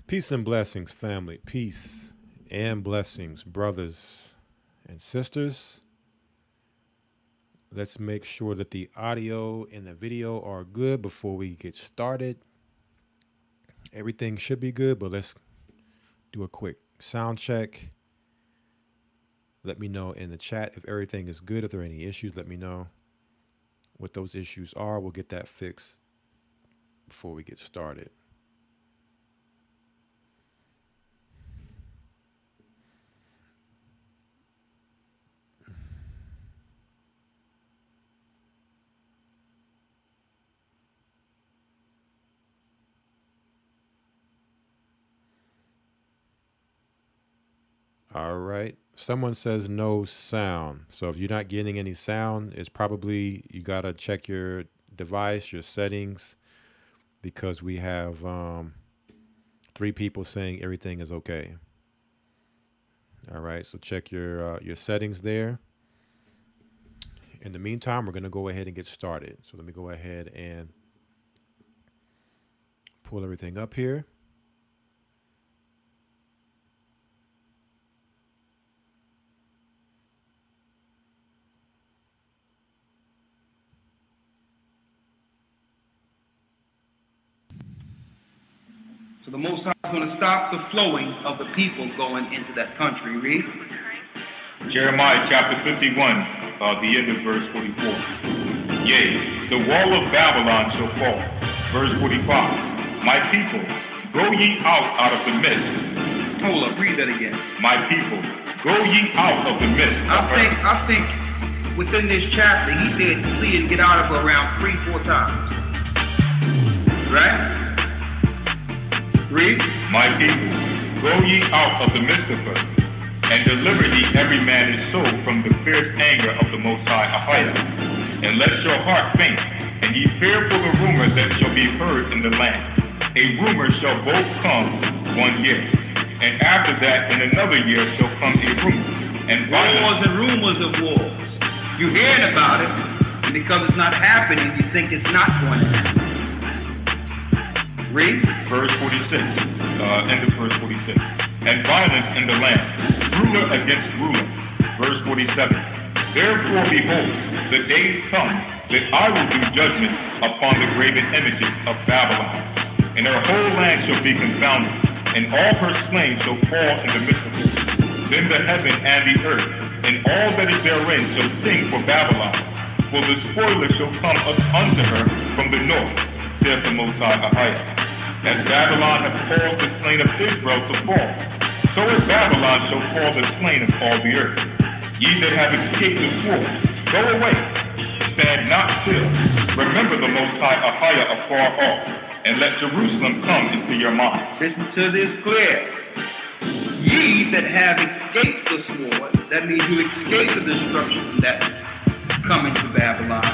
Peace and blessings, family. Peace and blessings, brothers and sisters. Let's make sure that the audio and the video are good before we get started. Everything should be good, but let's do a quick sound check. Let me know in the chat if everything is good. If there are any issues, let me know what those issues are. We'll get that fixed before we get started. All right. Someone says no sound. So if you're not getting any sound, it's probably you got to check your device, your settings, because we have 3 people saying everything is okay. All right. So check your settings there. In the meantime, we're going to go ahead and get started. So let me go ahead and pull everything up here. So the Most High is going to stop the flowing of the people going into that country. Read. Jeremiah chapter 51, the end of verse 44. Yea, the wall of Babylon shall fall. Verse 45. My people, go ye out of the midst. Hold up, read that again. My people, go ye out of the midst. I think within this chapter, he said flee and get out of her around 3-4 times. Right? Read. My people, go ye out of the midst of her, and deliver ye every man his soul from the fierce anger of the Most High Ahiah. And let your heart faint, and ye fear for the rumor that shall be heard in the land. A rumor shall both come 1 year, and after that in another year shall come a rumor. And wars and rumors of wars. You're hearing about it, and because it's not happening, you think it's not going to happen. Read. Verse 46, end of verse 46. And violence in the land, ruler against ruler. Verse 47. Therefore, behold, the days come that I will do judgment upon the graven images of Babylon, and her whole land shall be confounded, and all her slain shall fall in the midst of her. Then the heaven and the earth, and all that is therein, shall sing for Babylon, for the spoiler shall come up unto her from the north, saith the Most High Ahiah. As Babylon hath caused the slain of Israel to fall, so as Babylon shall call the slain of all the earth. Ye that have escaped the sword, go away, stand not still. Remember the Most High Ahiah afar off, and let Jerusalem come into your mind. Listen to this clear. Ye that have escaped the sword, that means you escape the destruction that's coming to Babylon,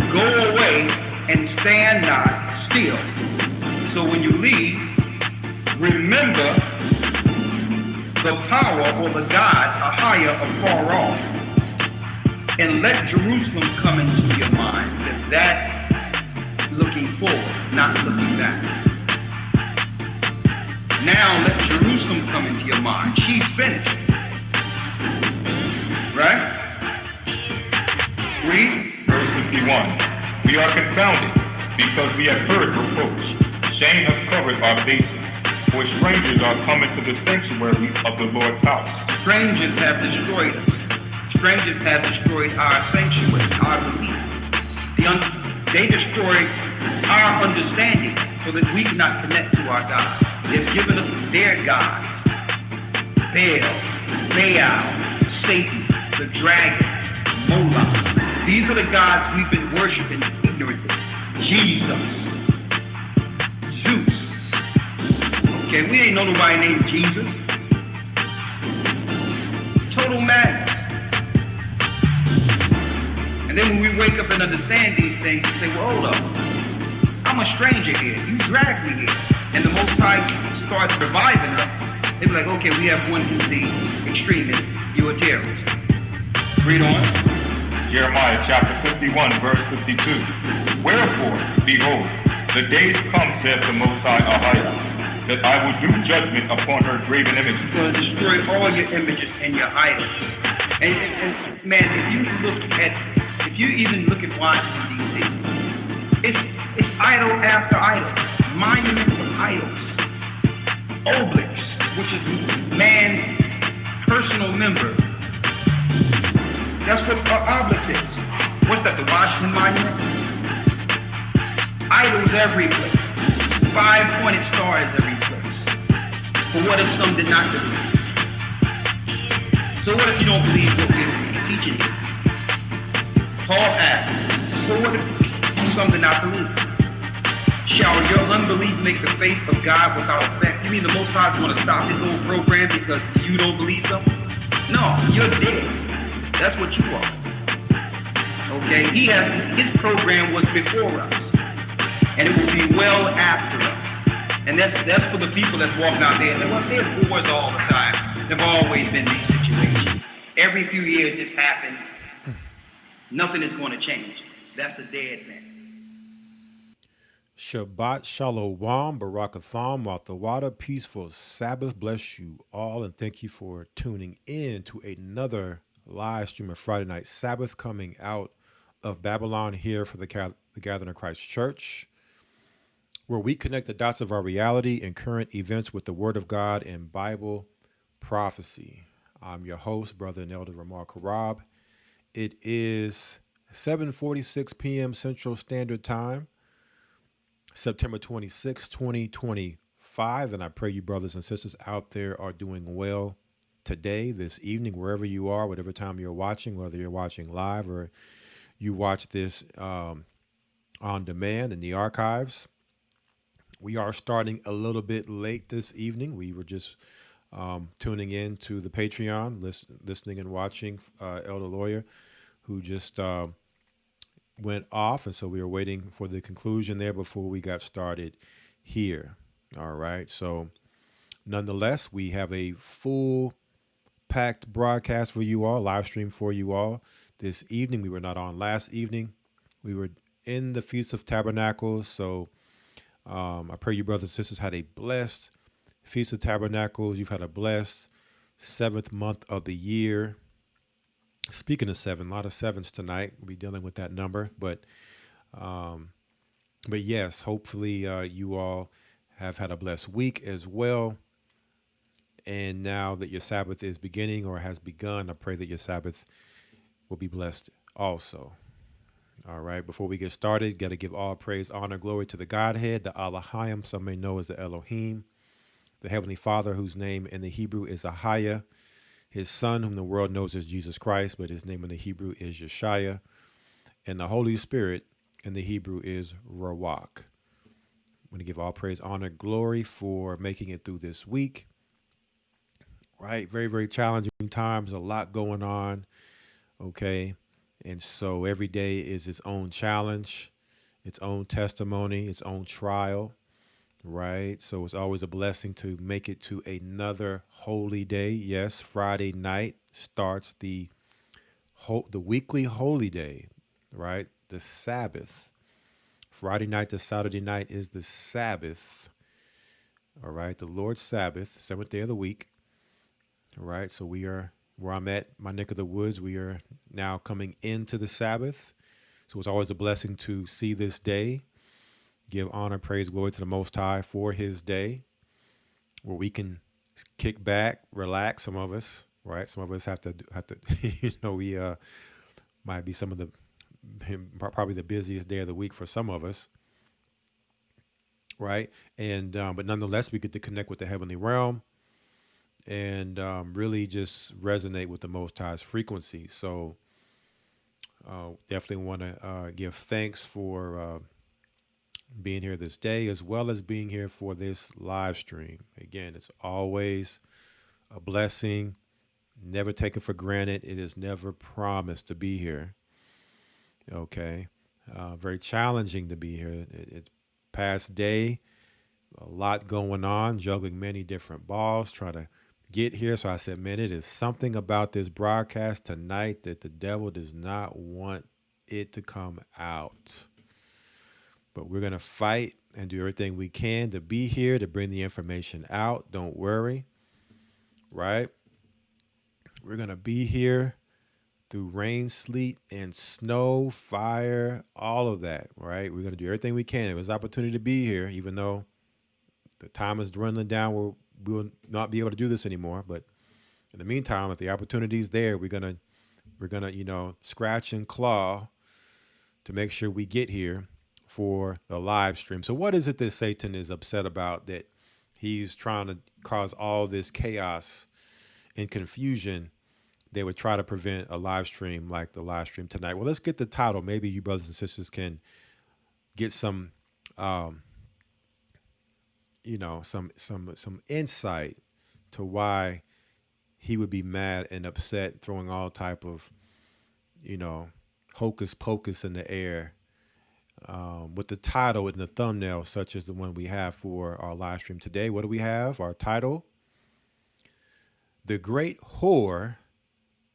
go away and stand not still. So when you leave, remember the power or the God, Ahiah, afar off, and let Jerusalem come into your mind. That's looking forward, not looking back. Now let Jerusalem come into your mind. She's finished. Right? Read. Verse 51. We are confounded because we have heard reproach. Shame has covered our faces, for strangers are coming to the sanctuary of the Lord's house. Strangers have destroyed us. Strangers have destroyed our sanctuary, our belief. They destroyed our understanding so that we cannot connect to our God. They've given us their God. Baal, Satan, the dragon, Moloch. These are the gods we've been worshiping ignorantly. Jesus. Zeus. Okay, we ain't know nobody named Jesus. Total madness. And then when we wake up and understand these things, we say, well, hold up. I'm a stranger here. You dragged me here. And the Most High starts reviving us. They be like, okay, we have one who's the extremist. You're a terrorist. Read on. Jeremiah chapter 51, verse 52. Wherefore, behold, the days come, saith the Most High Ahiah, that I will do judgment upon her graven images. He's going to destroy all your images and your idols. And man, if you even look at Washington, D.C., it's idol after idol, monuments of idols, obelisks, which is man's personal member. That's what our obelisk is. What's that, the Washington Monument? Idols every place. 5-pointed stars every place. But what if some did not believe? So what if you don't believe what we're teaching you? Paul asked, so what if some did not believe? Shall your unbelief make the faith of God without effect? You mean the Most High is going to stop his whole program because you don't believe something? No, you're dead. That's what you are. Okay? His program was before us. And it will be well after us. And that's for the people that's walking out there. Well, they're boys all the time. There've always been these situations. Every few years this happens. Nothing is going to change. That's a dead man. Shabbat Shalom, Barakatham, Wathawada, peaceful Sabbath. Bless you all, and thank you for tuning in to another live stream of Friday Night Sabbath coming out of Babylon here for the Gathering of Christ Church, where we connect the dots of our reality and current events with the Word of God and Bible prophecy. I'm your host, Brother and Elder Ramar Karab. It is 7:46 p.m. Central Standard Time, September 26, 2025, and I pray you brothers and sisters out there are doing well today, this evening, wherever you are, whatever time you're watching, whether you're watching live or you watch this on demand in the archives. We are starting a little bit late this evening. We were just tuning in to the Patreon, listening and watching Elder Lawyer, who just went off, and so we were waiting for the conclusion there before we got started here. All right, so nonetheless, we have a full packed broadcast for you all, live stream for you all this evening. We were not on last evening. We were in the Feast of Tabernacles, so I pray you brothers and sisters had a blessed Feast of Tabernacles. You've had a blessed 7th month of the year. Speaking of 7, a lot of 7s tonight. We'll be dealing with that number, but yes, hopefully you all have had a blessed week as well. And now that your Sabbath is beginning or has begun, I pray that your Sabbath will be blessed also. All right, before we get started, got to give all praise, honor, glory to the Godhead, the Elohim, some may know as the Elohim, the Heavenly Father, whose name in the Hebrew is Ahaya, his Son, whom the world knows as Jesus Christ, but his name in the Hebrew is Yeshaya, and the Holy Spirit in the Hebrew is Rawak. I'm going to give all praise, honor, glory for making it through this week. Right, very, very challenging times, a lot going on, okay? And so every day is its own challenge, its own testimony, its own trial, right? So it's always a blessing to make it to another holy day. Yes, Friday night starts the weekly holy day, right? The Sabbath. Friday night to Saturday night is the Sabbath, all right? The Lord's Sabbath, 7th day of the week, all right? So we are where I'm at, my neck of the woods. We are now coming into the Sabbath. So it's always a blessing to see this day, give honor, praise, glory to the Most High for his day, where we can kick back, relax, some of us, right? Some of us have to, we might be probably the busiest day of the week for some of us, right? And, but nonetheless, we get to connect with the heavenly realm and really just resonate with the Most High's frequency. So definitely want to give thanks for being here this day, as well as being here for this live stream. Again, it's always a blessing, never taken for granted. It is never promised to be here. Okay. Very challenging to be here. Past day, a lot going on, juggling many different balls, trying to get here. So I said, man, it is something about this broadcast tonight that the devil does not want it to come out. But we're going to fight and do everything we can to be here to bring the information out. Don't worry, right? We're going to be here through rain, sleet, and snow, fire, all of that, right? We're going to do everything we can. It was an opportunity to be here, even though the time is dwindling down where we'll not be able to do this anymore. But in the meantime, if the opportunity is there, we're gonna, scratch and claw to make sure we get here for the live stream. So what is it that Satan is upset about, that he's trying to cause all this chaos and confusion? They would try to prevent a live stream like the live stream tonight. Well, let's get the title. Maybe you brothers and sisters can get some, some insight to why he would be mad and upset, throwing all type of, hocus pocus in the air, with the title and the thumbnail, such as the one we have for our live stream today. What do we have? Our title: The Great Whore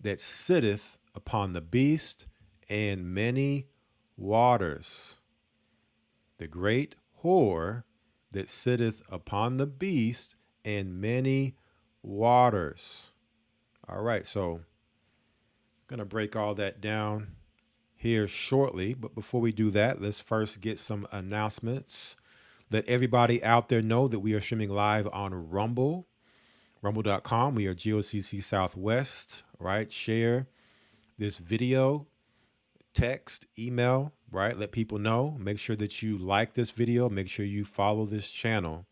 that sitteth upon the beast and many waters. The great whore that sitteth upon the beast and many waters. All right, so I'm going to break all that down here shortly. But before we do that, let's first get some announcements. Let everybody out there know that we are streaming live on Rumble. Rumble.com. We are GOCC Southwest, right? Share this video, text, email, right? Let people know. Make sure that you like this video. Make sure you follow this channel.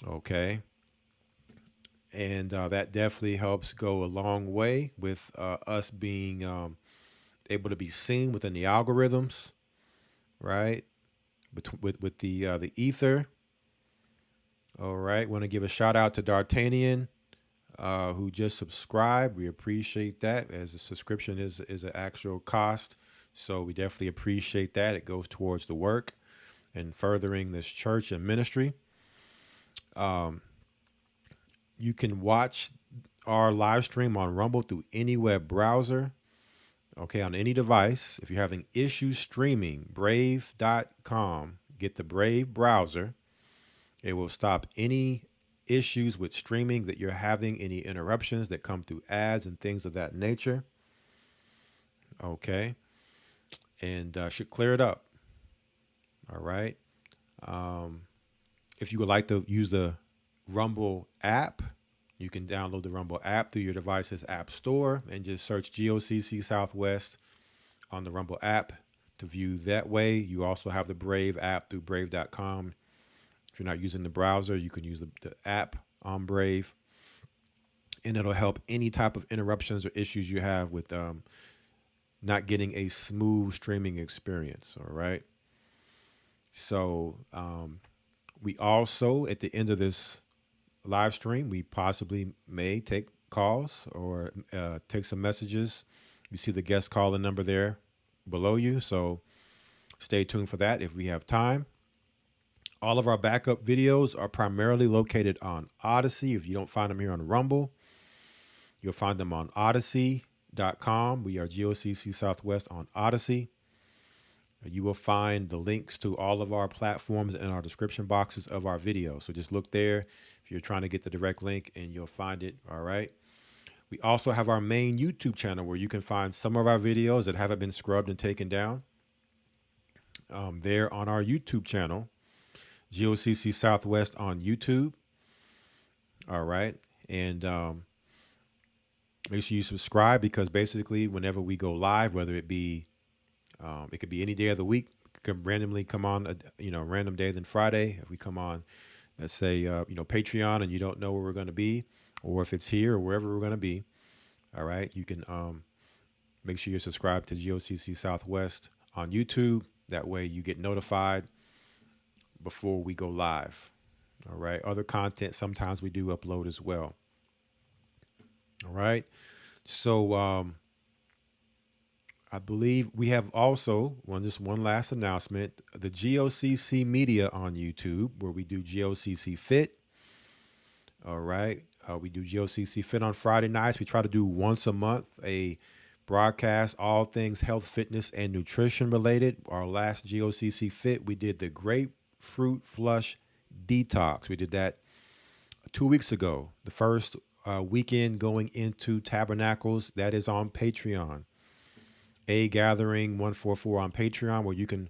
Okay. And that definitely helps go a long way with us being able to be seen within the algorithms, right? With the ether. All right. Want to give a shout out to D'Artagnan, who just subscribed. We appreciate that, as a subscription is an actual cost. So we definitely appreciate that. It goes towards the work and furthering this church and ministry. You can watch our live stream on Rumble through any web browser. Okay, on any device. If you're having issues streaming, brave.com, get the Brave browser. It will stop any issues with streaming that you're having, any interruptions that come through ads and things of that nature. Okay. And should clear it up. All right. If you would like to use the Rumble app, you can download the Rumble app through your device's app store and just search GOCC Southwest on the Rumble app to view that way. You also have the Brave app through brave.com. If you're not using the browser, you can use the app on Brave, and it'll help any type of interruptions or issues you have with not getting a smooth streaming experience. All right. So we also, at the end of this live stream, we possibly may take calls or take some messages. You see the guest calling number there below you. So stay tuned for that if we have time. All of our backup videos are primarily located on Odyssey. If you don't find them here on Rumble, you'll find them on Odyssey.com. We are GOCC Southwest on Odyssey. You will find the links to all of our platforms in our description boxes of our video. So just look there if you're trying to get the direct link, and you'll find it. All right. We also have our main YouTube channel where you can find some of our videos that haven't been scrubbed and taken down. There on our YouTube channel, GOCC Southwest on YouTube. All right. And make sure you subscribe, because basically whenever we go live, whether it be, it could be any day of the week, it could randomly come on, random day than Friday. If we come on, let's say, Patreon, and you don't know where we're going to be, or if it's here or wherever we're going to be. All right. You can make sure you're subscribed to GOCC Southwest on YouTube. That way you get notified before we go live. All right. Other content sometimes we do upload as well. All right. So I believe we have also one last announcement: the GOCC Media on YouTube, where we do GOCC Fit. All right. We do GOCC Fit on Friday nights. We try to do once a month a broadcast, all things health, fitness, and nutrition related. Our last GOCC Fit, we did the grapefruit flush detox. We did that 2 weeks ago. The first weekend going into Tabernacles, that is on Patreon. A Gathering 144 on Patreon, where you can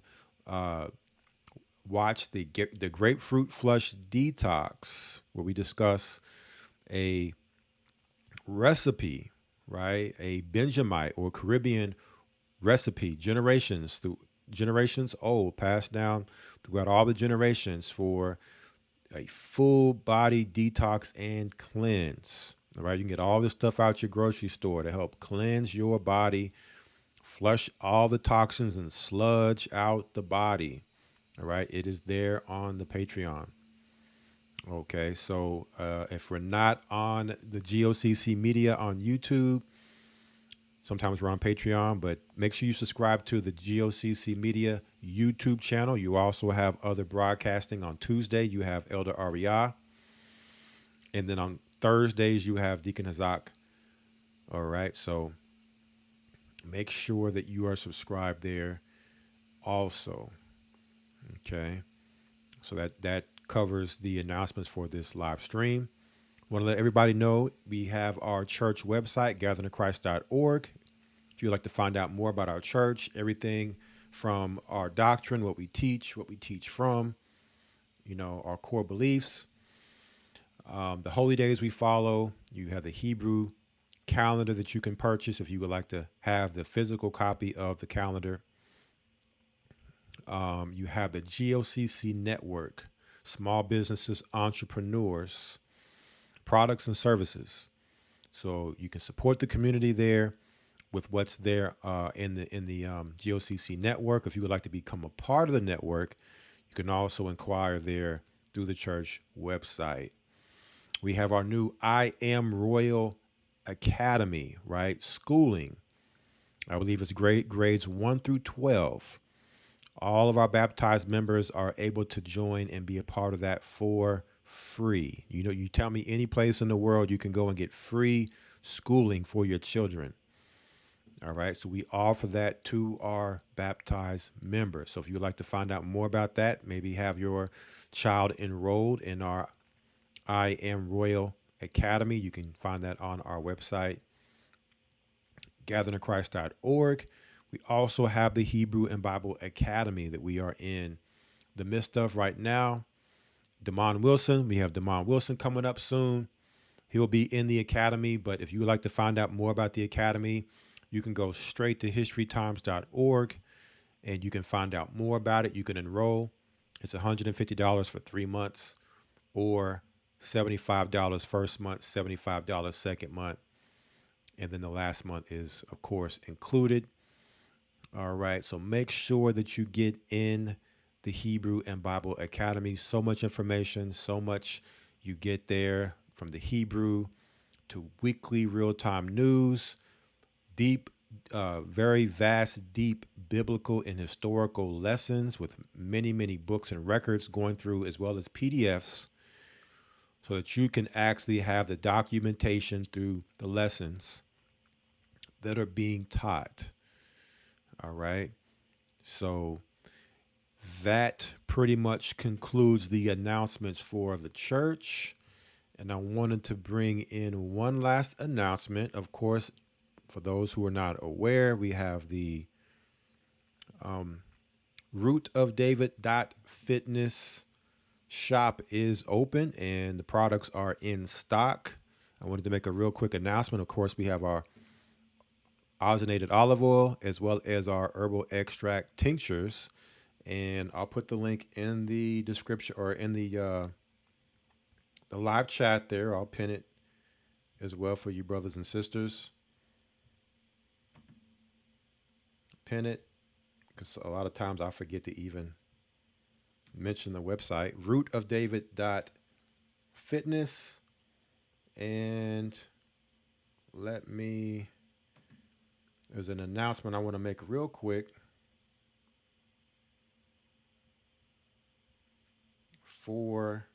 watch the grapefruit flush detox, where we discuss a recipe, right? A Benjamite or Caribbean recipe, generations old, passed down throughout all the generations for a full body detox and cleanse. All right, you can get all this stuff out your grocery store to help cleanse your body, flush all the toxins and sludge out the body. All right, it is there on the Patreon. Okay, so if we're not on the GOCC media on YouTube, sometimes we're on Patreon, but make sure you subscribe to the GOCC Media YouTube channel. You also have other broadcasting. On Tuesday, you have Elder Ariah. And then on Thursdays, you have Deacon Hazak. All right, so make sure that you are subscribed there also. Okay, so that covers the announcements for this live stream. Want to let everybody know we have our church website, gatheringgchrist.org. If you'd like to find out more about our church, everything from our doctrine, what we teach from, our core beliefs, the holy days we follow. You have the Hebrew calendar that you can purchase if you would like to have the physical copy of the calendar. You have the GOCC network, small businesses, entrepreneurs, products and services. So you can support the community there with what's there in the GOCC network. If you would like to become a part of the network, you can also inquire there through the church website. We have our new I Am Royal Academy, right? Schooling. I believe it's grades 1 through 12. All of our baptized members are able to join and be a part of that for free. You tell me any place in the world you can go and get free schooling for your children. All right, so we offer that to our baptized members. So if you'd like to find out more about that, maybe have your child enrolled in our I Am Royal Academy, you can find that on our website, gatheringgchrist.org. We also have the Hebrew and Bible Academy that we are in the midst of right now. Damon Wilson, we have Damon Wilson coming up soon. He'll be in the academy, but if you would like to find out more about the academy, you can go straight to historytimes.org and you can find out more about it. You can enroll. It's $150 for 3 months or $75 first month, $75 second month. And then the last month is, of course, included. All right, so make sure that you get in the Hebrew and Bible Academy. So much information, so much you get there, from the Hebrew to weekly real-time news, deep, very vast, deep biblical and historical lessons with many, many books and records going through, as well as PDFs, so that you can actually have the documentation through the lessons that are being taught. All right. So that pretty much concludes the announcements for the church. And I wanted to bring in one last announcement. Of course, for those who are not aware, we have the rootofdavid.fitness shop is open and the products are in stock. I wanted to make a real quick announcement. Of course, we have our ozonated olive oil as well as our herbal extract tinctures. And I'll put the link in the description or in the live chat there. I'll pin it as well for you brothers and sisters. Pin it, because a lot of times I forget to even mention the website, rootofdavid.fitness. And there's an announcement I want to make real quick for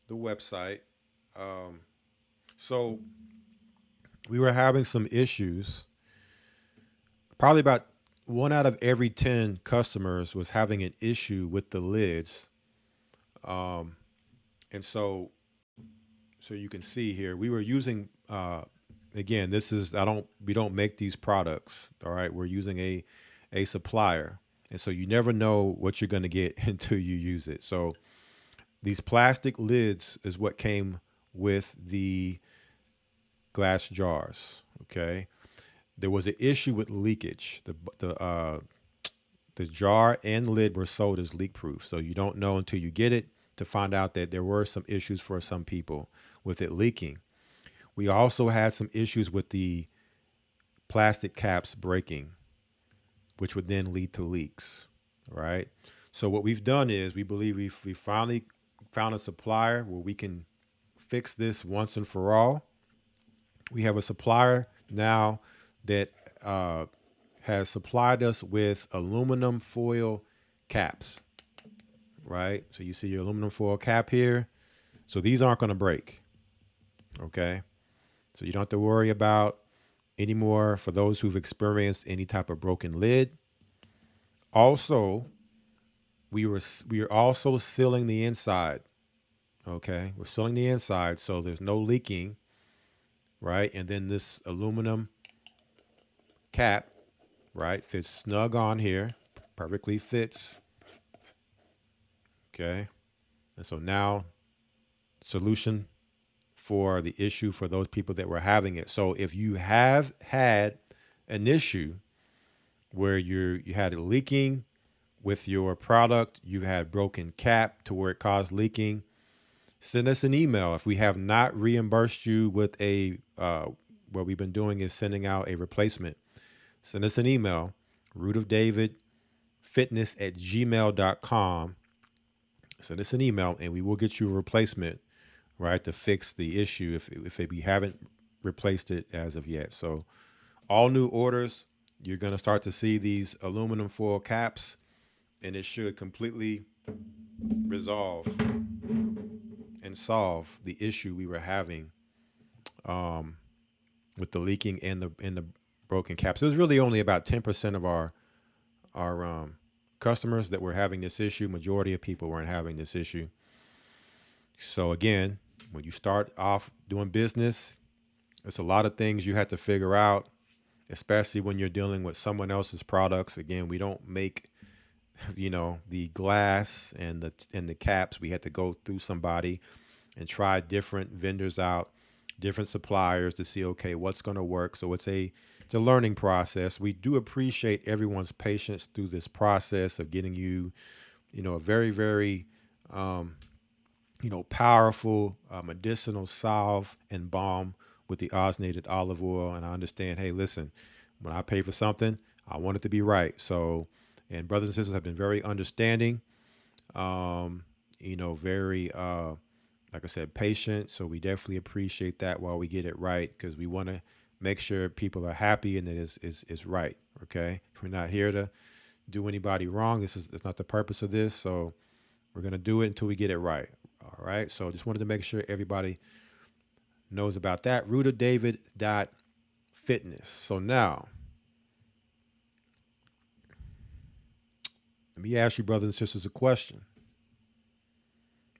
the website. So we were having some issues probably about one out of every 10 customers was having an issue with the lids. Um, and so you can see here, we were using, again, this is, we don't make these products. All right. We're using a supplier. And so you never know what you're going to get until you use it. So these plastic lids is what came with the glass jars. Okay. There was an issue with leakage. The jar and lid were sold as leak proof. So you don't know until you get it to find out that there were some issues for some people with it leaking. We also had some issues with the plastic caps breaking, which would then lead to leaks, right? So what we've done is we believe we finally found a supplier where we can fix this once and for all. We have a supplier now that has supplied us with aluminum foil caps, right? So you see your aluminum foil cap here. So these aren't going to break, okay? So you don't have to worry about anymore for those who've experienced any type of broken lid. Also, we are also sealing the inside, okay? We're sealing the inside so there's no leaking, right? And then this aluminum cap, right, fits snug on here, perfectly fits. Okay. And so now solution for the issue for those people that were having it. So if you have had an issue where you had it leaking with your product, you had broken cap to where it caused leaking, send us an email. If we have not reimbursed you with what we've been doing is sending out a replacement. Send us an email, rootofdavidfitness@gmail.com. Send us an email and we will get you a replacement, right, to fix the issue if we haven't replaced it as of yet. So all new orders, you're going to start to see these aluminum foil caps, and it should completely resolve and solve the issue we were having with the leaking and the broken caps. It was really only about 10% of our customers that were having this issue. Majority of people weren't having this issue. So again, when you start off doing business, it's a lot of things you have to figure out, especially when you're dealing with someone else's products. Again, we don't make, the glass and the caps. We had to go through somebody and try different vendors out, different suppliers to see, okay, what's going to work. So it's a learning process. We do appreciate everyone's patience through this process of getting you, a very, very, powerful medicinal salve and balm with the ozonated olive oil. And I understand, hey, listen, when I pay for something, I want it to be right. So, and brothers and sisters have been very understanding, very, like I said, patient. So we definitely appreciate that while we get it right, because we want to make sure people are happy and that is right. Okay. We're not here to do anybody wrong. It's not the purpose of this. So we're going to do it until we get it right. All right. So just wanted to make sure everybody knows about that. rootofdavid.fitness. So now let me ask you, brothers and sisters, a question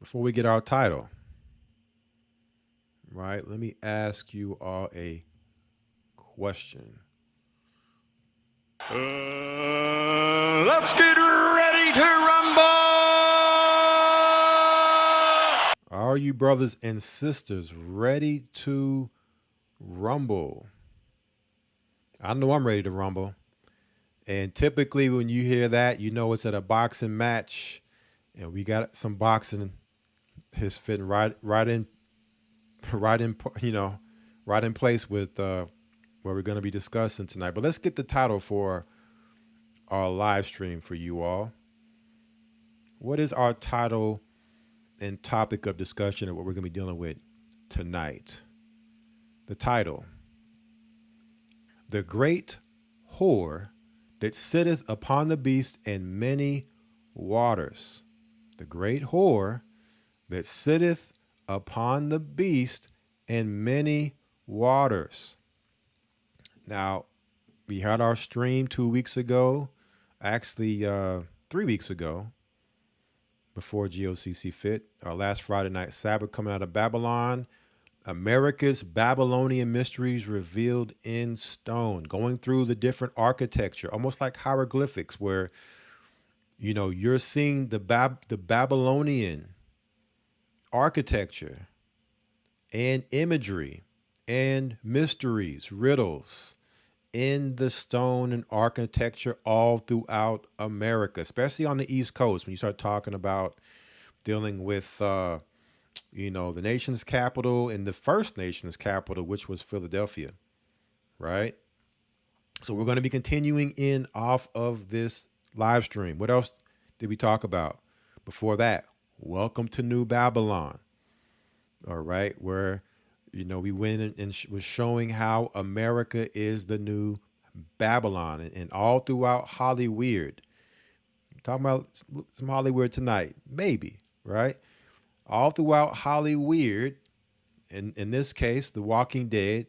before we get our title. Right. Let me ask you all a question. Let's get ready to rumble. Are you brothers and sisters ready to rumble? I know I'm ready to rumble. And typically when you hear that, it's at a boxing match, and we got some boxing is fitting right in place with what we're going to be discussing tonight. But let's get the title for our live stream for you all. What is our title and topic of discussion of what we're going to be dealing with tonight? The title: The Great Whore That Sitteth Upon the Beast in Many Waters. The great whore that sitteth upon the beast in many waters. Now, We had our stream 2 weeks ago, actually 3 weeks ago, before GOCC Fit. Our last Friday night Sabbath coming out of Babylon. America's Babylonian mysteries revealed in stone, going through the different architecture, almost like hieroglyphics, where you're seeing the Babylonian architecture and imagery and mysteries, riddles in the stone and architecture all throughout America, especially on the East Coast. When you start talking about dealing with, the nation's capital and the first nation's capital, which was Philadelphia, right? So we're going to be continuing in off of this live stream. What else did we talk about before that? Welcome to New Babylon. All right, where we went and was showing how America is the new Babylon, and all throughout Hollywood. Talking about some Hollywood tonight, maybe, right? All throughout Hollywood, in this case, The Walking Dead,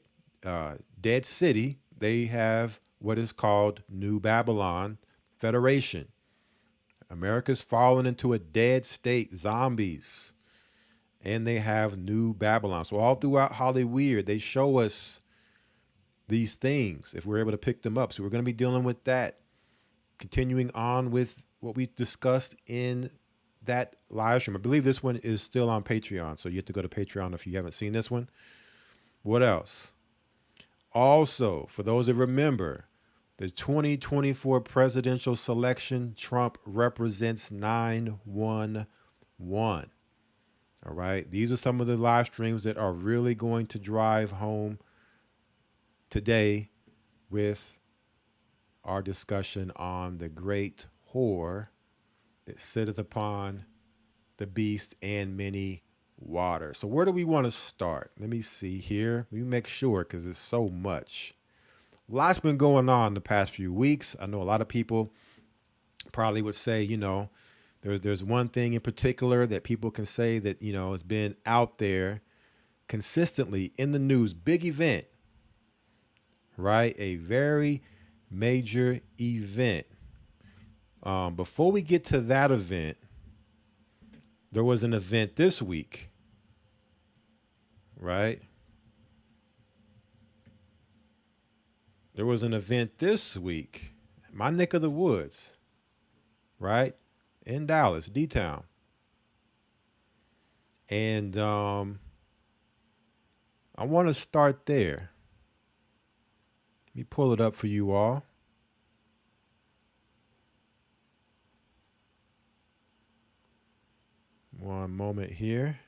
Dead City, they have what is called New Babylon Federation. America's fallen into a dead state, zombies, and they have New Babylon. So all throughout Hollywood, they show us these things if we're able to pick them up. So we're going to be dealing with that, continuing on with what we discussed in that live stream. I believe this one is still on Patreon, so you have to go to Patreon if you haven't seen this one. What else? Also, for those that remember, the 2024 presidential selection, Trump represents 911. All right. These are some of the live streams that are really going to drive home today with our discussion on the great whore that sitteth upon the beast and many waters. So where do we want to start? Let me see here. Let me make sure, because there's so much. Lots been going on the past few weeks. I know a lot of people probably would say, there's one thing in particular that people can say that, has been out there consistently in the news. Big event, right? A very major event. Before we get to that event, there was an event this week, right? There was an event this week, my neck of the woods, right? In Dallas, D-Town. And I want to start there. Let me pull it up for you all. One moment here.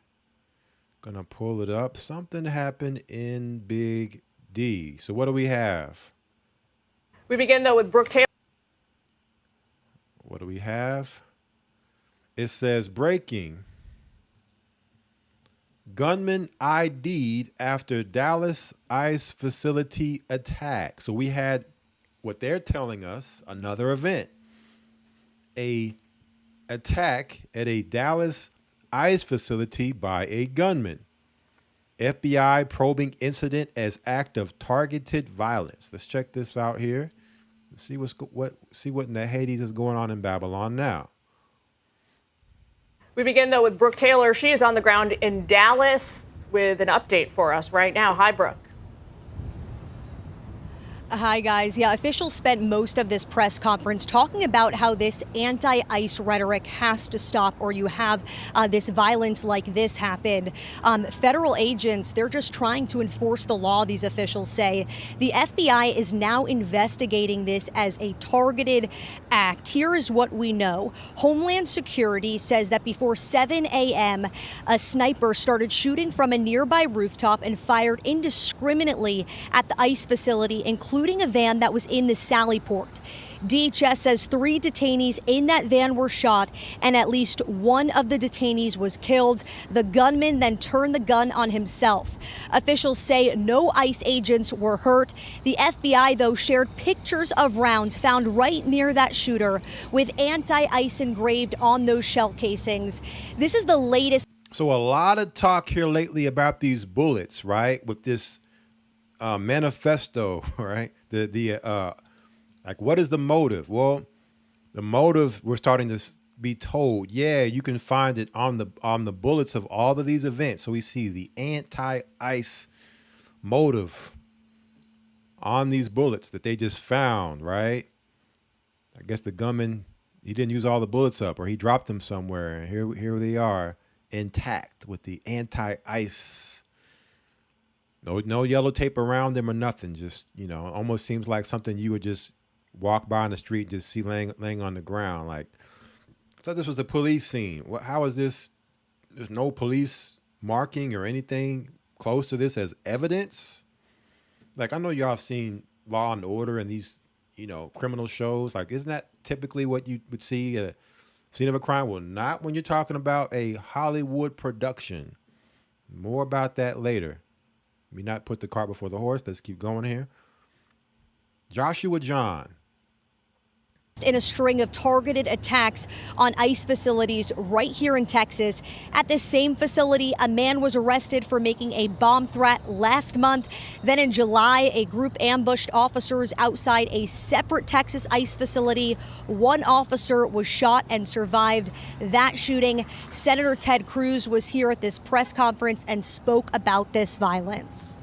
Gonna pull it up. Something happened in Big D. So what do we have? We begin, though, with Brooke Taylor. What do we have? It says breaking. Gunman ID'd after Dallas ICE facility attack. So we had what they're telling us, another event. A attack at a Dallas ICE facility by a gunman. FBI probing incident as act of targeted violence. Let's check this out here. Let's see what in the Hades is going on in Babylon now. We begin, though, with Brooke Taylor. She is on the ground in Dallas with an update for us right now. Hi, Brooke. Hi, guys. Yeah, officials spent most of this press conference talking about how this anti-ICE rhetoric has to stop, or you have this violence like this happen. Federal agents, they're just trying to enforce the law, these officials say. The FBI is now investigating this as a targeted act. Here is what we know. Homeland Security says that before 7 a.m., a sniper started shooting from a nearby rooftop and fired indiscriminately at the ICE facility, including a van that was in the Sally Port. DHS says 3 detainees in that van were shot, and at least one of the detainees was killed. The gunman then turned the gun on himself. Officials say no ICE agents were hurt. The FBI, though, shared pictures of rounds found right near that shooter with anti-ICE engraved on those shell casings. This is the latest. So a lot of talk here lately about these bullets, right? With this manifesto, right? Like, what is the motive? Well, the motive, we're starting to be told, yeah, you can find it on the bullets of all of these events. So we see the anti-ICE motive on these bullets that they just found, right? I guess the gunman, he didn't use all the bullets up, or he dropped them somewhere. And here they are, intact with the anti-ICE. No yellow tape around them or nothing. Just, almost seems like something you would just walk by on the street and just see laying on the ground. Like, I thought this was a police scene. How is this? There's no police marking or anything close to this as evidence. Like, I know y'all have seen Law and Order and these, criminal shows. Like, isn't that typically what you would see at a scene of a crime? Well, not when you're talking about a Hollywood production. More about that later. Let me not put the cart before the horse. Let's keep going here. Joshua John. In a string of targeted attacks on ICE facilities right here in Texas. At this same facility, a man was arrested for making a bomb threat last month. Then in July, a group ambushed officers outside a separate Texas ICE facility. One officer was shot and survived that shooting. Senator Ted Cruz was here at this press conference and spoke about this violence.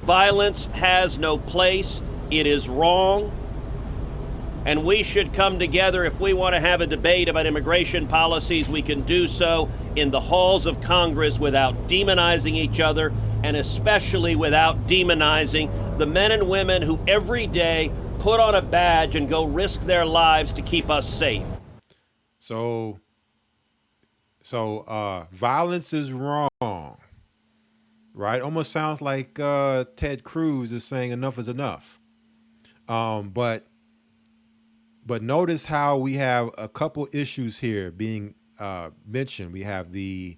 Violence has no place. It is wrong. And we should come together. If we want to have a debate about immigration policies, we can do so in the halls of Congress without demonizing each other, and especially without demonizing the men and women who every day put on a badge and go risk their lives to keep us safe. So violence is wrong, right? Almost sounds like Ted Cruz is saying enough is enough. But notice how we have a couple issues here being mentioned. We have the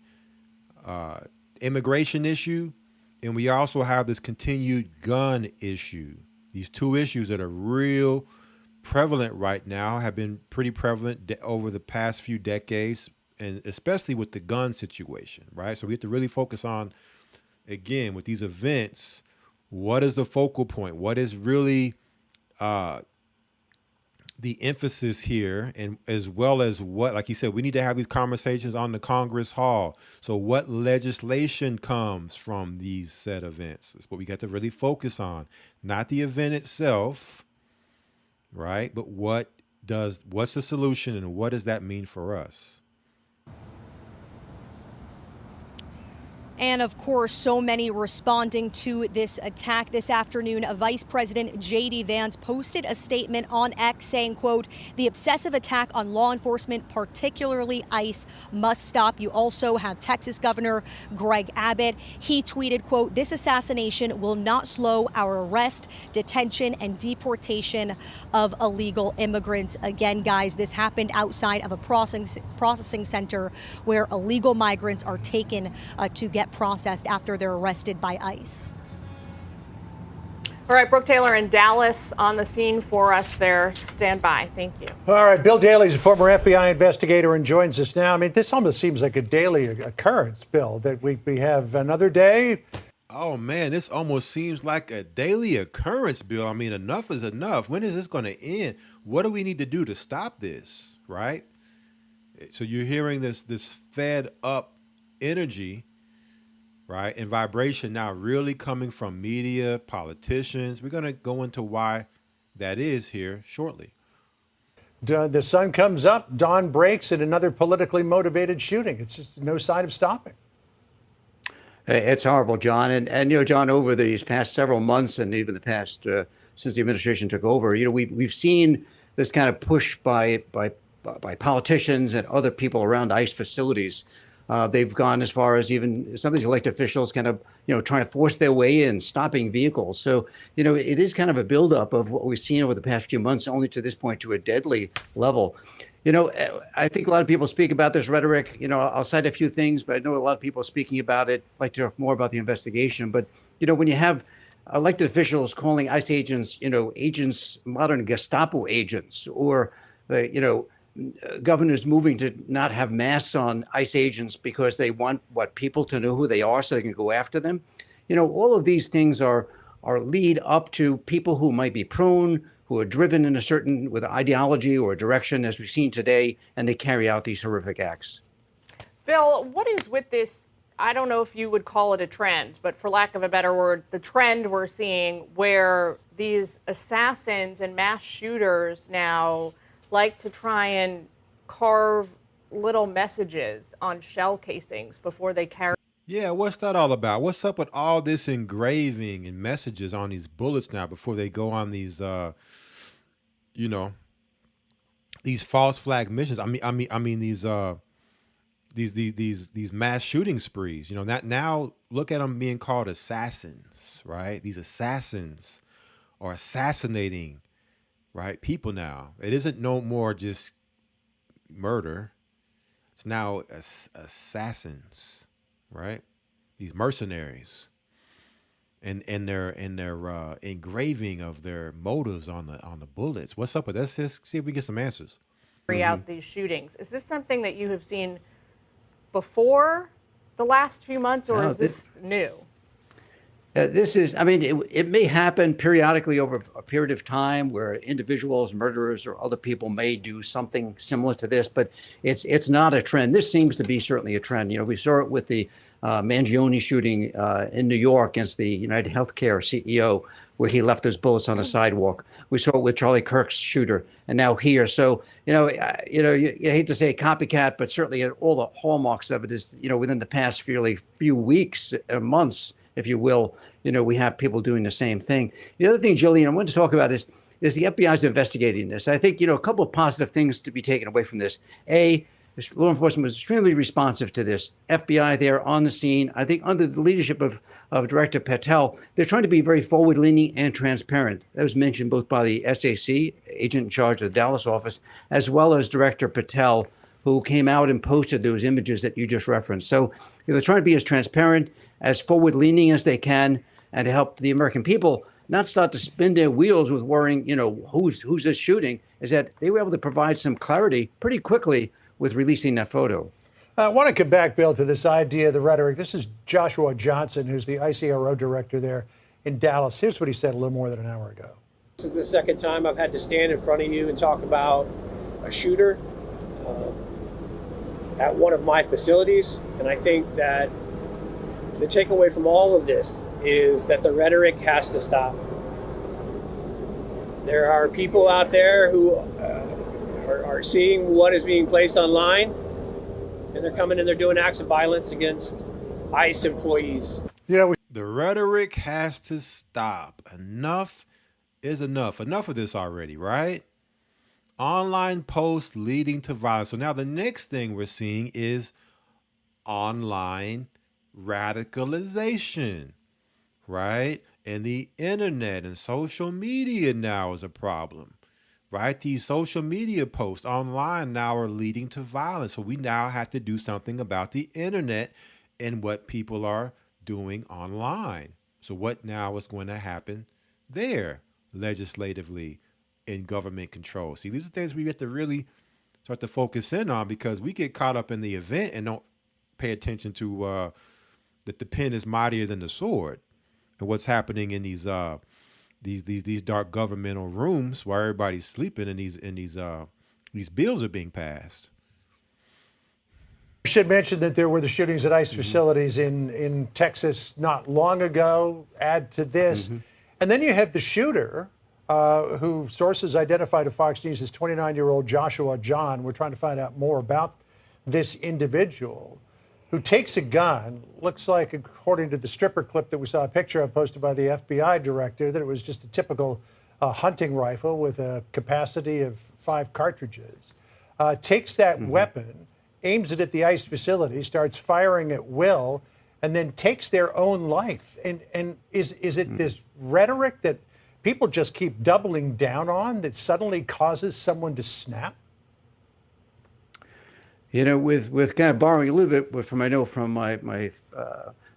immigration issue, and we also have this continued gun issue. These two issues that are real prevalent right now, have been pretty prevalent over the past few decades, and especially with the gun situation, right? So we have to really focus on, again, with these events, what is the focal point? What is really the emphasis here, and as well as what, like you said, we need to have these conversations on the Congress Hall. So what legislation comes from these said events? That's what we got to really focus on. Not the event itself, right? But what's the solution, and what does that mean for us? And of course, so many responding to this attack this afternoon. Vice President J.D. Vance posted a statement on X saying, quote, "The obsessive attack on law enforcement, particularly ICE, must stop." You also have Texas Governor Greg Abbott. He tweeted, quote, "This assassination will not slow our arrest, detention, and deportation of illegal immigrants." Again, guys, this happened outside of a processing center where illegal migrants are taken to get processed after they're arrested by ICE. All right, Brooke Taylor in Dallas on the scene for us there. Stand by. Thank you. All right, Bill Daley's a former FBI investigator and joins us now. I mean, this almost seems like a daily occurrence, Bill, that we have another day. Oh, man, this almost seems like a daily occurrence, Bill. I mean, enough is enough. When is this going to end? What do we need to do to stop this, right? So you're hearing this fed up energy, right, and vibration now really coming from media, politicians. We're going to go into why that is here shortly. The sun comes up, dawn breaks, and another politically motivated shooting. It's just no sign of stopping. It's horrible, John. And John, over these past several months and even the past since the administration took over, we've seen this kind of push by politicians and other people around ICE facilities. They've gone as far as even some of these elected officials kind of, trying to force their way in, stopping vehicles. So, it is kind of a buildup of what we've seen over the past few months, only to this point to a deadly level. I think a lot of people speak about this rhetoric. I'll cite a few things, but I know a lot of people speaking about it, like to talk more about the investigation. But, when you have elected officials calling ICE agents, modern Gestapo agents, or, governors moving to not have masks on ICE agents because they want people to know who they are so they can go after them. All of these things are lead up to people who might be prone, who are driven in a certain with ideology or direction, as we've seen today, and they carry out these horrific acts. Bill, what is with this? I don't know if you would call it a trend, but for lack of a better word, the trend we're seeing where these assassins and mass shooters now like to try and carve little messages on shell casings before they carry. Yeah, what's that all about? What's up with all this engraving and messages on these bullets now before they go on these, you know, these false flag missions? I mean these mass shooting sprees. You know, that now look at them being called assassins, right? These assassins are assassinating, right, people now. It isn't no more just murder. It's now assassins, right? These mercenaries, and their engraving of their motives on the bullets. What's up with that? Let's just see if we get some answers. Carry out these shootings. Is this something that you have seen before the last few months, or is this new? This is, I mean, it may happen periodically over a period of time where individuals, murderers, or other people may do something similar to this, but it's not a trend. This seems to be certainly a trend. You know, we saw it with the Mangione shooting in New York against the United Healthcare CEO, where he left those bullets on the sidewalk. We saw it with Charlie Kirk's shooter, and now here. So, you hate to say copycat, but certainly all the hallmarks of it is, within the past few weeks, months, if you will, we have people doing the same thing. The other thing, Jillian, I want to talk about is the FBI's investigating this. I think, a couple of positive things to be taken away from this. A, law enforcement was extremely responsive to this. FBI there on the scene. I think under the leadership of Director Patel, they're trying to be very forward-leaning and transparent. That was mentioned both by the SAC, agent in charge of the Dallas office, as well as Director Patel, who came out and posted those images that you just referenced. So they're trying to be as transparent, as forward-leaning as they can, and to help the American people not start to spin their wheels with worrying, who's this shooting, is that they were able to provide some clarity pretty quickly with releasing that photo. I want to come back, Bill, to this idea, the rhetoric. This is Joshua Johnson, who's the ICRO director there in Dallas. Here's what he said a little more than an hour ago. This is the second time I've had to stand in front of you and talk about a shooter at one of my facilities. And I think that the takeaway from all of this is that the rhetoric has to stop. There are people out there who are seeing what is being placed online, and they're coming and they're doing acts of violence against ICE employees. The rhetoric has to stop. Enough is enough. Enough of this already, right? Online posts leading to violence. So now the next thing we're seeing is online radicalization, right? And the internet and social media now is a problem, right? These social media posts online now are leading to violence. So we now have to do something about the internet and what people are doing online. So what now is going to happen there legislatively in government control? See, these are things we have to really start to focus in on, because we get caught up in the event and don't pay attention to that the pen is mightier than the sword, and what's happening in these dark governmental rooms while everybody's sleeping, and these bills are being passed. We should mention that there were the shootings at ICE facilities in Texas not long ago. Add to this, and then you have the shooter, who sources identified to Fox News as 29-year-old Joshua John. We're trying to find out more about this individual, who takes a gun, looks like, according to the stripper clip that we saw a picture of posted by the FBI director, that it was just a typical hunting rifle with a capacity of 5 cartridges. Takes that weapon, aims it at the ICE facility, starts firing at will, and then takes their own life. And is it this rhetoric that people just keep doubling down on that suddenly causes someone to snap? With kind of borrowing a little bit from, I know from my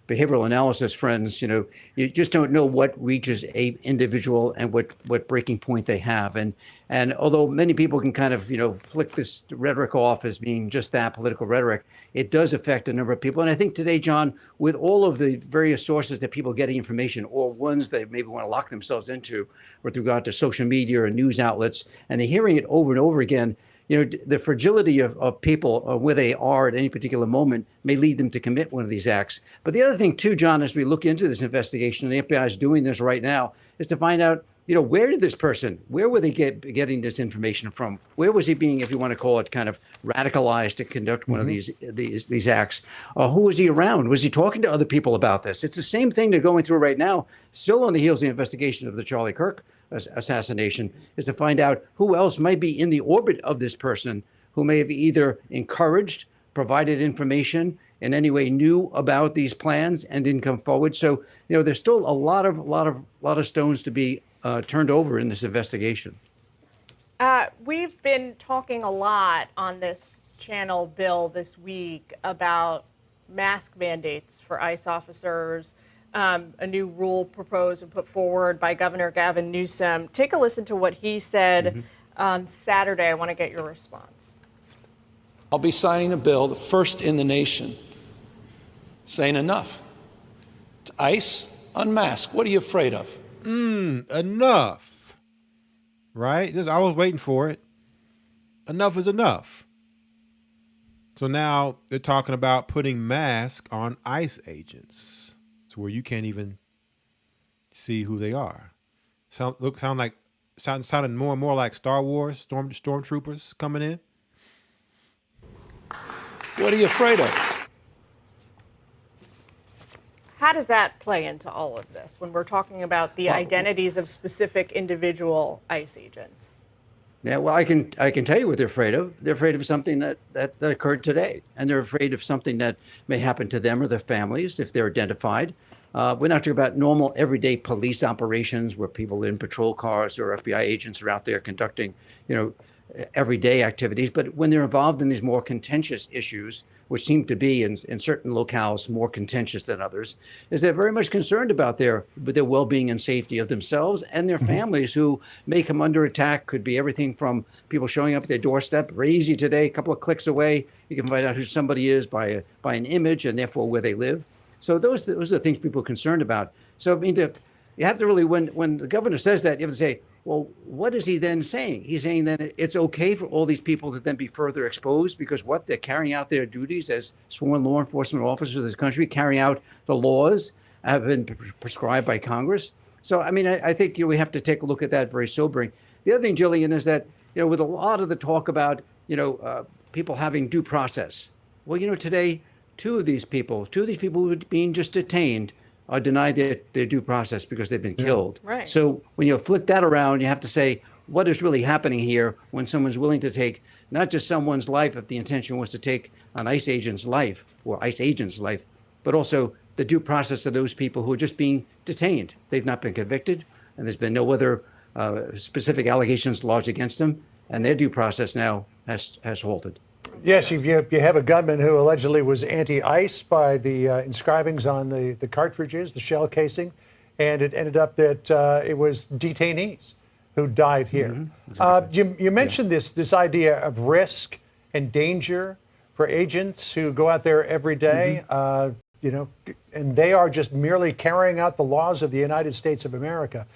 behavioral analysis friends, you just don't know what reaches a individual and what breaking point they have. And although many people can kind of, flick this rhetoric off as being just that, political rhetoric, it does affect a number of people. And I think today, John, with all of the various sources that people are getting information, or ones that maybe want to lock themselves into with regard to social media or news outlets, and they're hearing it over and over again, the fragility of people where they are at any particular moment may lead them to commit one of these acts. But the other thing, too, John, as we look into this investigation, and the FBI is doing this right now, is to find out, where did this person, where were they getting this information from? Where was he being, if you want to call it, kind of radicalized to conduct one of these acts? Who was he around? Was he talking to other people about this? It's the same thing they're going through right now, still on the heels of the investigation of the Charlie Kirk assassination, is to find out who else might be in the orbit of this person who may have either encouraged, provided information, in any way knew about these plans and didn't come forward. So, there's still a lot of stones to be turned over in this investigation. We've been talking a lot on this channel, Bill, this week about mask mandates for ICE officers. A new rule proposed and put forward by Governor Gavin Newsom. Take a listen to what he said on Saturday. I want to get your response. I'll be signing a bill, the first in the nation, saying enough. To ICE, unmask. What are you afraid of? Enough. Right? I was waiting for it. Enough is enough. So now they're talking about putting masks on ICE agents, where you can't even see who they are. Sounded more and more like Star Wars stormtroopers coming in. What are you afraid of? How does that play into all of this when we're talking about the identities of specific individual ICE agents? Yeah, well, I can tell you what they're afraid of. They're afraid of something that occurred today, and they're afraid of something that may happen to them or their families if they're identified. We're not talking about normal, everyday police operations where people in patrol cars or FBI agents are out there conducting, everyday activities. But when they're involved in these more contentious issues, which seem to be in certain locales more contentious than others, is they're very much concerned about their well-being and safety of themselves and their families, who may come under attack. Could be everything from people showing up at their doorstep, easy today, a couple of clicks away, you can find out who somebody is by an image and therefore where they live. So those are the things people are concerned about. So I mean, you have to really, when the governor says that, you have to say, well, what is he then saying? He's saying that it's okay for all these people to then be further exposed because they're carrying out their duties as sworn law enforcement officers of this country, carrying out the laws have been prescribed by Congress. So, I mean, I think we have to take a look at that very sobering. The other thing, Jillian, is that, with a lot of the talk about, people having due process. Well, today, two of these people who are being just detained are denied their due process because they've been killed. Right. So when you flip that around, you have to say, what is really happening here when someone's willing to take not just someone's life, if the intention was to take an ICE agent's life or ICE agent's life, but also the due process of those people who are just being detained. They've not been convicted, and there's been no other specific allegations lodged against them, and their due process now has halted. Yes, you have a gunman who allegedly was anti-ICE by the inscribings on the cartridges, the shell casing, and it ended up that it was detainees who died here. Exactly. You mentioned this idea of risk and danger for agents who go out there every day, and they are just merely carrying out the laws of the United States of America.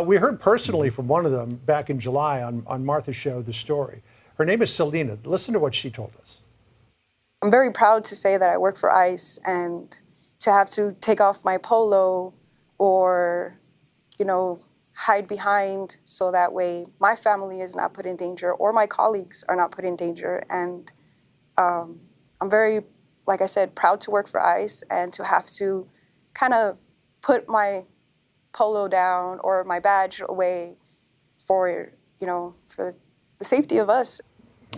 We heard personally from one of them back in July on Martha's show, The Story. Her name is Selena. Listen to what she told us. I'm very proud to say that I work for ICE, and to have to take off my polo or, hide behind so that way my family is not put in danger or my colleagues are not put in danger. And I'm very, like I said, proud to work for ICE and to have to kind of put my polo down or my badge away for the safety of us.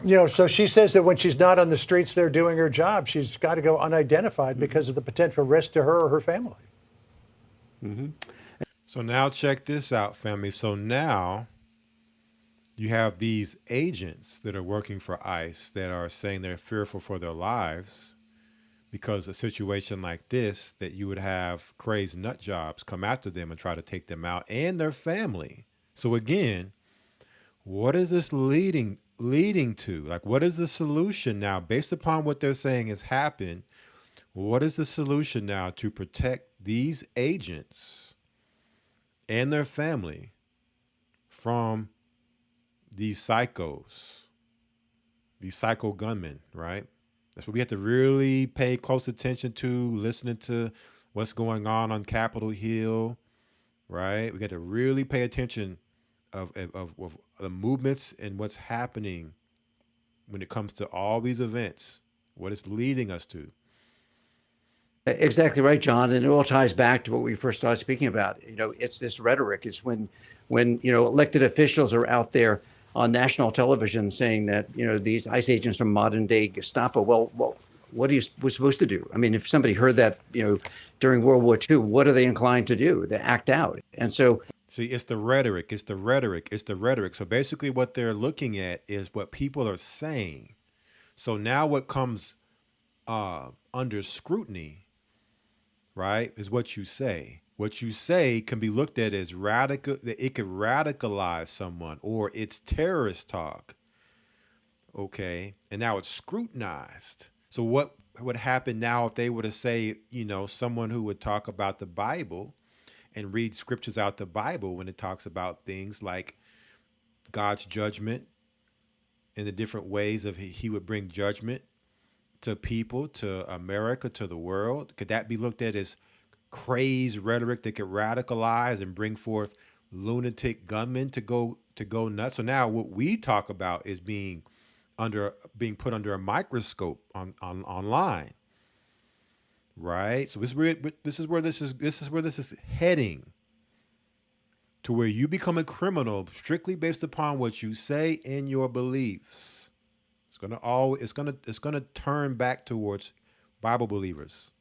So she says that when she's not on the streets there doing her job, she's got to go unidentified because of the potential risk to her or her family. So now check this out, family. So now you have these agents that are working for ICE that are saying they're fearful for their lives because a situation like this, that you would have crazed nut jobs come after them and try to take them out and their family. So again, what is this leading to? Like, what is the solution now based upon what they're saying has happened? What is the solution now to protect these agents and their family from these psychos, these psycho gunmen, right? That's what we have to really pay close attention to, listening to what's going on Capitol Hill, right? We got to really pay attention of the movements and what's happening when it comes to all these events, what it's leading us to. Exactly right, John. And it all ties back to what we first started speaking about. It's this rhetoric. It's when elected officials are out there on national television saying that, these ICE agents are modern day Gestapo. Well, what are you supposed to do? I mean, if somebody heard that, during World War II, what are they inclined to do? They act out. And so, see, it's the rhetoric. It's the rhetoric. It's the rhetoric. So basically what they're looking at is what people are saying. So now what comes under scrutiny, right, is what you say. What you say can be looked at as radical, that it could radicalize someone, or it's terrorist talk. Okay. And now it's scrutinized. So what would happen now if they were to say, someone who would talk about the Bible and read scriptures out the Bible when it talks about things like God's judgment and the different ways of he would bring judgment to people, to America, to the world? Could that be looked at as crazed rhetoric that could radicalize and bring forth lunatic gunmen to go nuts? So now what we talk about is being put under a microscope online, right? So this is where this is heading, to where you become a criminal strictly based upon what you say and your beliefs. It's gonna turn back towards Bible believers.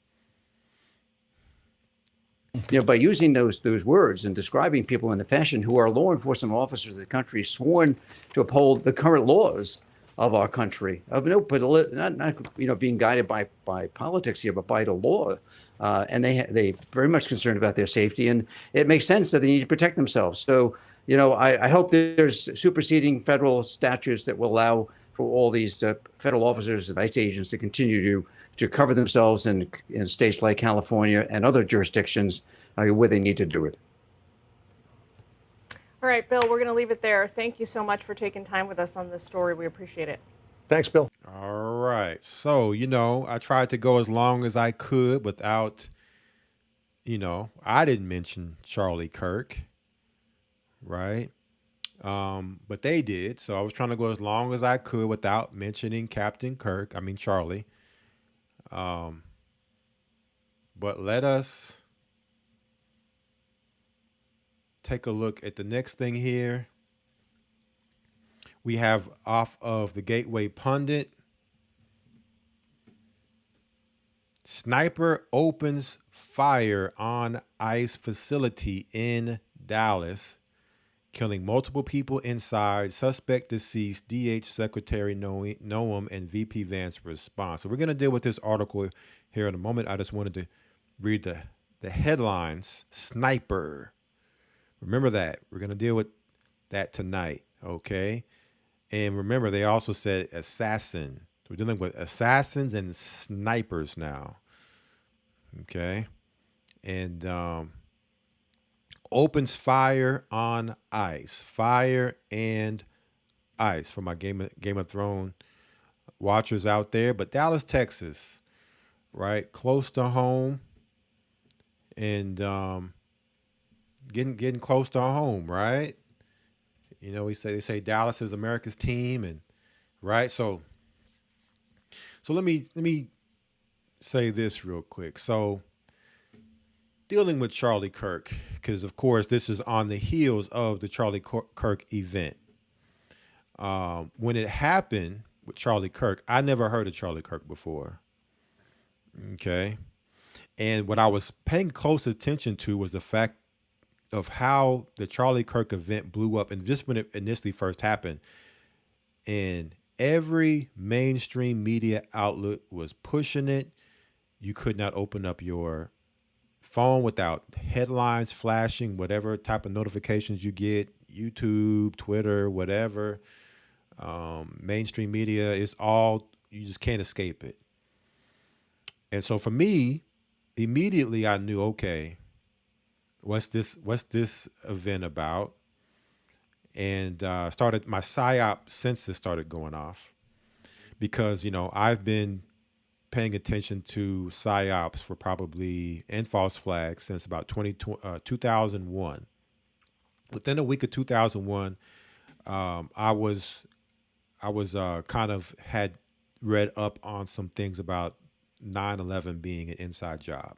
By using those words and describing people in a fashion who are law enforcement officers of the country, sworn to uphold the current laws of our country, not being guided by politics here, but by the law, and they very much concerned about their safety, and it makes sense that they need to protect themselves. So I hope that there's superseding federal statutes that will allow for all these federal officers and ICE agents to continue to cover themselves in states like California and other jurisdictions where they need to do it. All right, Bill, we're going to leave it there. Thank you so much for taking time with us on this story. We appreciate it. Thanks, Bill. All right. So, I tried to go as long as I could without, I didn't mention Charlie Kirk, right? But they did. So I was trying to go as long as I could without mentioning Charlie. But let us take a look at the next thing here. We have off of the Gateway Pundit. Sniper opens fire on ICE facility in Dallas, killing multiple people inside. Suspect deceased. DH Secretary Noam and VP Vance response. So we're going to deal with this article here in a moment. I just wanted to read the headlines. Sniper. Remember that. We're going to deal with that tonight. Okay. And remember, they also said assassin. So we're dealing with assassins and snipers now. Okay. And opens fire on ICE. Fire and ICE for my Game of Thrones watchers out there. But Dallas, Texas, right? Close to home. And getting close to home, right? They say Dallas is America's team, and right. So let me say this real quick. So dealing with Charlie Kirk, because of course this is on the heels of the Charlie Kirk event. When it happened with Charlie Kirk, I never heard of Charlie Kirk before. Okay. And what I was paying close attention to was the fact of how the Charlie Kirk event blew up, and just when it initially first happened, and every mainstream media outlet was pushing it you could not open up your phone without headlines flashing, whatever type of notifications you get, YouTube, Twitter, whatever, mainstream media, it's all, you just can't escape it. And so for me, immediately I knew, okay, what's this event about? And started, my PSYOP senses started going off because, I've been paying attention to PSYOPs for probably, and false flags, since about 2001. Within a week of 2001, I was kind of had read up on some things about 9/11 being an inside job,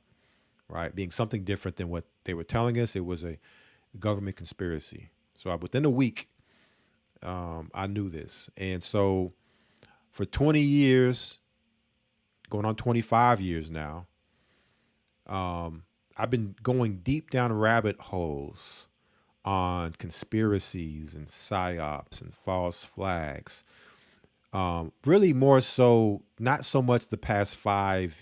right? Being something different than what they were telling us. It was a government conspiracy. So within a week, I knew this. And so for 20 years, going on 25 years now, I've been going deep down rabbit holes on conspiracies and psyops and false flags. Really more so, not so much the past 5+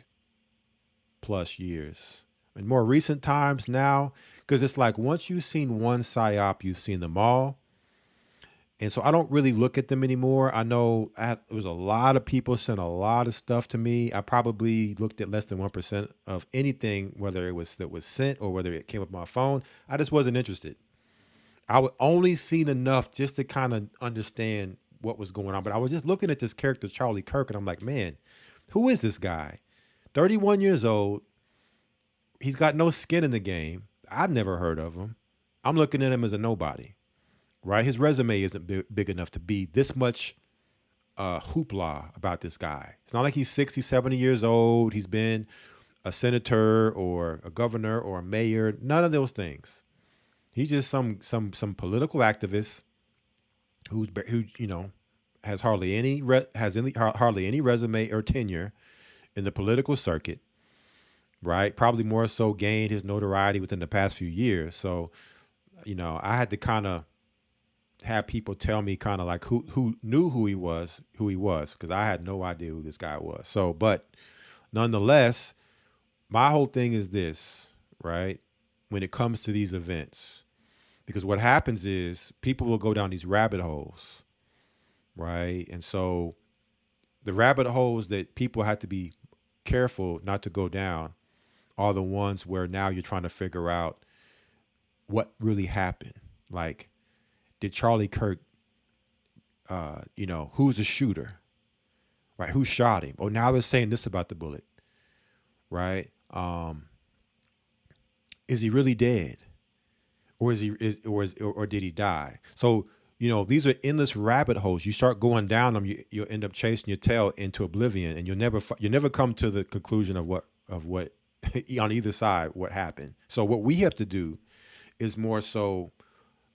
years. In more recent times now, because it's like once you've seen one psyop, you've seen them all. And so I don't really look at them anymore. I know there was a lot of people sent a lot of stuff to me. I probably looked at less than 1% of anything, whether it was that was sent or whether it came up on my phone. I just wasn't interested. I would only seen enough just to kind of understand what was going on. But I was just looking at this character, Charlie Kirk, and I'm like, man, who is this guy? 31 years old. He's got no skin in the game. I've never heard of him. I'm looking at him as a nobody, right? His resume isn't big enough to be this much hoopla about this guy. It's not like he's 60, 70 years old. He's been a senator or a governor or a mayor. None of those things. He's just some political activist who has hardly any resume or tenure in the political circuit, right? Probably more so gained his notoriety within the past few years. So, I had to kind of have people tell me kind of like who knew who he was, because I had no idea who this guy was. So, but nonetheless, my whole thing is this, right? When it comes to these events, because what happens is people will go down these rabbit holes, right? And so the rabbit holes that people have to be careful not to go down are the ones where now you're trying to figure out what really happened. Like, did Charlie Kirk, who's the shooter, right? Who shot him? Oh, now they're saying this about the bullet, right? Is he really dead? Or did he die? So, these are endless rabbit holes. You start going down them, you'll end up chasing your tail into oblivion, and you'll never come to the conclusion of what on either side what happened. So what we have to do is more so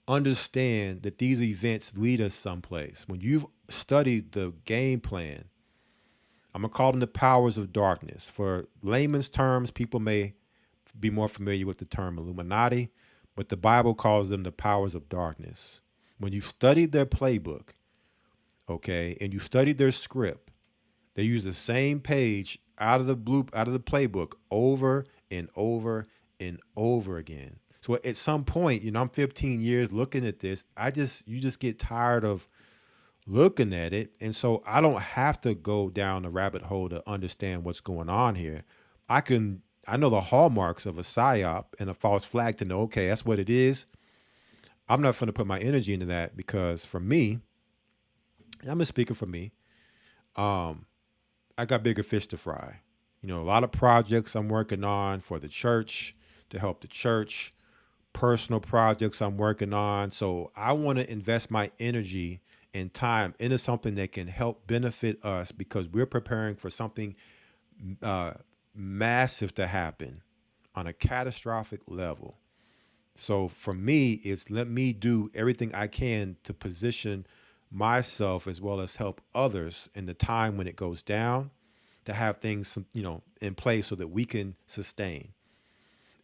understand that these events lead us someplace. When you've studied the game plan, I'm gonna call them the powers of darkness. For layman's terms, people may be more familiar with the term Illuminati, but the Bible calls them the powers of darkness. When you've studied their playbook, okay, and you studied their script, they use the same page out of the playbook over and over and over again. So at some point, I'm 15 years looking at this. You just get tired of looking at it. And so I don't have to go down the rabbit hole to understand what's going on here. I know the hallmarks of a psyop and a false flag to know, okay, that's what it is. I'm not going to put my energy into that because for me, I'm just speaking for me, I got bigger fish to fry. A lot of projects I'm working on for the church to help the church, personal projects I'm working on. So I want to invest my energy and time into something that can help benefit us because we're preparing for something massive to happen on a catastrophic level. So for me, it's let me do everything I can to position myself as well as help others in the time when it goes down to have things, in place so that we can sustain.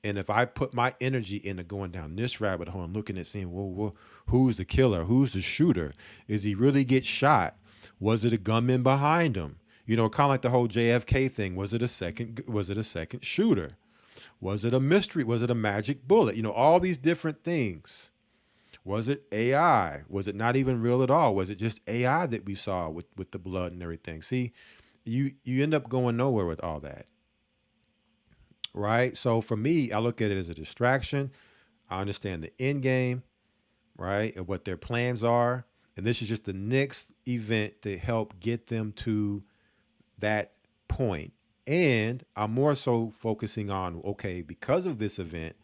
And if I put my energy into going down this rabbit hole and looking at seeing, well, who's the killer? Who's the shooter? Is he really get shot? Was it a gunman behind him? You know, kind of like the whole JFK thing. Was it a second? Was it a second shooter? Was it a mystery? Was it a magic bullet? You know, all these different things. Was it AI? Was it not even real at all? Was it just AI that we saw with the blood and everything? See, you end up going nowhere with all that, right? So for me, I look at it as a distraction. I understand the end game, right, and what their plans are, and this is just the next event to help get them to that point. And I'm more so focusing on, okay, because of this event,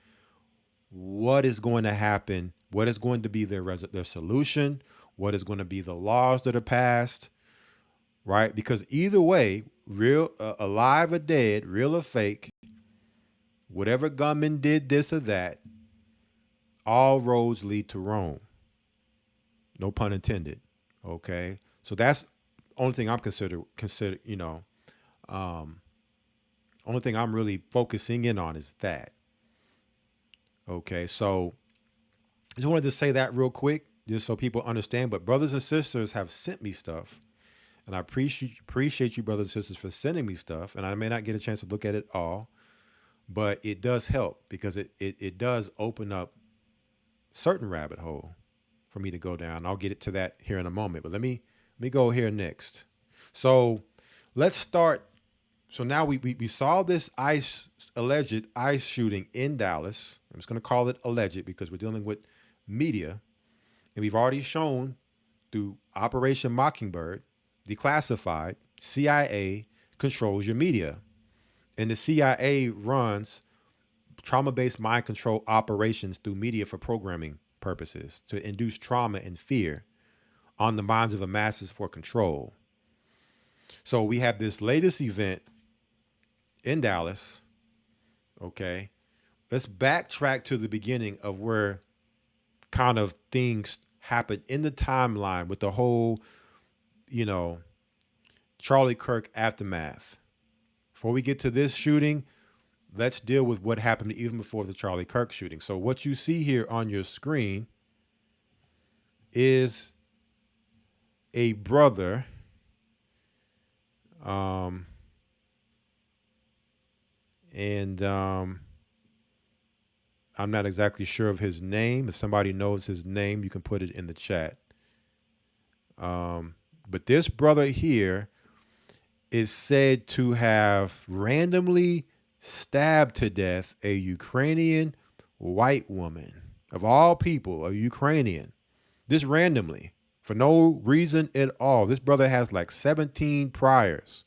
what is going to happen? What is going to be their solution? What is going to be the laws that are passed? Right? Because either way, real, alive or dead, real or fake, whatever gunman did this or that, all roads lead to Rome. No pun intended. Okay. So that's only thing I'm consider, you know, only thing I'm really focusing in on is that. Okay. So I just wanted to say that real quick, just so people understand. But brothers and sisters have sent me stuff, and I appreciate you, brothers and sisters, for sending me stuff. And I may not get a chance to look at it all, but it does help because it does open up certain rabbit hole for me to go down. I'll get to that here in a moment. But let me go here next. So let's start. So now we saw this alleged ICE shooting in Dallas. I'm just going to call it alleged because we're dealing with media. And we've already shown through Operation Mockingbird, declassified, CIA controls your media. And the CIA runs trauma-based mind control operations through media for programming purposes to induce trauma and fear on the minds of the masses for control. So we have this latest event in Dallas. Okay. Let's backtrack to the beginning of where kind of things happened in the timeline with the whole, you know, Charlie Kirk aftermath. Before we get to this shooting, let's deal with what happened even before the Charlie Kirk shooting. So what you see here on your screen is a brother, I'm not exactly sure of his name. If somebody knows his name, you can put it in the chat. But this brother here is said to have randomly stabbed to death a Ukrainian white woman. Of all people, a Ukrainian. Just randomly. For no reason at all. This brother has like 17 priors.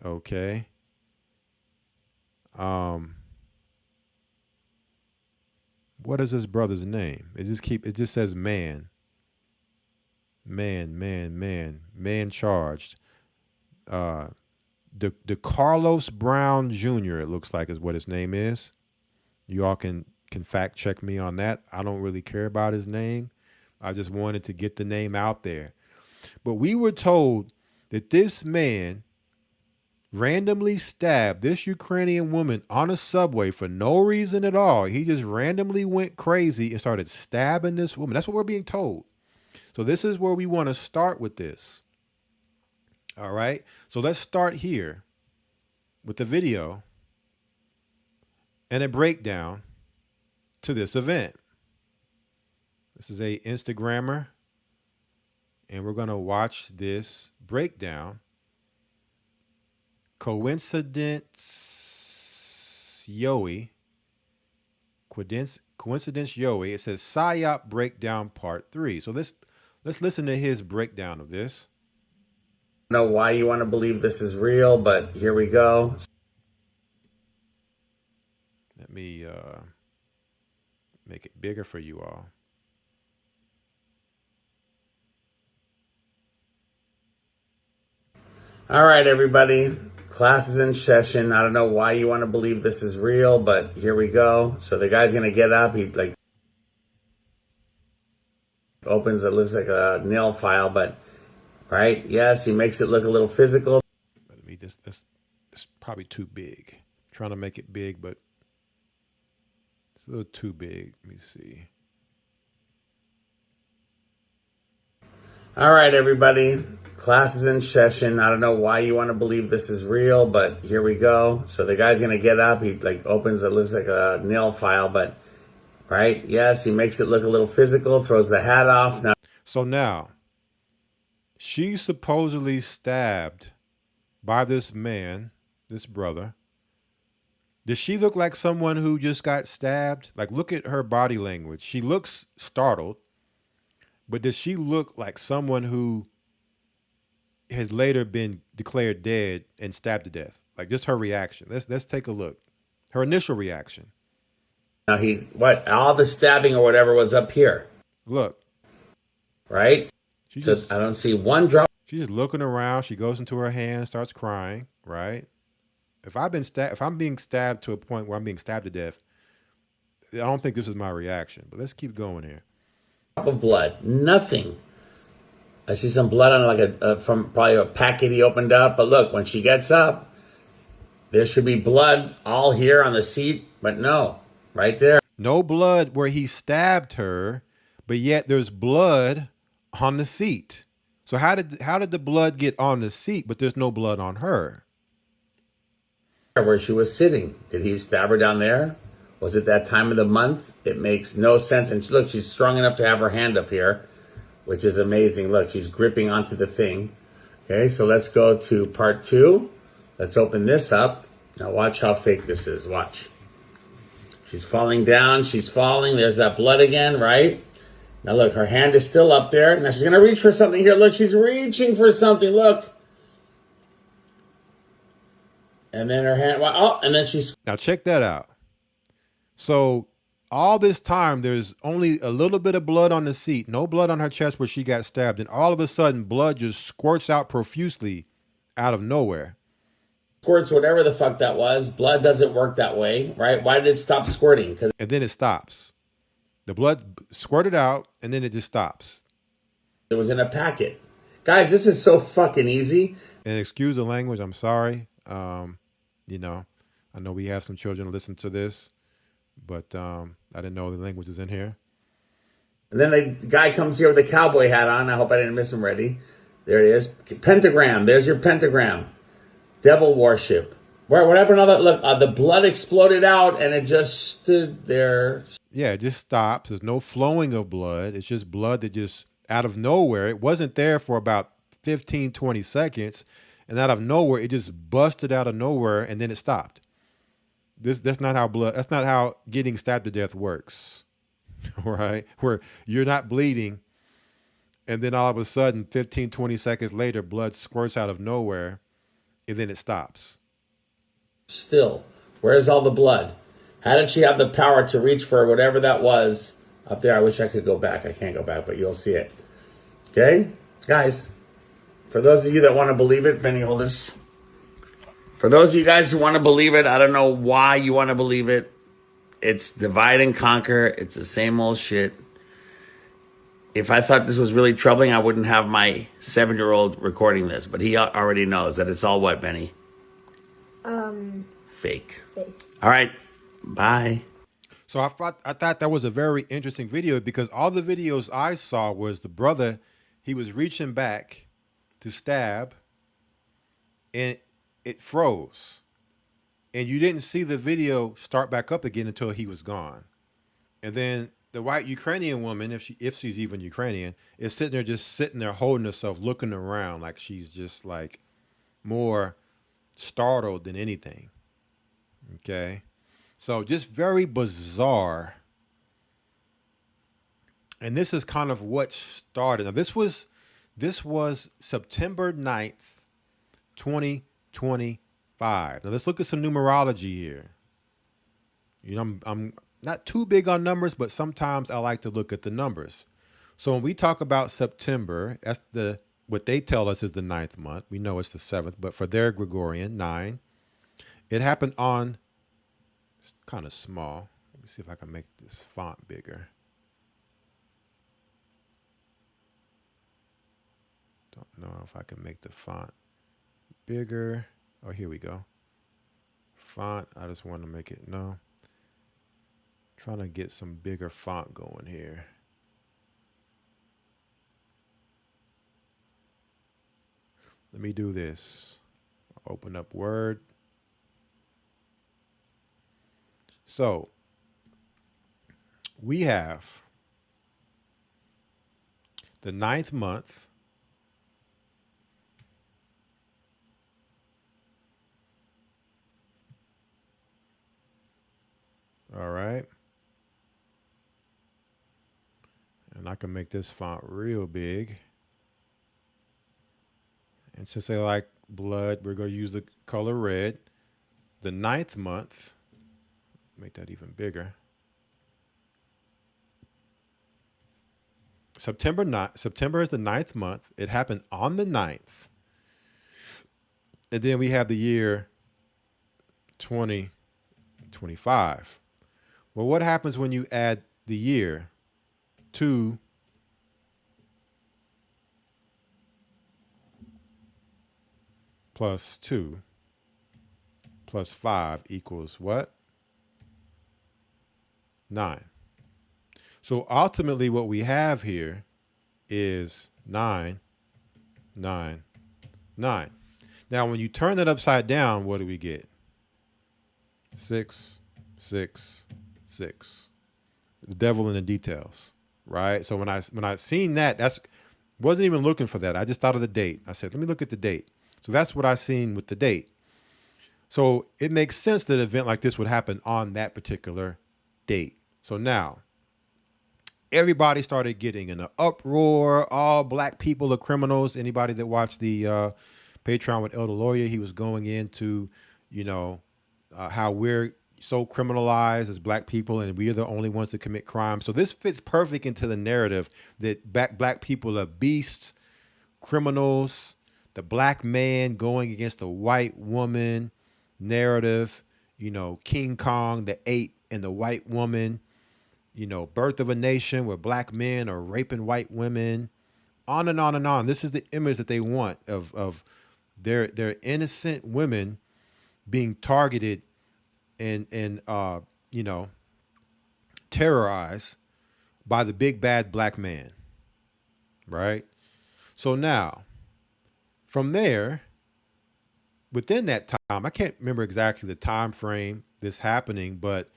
Okay. What is this brother's name? It just says man. Man charged. The Carlos Brown Jr., it looks like is what his name is. You all can fact check me on that. I don't really care about his name. I just wanted to get the name out there. But we were told that this man randomly stabbed this Ukrainian woman on a subway for no reason at all. He just randomly went crazy and started stabbing this woman. That's what we're being told. So this is where we want to start with this. All right. So let's start here with the video and a breakdown to this event. This is a Instagrammer, and we're going to watch this breakdown. Coincidence Yoey. It says PSYOP breakdown part 3. So let's listen to his breakdown of this. I don't know why you want to believe this is real, but here we go. Let me make it bigger for you all. All right, everybody. Class is in session. I don't know why you want to believe this is real, but here we go. So the guy's going to get up. He like opens it, looks like a nail file, but right? Yes, he makes it look a little physical. Let me this it's probably too big. I'm trying to make it big, but it's a little too big. Let me see. All right, everybody. Class is in session. I don't know why you want to believe this is real, but here we go. So the guy's going to get up. He like opens, it looks like a nail file, but right? Yes, he makes it look a little physical, throws the hat off. Now, she supposedly stabbed by this man, this brother. Does she look like someone who just got stabbed? Like, look at her body language. She looks startled, but does she look like someone who has later been declared dead and stabbed to death? Like, just her reaction. Let's take a look. Her initial reaction. Now all the stabbing or whatever was up here. Look. Right? I don't see one drop. She's just looking around. She goes into her hand, starts crying, right? If I'm being stabbed to a point where I'm being stabbed to death, I don't think this is my reaction. But let's keep going here. Drop of blood. Nothing. I see some blood on like from probably a packet he opened up. But look, when she gets up, there should be blood all here on the seat, but no, right there. No blood where he stabbed her, but yet there's blood on the seat. So how did the blood get on the seat, but there's no blood on her? Where she was sitting. Did he stab her down there? Was it that time of the month? It makes no sense. And look, she's strong enough to have her hand up here, which is amazing. Look, she's gripping onto the thing. Okay, so let's go to part 2. Let's open this up. Now watch how fake this is. Watch. She's falling down. She's falling. There's that blood again, right? Now look, her hand is still up there. Now she's going to reach for something here. Look, she's reaching for something. Look. And then her hand, and then she's... Now check that out. So all this time, there's only a little bit of blood on the seat, no blood on her chest where she got stabbed. And all of a sudden, blood just squirts out profusely out of nowhere. Squirts whatever the fuck that was. Blood doesn't work that way, right? Why did it stop squirting? And then it stops. The blood squirted out, and then it just stops. It was in a packet. Guys, this is so fucking easy. And excuse the language, I'm sorry. I know we have some children to listen to this, but I didn't know the language is in here. And then the guy comes here with a cowboy hat on. I hope I didn't miss him ready. There it is. Pentagram. There's your pentagram. Devil worship. What happened to all that? Look, the blood exploded out and it just stood there. Yeah, it just stops. There's no flowing of blood. It's just blood that just out of nowhere. It wasn't there for about 15, 20 seconds. And out of nowhere, it just busted out of nowhere and then it stopped. That's not how getting stabbed to death works. Right? Where you're not bleeding and then all of a sudden 15, 20 seconds later, blood squirts out of nowhere and then it stops. Still, where's all the blood? How did she have the power to reach for whatever that was up there? I wish I could go back. I can't go back, but you'll see it. Okay? Guys, for those of you that want to believe it, Benny, hold this. For those of you guys who want to believe it, I don't know why you want to believe it. It's divide and conquer. It's the same old shit. If I thought this was really troubling, I wouldn't have my 7-year-old recording this. But he already knows that it's all what, Benny? Fake. All right. Bye. So I thought that was a very interesting video because all the videos I saw was the brother, he was reaching back to stab and it froze. And you didn't see the video start back up again until he was gone. And then the white Ukrainian woman, if she's even Ukrainian, is sitting there holding herself, looking around like she's just like more startled than anything. Okay. So just very bizarre. And this is kind of what started. Now this was September 9th, 2025. Now let's look at some numerology here. You know, I'm not too big on numbers, but sometimes I like to look at the numbers. So when we talk about September, that's what they tell us is the 9th month. We know it's the 7th, but for their Gregorian, 9. It happened on, it's kind of small. Let me see if I can make this font bigger. Don't know if I can make the font bigger. Oh, here we go. Font, I just want to make it, no. Trying to get some bigger font going here. Let me do this. Open up Word. So we have the 9th month. All right. And I can make this font real big. And since they like blood, we're going to use the color red. The 9th month, make that even bigger. September is the 9th month. It happened on the 9th. And then we have the year 2025. Well, what happens when you add the year to plus 2 plus 5 equals what? 9. So ultimately what we have here is 9, 9, 9. Now, when you turn that upside down, what do we get? 6, 6, 6. The devil in the details, right? So when I seen that, wasn't even looking for that. I just thought of the date. I said, let me look at the date. So that's what I seen with the date. So it makes sense that an event like this would happen on that particular date. So now everybody started getting in an uproar. All black people are criminals. Anybody that watched the Patreon with Elder Lawyer, he was going into, how we're so criminalized as black people and we are the only ones that commit crime. So this fits perfect into the narrative that black people are beasts, criminals, the black man going against the white woman narrative, King Kong, the ape and the white woman, Birth of a Nation where black men are raping white women, on and on and on. This is the image that they want of their innocent women being targeted and terrorized by the big bad black man, right? So now, from there, within that time, I can't remember exactly the time frame this happening, but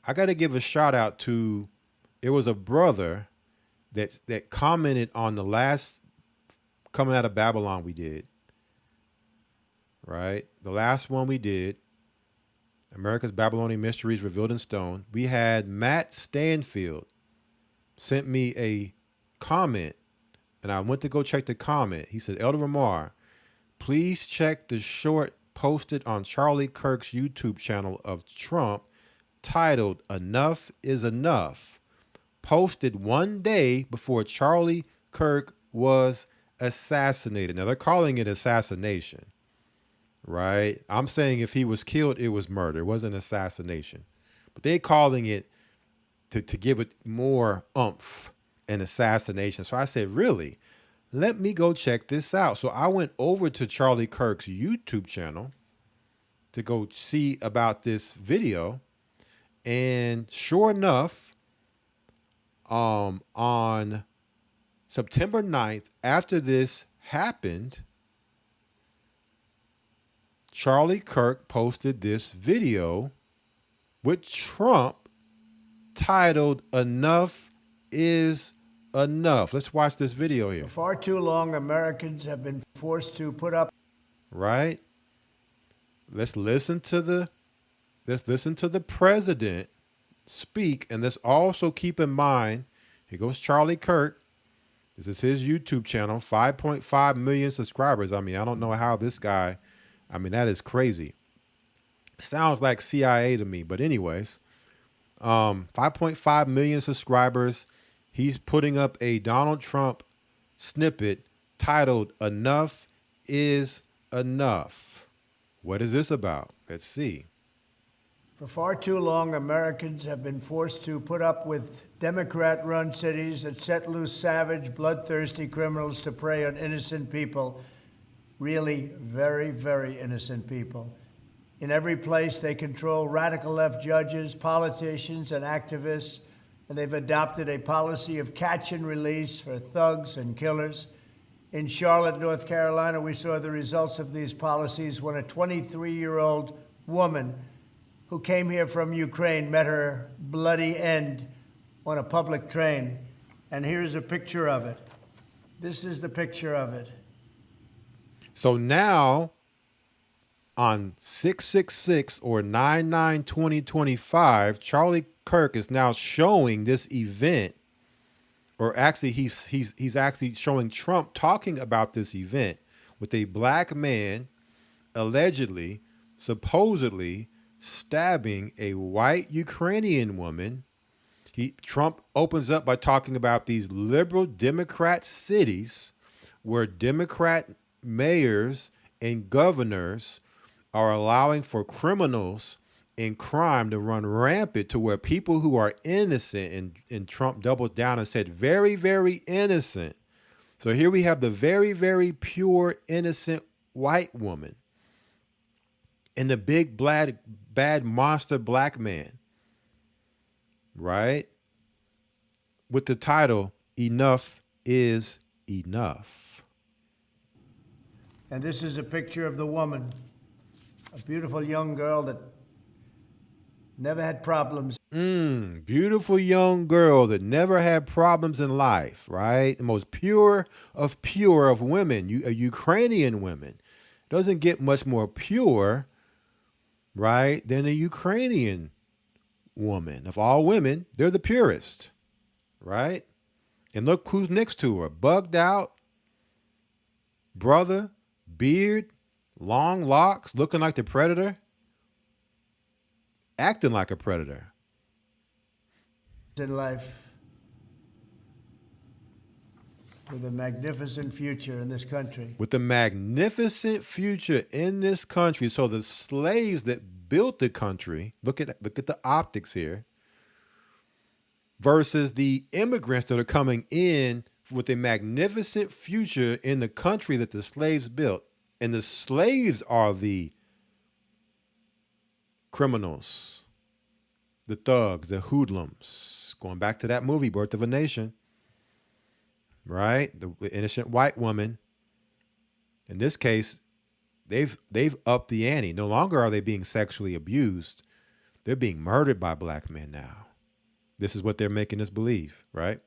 I got to give a shout out to, it was a brother that commented on the last Coming Out of Babylon we did, right? The last one we did, America's Babylonian Mysteries Revealed in Stone. We had Matt Stanfield sent me a comment, and I went to go check the comment. He said, Elder Ramar, please check the short posted on Charlie Kirk's YouTube channel of Trump titled Enough is Enough, posted one day before Charlie Kirk was assassinated. Now they're calling it assassination, right? I'm saying if he was killed, it was murder. It wasn't assassination. But they're calling it to give it more oomph, an assassination. So I said, really? Let me go check this out. So I went over to Charlie Kirk's YouTube channel to go see about this video. And sure enough, on September 9th, after this happened, Charlie Kirk posted this video with Trump titled Enough is Enough. Let's watch this video here. For far too long, Americans have been forced to put up. Right? Let's listen to the president speak, and let's also keep in mind, here goes Charlie Kirk. This is his YouTube channel, 5.5 million subscribers. I mean, I don't know how this guy, that is crazy. Sounds like CIA to me, but anyways, 5.5 million subscribers. He's putting up a Donald Trump snippet titled Enough is Enough. What is this about? Let's see. For far too long, Americans have been forced to put up with Democrat-run cities that set loose savage, bloodthirsty criminals to prey on innocent people, really very, very innocent people. In every place, they control radical left judges, politicians, and activists, and they've adopted a policy of catch and release for thugs and killers. In Charlotte, North Carolina, we saw the results of these policies when a 23-year-old woman who came here from Ukraine met her bloody end on a public train. And here's a picture of it. This is the picture of it. So now on 666 or 99/20/25, Charlie Kirk is now showing this event, or actually he's actually showing Trump talking about this event with a black man allegedly, supposedly stabbing a white Ukrainian woman. Trump opens up by talking about these liberal Democrat cities where Democrat mayors and governors are allowing for criminals and crime to run rampant, to where people who are innocent, and Trump doubled down and said very, very innocent. So here we have the very, very pure, innocent white woman and the big bad monster black man, right? With the title, Enough is Enough. And this is a picture of the woman, a beautiful young girl that never had problems. Beautiful young girl that never had problems in life, right? The most pure of women, Ukrainian women. Doesn't get much more pure, right, than a Ukrainian woman. Of all women, they're the purest, right? And look who's next to her. Bugged out, brother, beard, long locks, looking like the Predator, acting like a predator. In life, with a magnificent future in this country. With a magnificent future in this country. So the slaves that built the country, look at the optics here, versus the immigrants that are coming in with a magnificent future in the country that the slaves built. And the slaves are the criminals, the thugs, the hoodlums. Going back to that movie, Birth of a Nation, right? The innocent white woman. In this case, they've upped the ante. No longer are they being sexually abused. They're being murdered by black men now. This is what they're making us believe, right?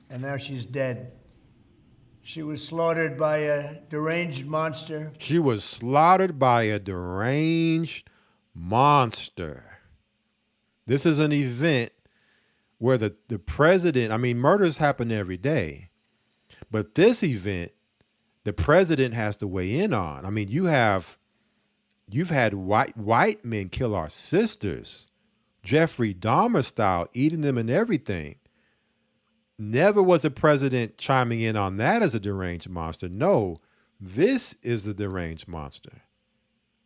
And now she's dead. She was slaughtered by a deranged monster. She was slaughtered by a deranged monster. This is an event where the president, I mean, murders happen every day, but this event, the president has to weigh in on. I mean, you've had white men kill our sisters, Jeffrey Dahmer style, eating them and everything. Never was a president chiming in on that as a deranged monster. No, this is the deranged monster. I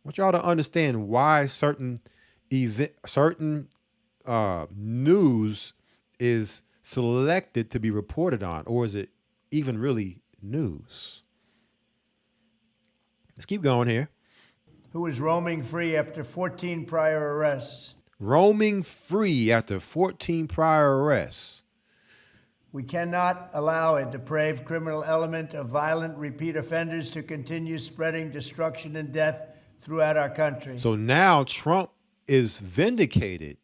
want y'all to understand why certain news is selected to be reported on, or is it even really news? Let's keep going here. Who was roaming free after 14 prior arrests. Roaming free after 14 prior arrests. We cannot allow a depraved criminal element of violent repeat offenders to continue spreading destruction and death throughout our country. So now Trump is vindicated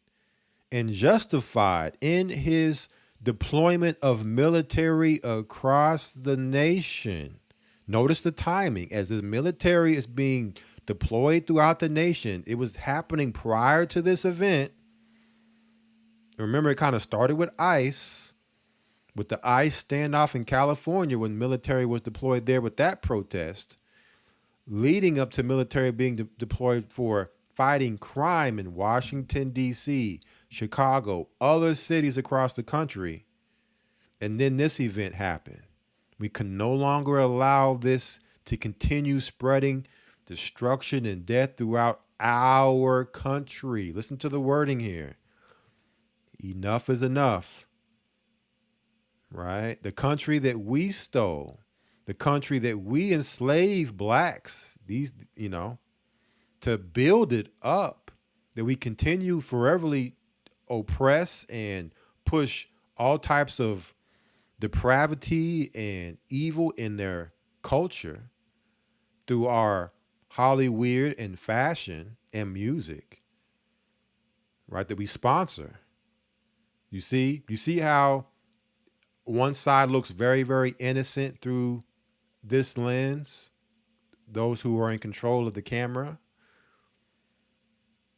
and justified in his deployment of military across the nation. Notice the timing. As the military is being deployed throughout the nation, it was happening prior to this event. Remember, it kind of started with ICE, with the ICE standoff in California when military was deployed there with that protest, leading up to military being deployed for fighting crime in Washington, D.C., Chicago, other cities across the country. And then this event happened. We can no longer allow this to continue spreading destruction and death throughout our country. Listen to the wording here. Enough is enough, right? The country that we stole, the country that we enslaved blacks, to build it up, that we continue foreverly oppress and push all types of depravity and evil in their culture through our Hollywood and fashion and music, right, that we sponsor. You see how one side looks very, very innocent through this lens, those who are in control of the camera.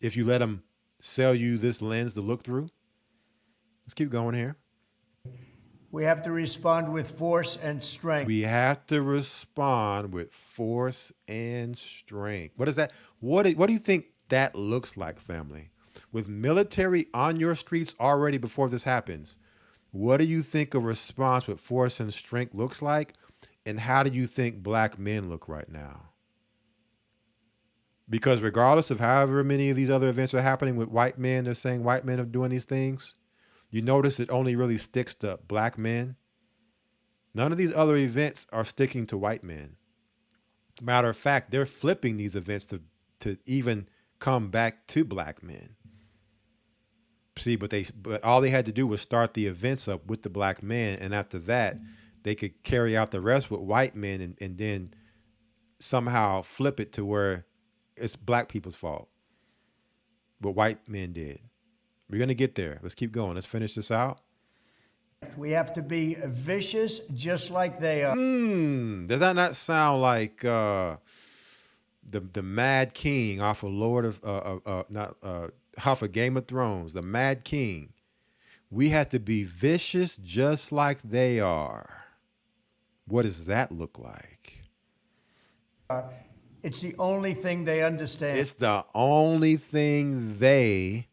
If you let them sell you this lens to look through. Let's keep going here. We have to respond with force and strength. We have to respond with force and strength. What is that? What do you think that looks like, family? With military on your streets already before this happens, what do you think a response with force and strength looks like? And how do you think black men look right now? Because regardless of however many of these other events are happening with white men, they're saying white men are doing these things. You notice it only really sticks to black men. None of these other events are sticking to white men. Matter of fact, they're flipping these events to even come back to black men. See, but all they had to do was start the events up with the black men, and after that, they could carry out the rest with white men and then somehow flip it to where it's black people's fault. But white men did. We're going to get there. Let's keep going. Let's finish this out. We have to be vicious just like they are. Does that not sound like the Mad King off of off of Game of Thrones, the Mad King? We have to be vicious just like they are. What does that look like? It's the only thing they understand. It's the only thing they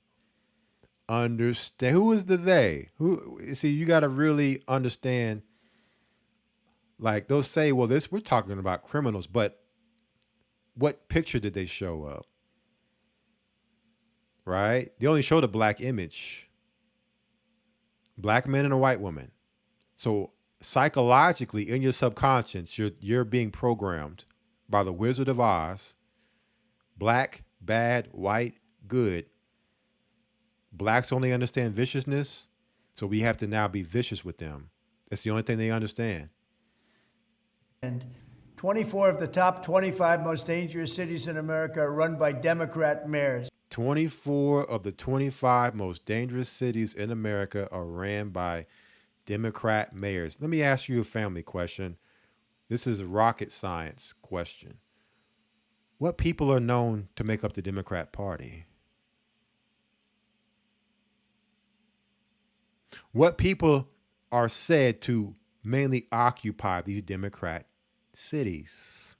understand. Who is the they? Who? See, you got to really understand. Like they'll say, well, we're talking about criminals, but what picture did they show up? Right? They only showed a black image. Black man and a white woman. So psychologically, in your subconscious, you're being programmed by the Wizard of Oz. Black, bad, white, good. Blacks only understand viciousness, so we have to now be vicious with them. That's the only thing they understand. And 24 of the top 25 most dangerous cities in America are run by Democrat mayors. 24 of the 25 most dangerous cities in America are ran by Democrat mayors. Let me ask you a family question. This is a rocket science question. What people are known to make up the Democrat Party? What people are said to mainly occupy these Democrat cities?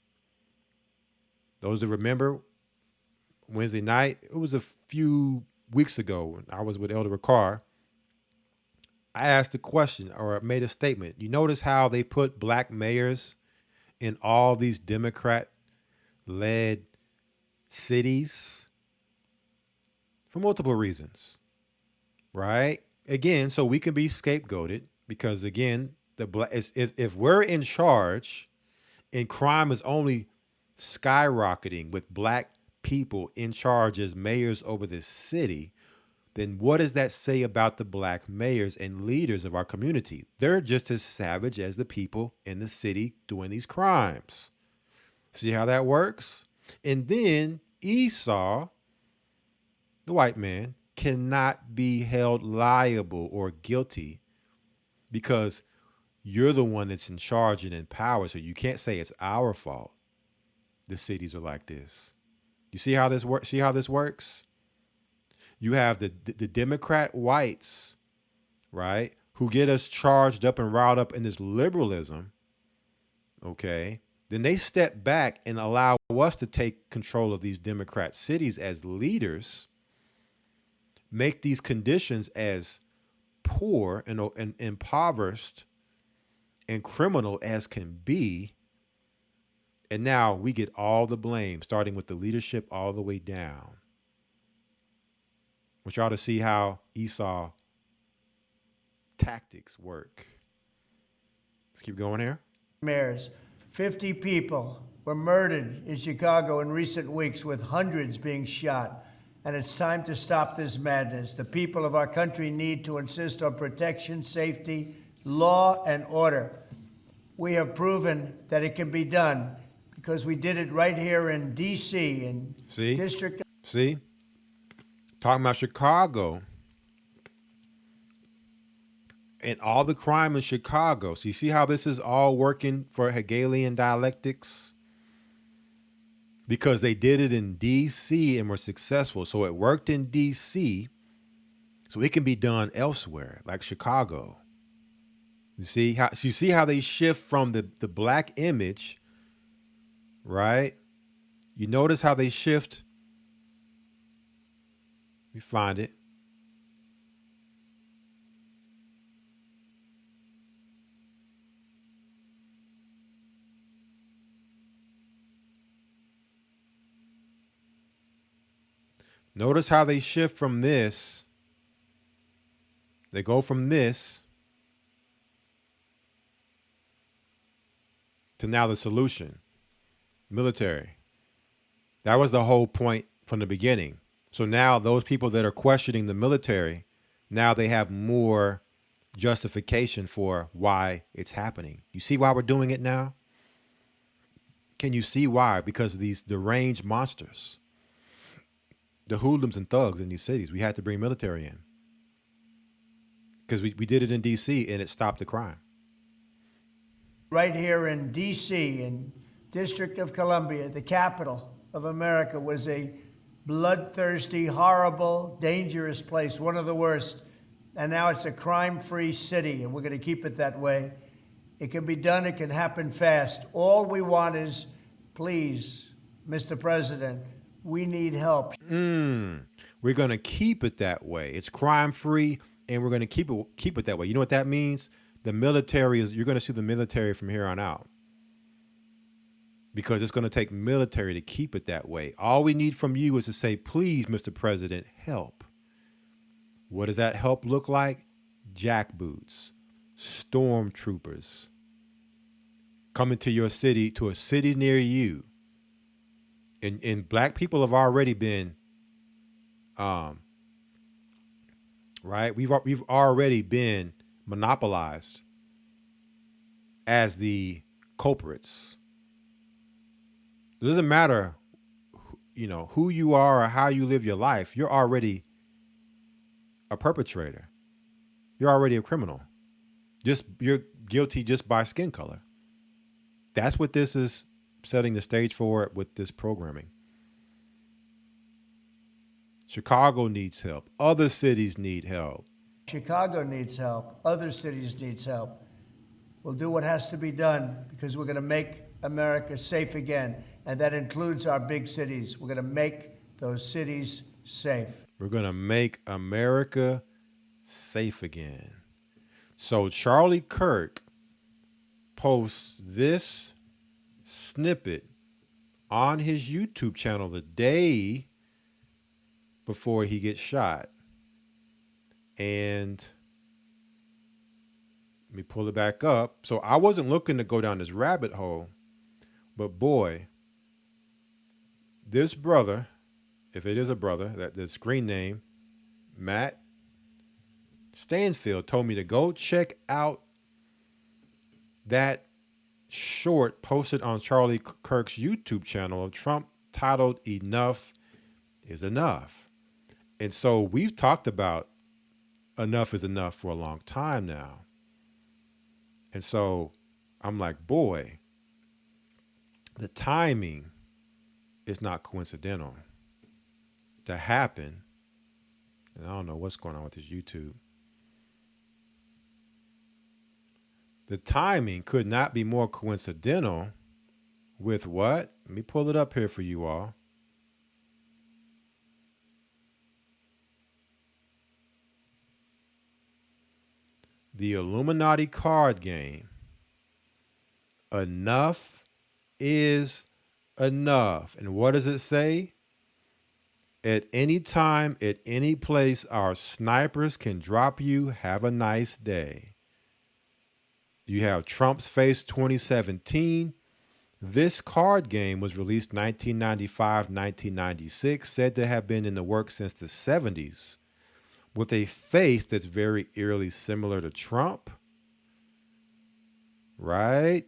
Those that remember Wednesday night, it was a few weeks ago when I was with Elder Ricard. I asked a question or made a statement. You notice how they put black mayors in all these Democrat-led cities? For multiple reasons, right? Again, so we can be scapegoated because, again, if we're in charge and crime is only skyrocketing with black people in charge as mayors over this city, then what does that say about the black mayors and leaders of our community? They're just as savage as the people in the city doing these crimes. See how that works? And then Esau, the white man, cannot be held liable or guilty because you're the one that's in charge and in power. So you can't say it's our fault. The cities are like this. You see how this works? See how this works? You have the Democrat whites, right, who get us charged up and riled up in this liberalism, okay? Then they step back and allow us to take control of these Democrat cities as leaders, make these conditions as poor and impoverished and criminal as can be. And now we get all the blame, starting with the leadership all the way down. I want y'all to see how Esau tactics work. Let's keep going here. Mayors, 50 people were murdered in Chicago in recent weeks, with hundreds being shot. And it's time to stop this madness. The people of our country need to insist on protection, safety, law and order. We have proven that it can be done because we did it right here in D.C. in District. See? Talking about Chicago and all the crime in Chicago. So you see how this is all working for Hegelian dialectics? Because they did it in D.C. and were successful. So it worked in D.C., so it can be done elsewhere, like Chicago. You see how they shift from the black image, right? You notice how they shift. We find it. Notice how they shift from this. They go from this to now the solution, military. That was the whole point from the beginning. So now those people that are questioning the military, now they have more justification for why it's happening. You see why we're doing it now? Can you see why? Because of these deranged monsters, the hoodlums and thugs in these cities. We had to bring military in because we did it in D.C. and it stopped the crime. Right here in D.C., in District of Columbia, the capital of America, was a bloodthirsty, horrible, dangerous place, one of the worst. And now it's a crime-free city, and we're going to keep it that way. It can be done. It can happen fast. All we want is, please, Mr. President, we need help. We're going to keep it that way. It's crime-free, and we're going to keep it that way. You know what that means? The military you're going to see the military from here on out, because it's going to take military to keep it that way. All we need from you is to say, please, Mr. President, help. What does that help look like? Jackboots, stormtroopers coming to your city, to a city near you. And black people have already been, right? We've already been monopolized as the culprits. It doesn't matter, who you are or how you live your life. You're already a perpetrator. You're already a criminal. You're guilty just by skin color. That's what this is setting the stage for with this programming. Chicago needs help. Other cities need help. Chicago needs help. Other cities needs help. We'll do what has to be done because we're going to make America safe again. And that includes our big cities. We're going to make those cities safe. We're going to make America safe again. So Charlie Kirk posts this snippet on his YouTube channel the day before he gets shot. And let me pull it back up. So I wasn't looking to go down this rabbit hole, but boy, this brother, if it is a brother, that the screen name, Matt Stanfield, told me to go check out that short posted on Charlie Kirk's YouTube channel of Trump titled "Enough is Enough." And so we've talked about enough is enough for a long time now. And so I'm like, boy, the timing is not coincidental to happen. And I don't know what's going on with this YouTube. The timing could not be more coincidental with what? Let me pull it up here for you all. The Illuminati card game. Enough is enough. And what does it say? At any time, at any place, our snipers can drop you. Have a nice day. You have Trump's Face 2017. This card game was released 1995, 1996, said to have been in the works since the 70s, with a face that's very eerily similar to Trump. right?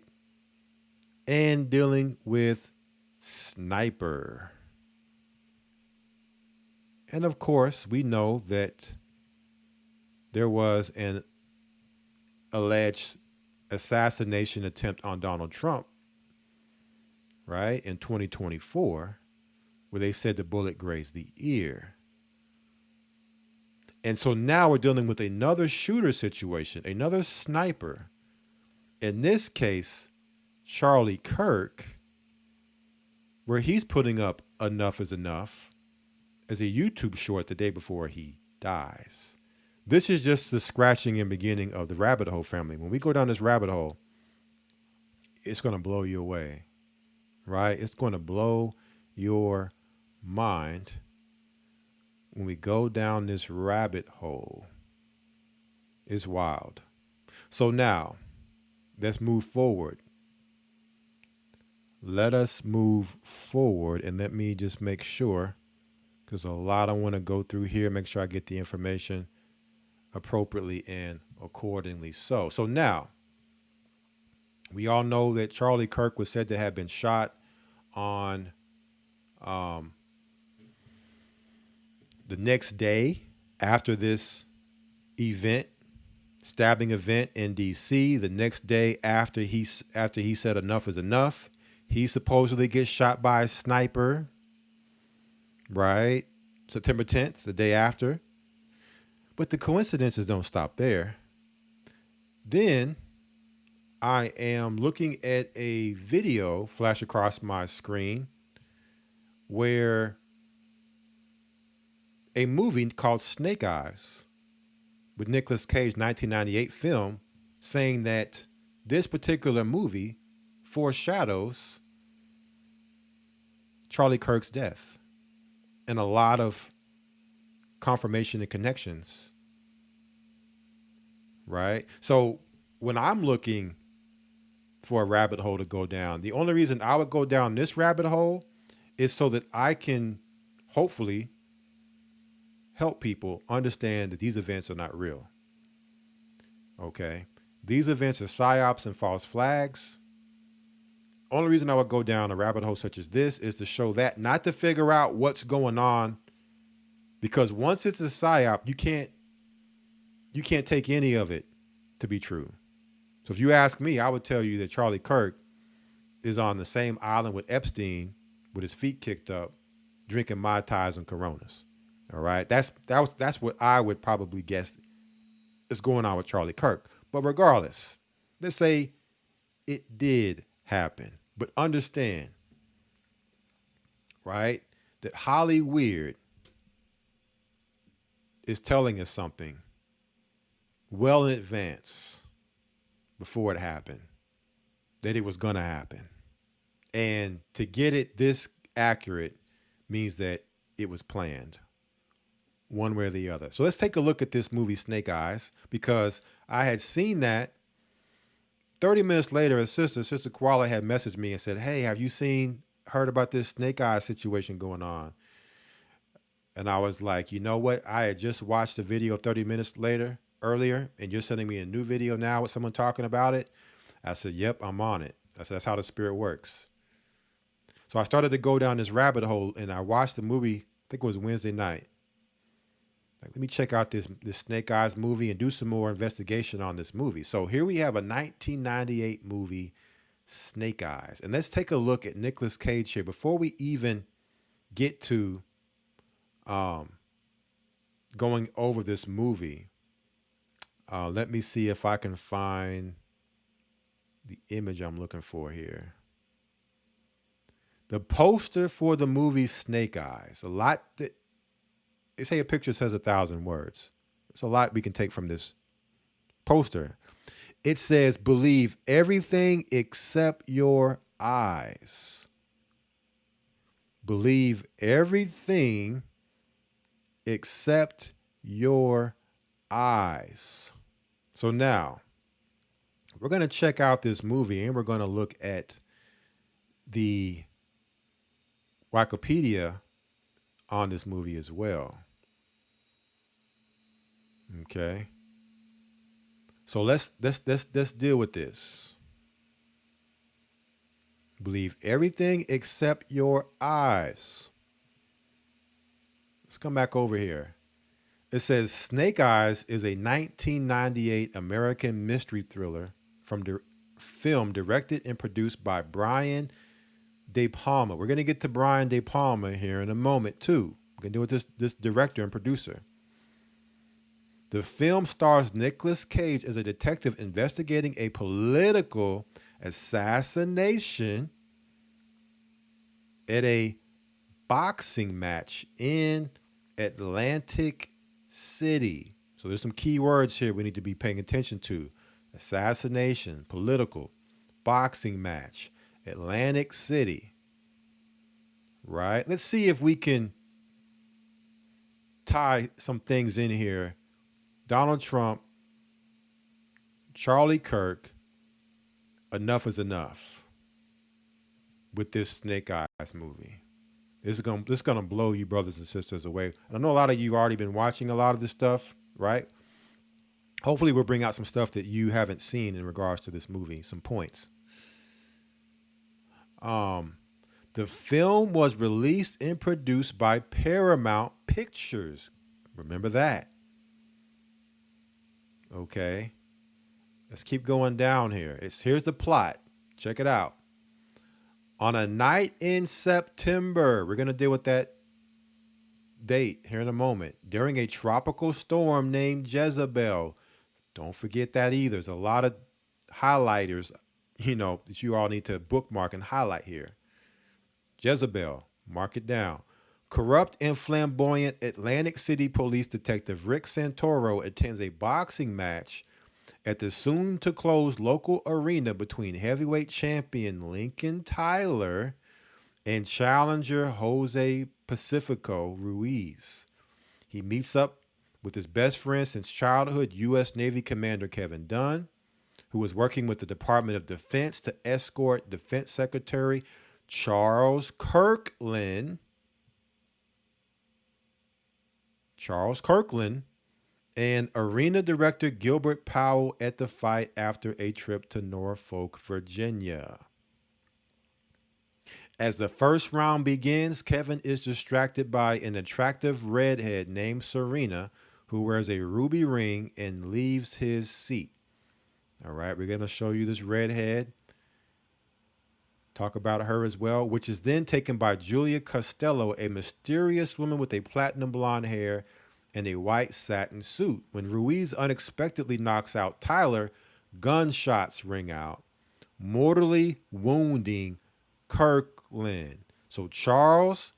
And dealing with sniper. And of course, we know that there was an alleged assassination attempt on Donald Trump, right, in 2024, where they said the bullet grazed the ear. And so now we're dealing with another shooter situation, another sniper. In this case, Charlie Kirk, where he's putting up Enough is Enough as a YouTube short the day before he dies. This is just the scratching and beginning of the rabbit hole, family. When we go down this rabbit hole, it's going to blow you away, right? It's going to blow your mind when we go down this rabbit hole. It's wild. So now, let's move forward. Let us move forward, and let me just make sure, because a lot I want to go through here, make sure I get the information appropriately and accordingly. So now, we all know that Charlie Kirk was said to have been shot on the next day after this event, stabbing event in D.C. The next day after he said enough is enough, he supposedly gets shot by a sniper, right? September 10th, the day after. But the coincidences don't stop there. Then I am looking at a video flash across my screen where a movie called Snake Eyes with Nicolas Cage, 1998 film, saying that this particular movie foreshadows Charlie Kirk's death, and a lot of confirmation and connections, right? So when I'm looking for a rabbit hole to go down, the only reason I would go down this rabbit hole is so that I can hopefully help people understand that these events are not real. Okay? These events are psyops and false flags. Only reason I would go down a rabbit hole such as this is to show that, not to figure out what's going on, because once it's a psyop, you can't take any of it to be true. So if you ask me, I would tell you that Charlie Kirk is on the same island with Epstein with his feet kicked up, drinking Mai Tais and Coronas. All right. That's what I would probably guess is going on with Charlie Kirk. But regardless, let's say it did happen. But understand, right, that Holly Weird is telling us something well in advance before it happened, that it was going to happen. And to get it this accurate means that it was planned one way or the other. So let's take a look at this movie Snake Eyes, because I had seen that 30 minutes later, Sister Koala had messaged me and said, hey, have you heard about this Snake Eyes situation going on? And I was like, you know what? I had just watched the video 30 minutes earlier, and you're sending me a new video now with someone talking about it. I said, yep, I'm on it. I said, that's how the spirit works. So I started to go down this rabbit hole, and I watched the movie, I think it was Wednesday night. Like, let me check out this Snake Eyes movie and do some more investigation on this movie. So here we have a 1998 movie, Snake Eyes. And let's take a look at Nicolas Cage here. Before we even get to going over this movie, let me see if I can find the image I'm looking for here. The poster for the movie Snake Eyes. They say a picture says 1,000 words. It's a lot we can take from this poster. It says, believe everything except your eyes. Believe everything except your eyes. So now, we're going to check out this movie, and we're going to look at the Wikipedia on this movie as well. Okay. So let's deal with this. Believe everything except your eyes. Let's come back over here. It says Snake Eyes is a 1998 American mystery thriller from the film directed and produced by Brian De Palma. We're going to get to Brian De Palma here in a moment, too. We're going to do it with this director and producer. The film stars Nicolas Cage as a detective investigating a political assassination at a boxing match in Atlantic City. So there's some key words here we need to be paying attention to. Assassination, political, boxing match, Atlantic City. Right? Let's see if we can tie some things in here. Donald Trump, Charlie Kirk, enough is enough with this Snake Eyes movie. This is gonna blow you brothers and sisters away. And I know a lot of you have already been watching a lot of this stuff, right? Hopefully we'll bring out some stuff that you haven't seen in regards to this movie, some points. The film was released and produced by Paramount Pictures. Remember that. Okay. Let's keep going down here. Here's the plot. Check it out. On a night in September, we're going to deal with that date here in a moment. During a tropical storm named Jezebel. Don't forget that either. There's a lot of highlighters, that you all need to bookmark and highlight here. Jezebel, mark it down. Corrupt and flamboyant Atlantic City Police Detective Rick Santoro attends a boxing match at the soon-to-close local arena between heavyweight champion Lincoln Tyler and challenger Jose Pacifico Ruiz. He meets up with his best friend since childhood, U.S. Navy Commander Kevin Dunn, who was working with the Department of Defense to escort Defense Secretary Charles Kirkland and arena director Gilbert Powell at the fight after a trip to Norfolk, Virginia. As the first round begins, Kevin is distracted by an attractive redhead named Serena, who wears a ruby ring and leaves his seat. All right, we're going to show you this redhead. Talk about her as well, which is then taken by Julia Costello, a mysterious woman with a platinum blonde hair and a white satin suit. When Ruiz unexpectedly knocks out Tyler, gunshots ring out, mortally wounding Kirkland. So Charles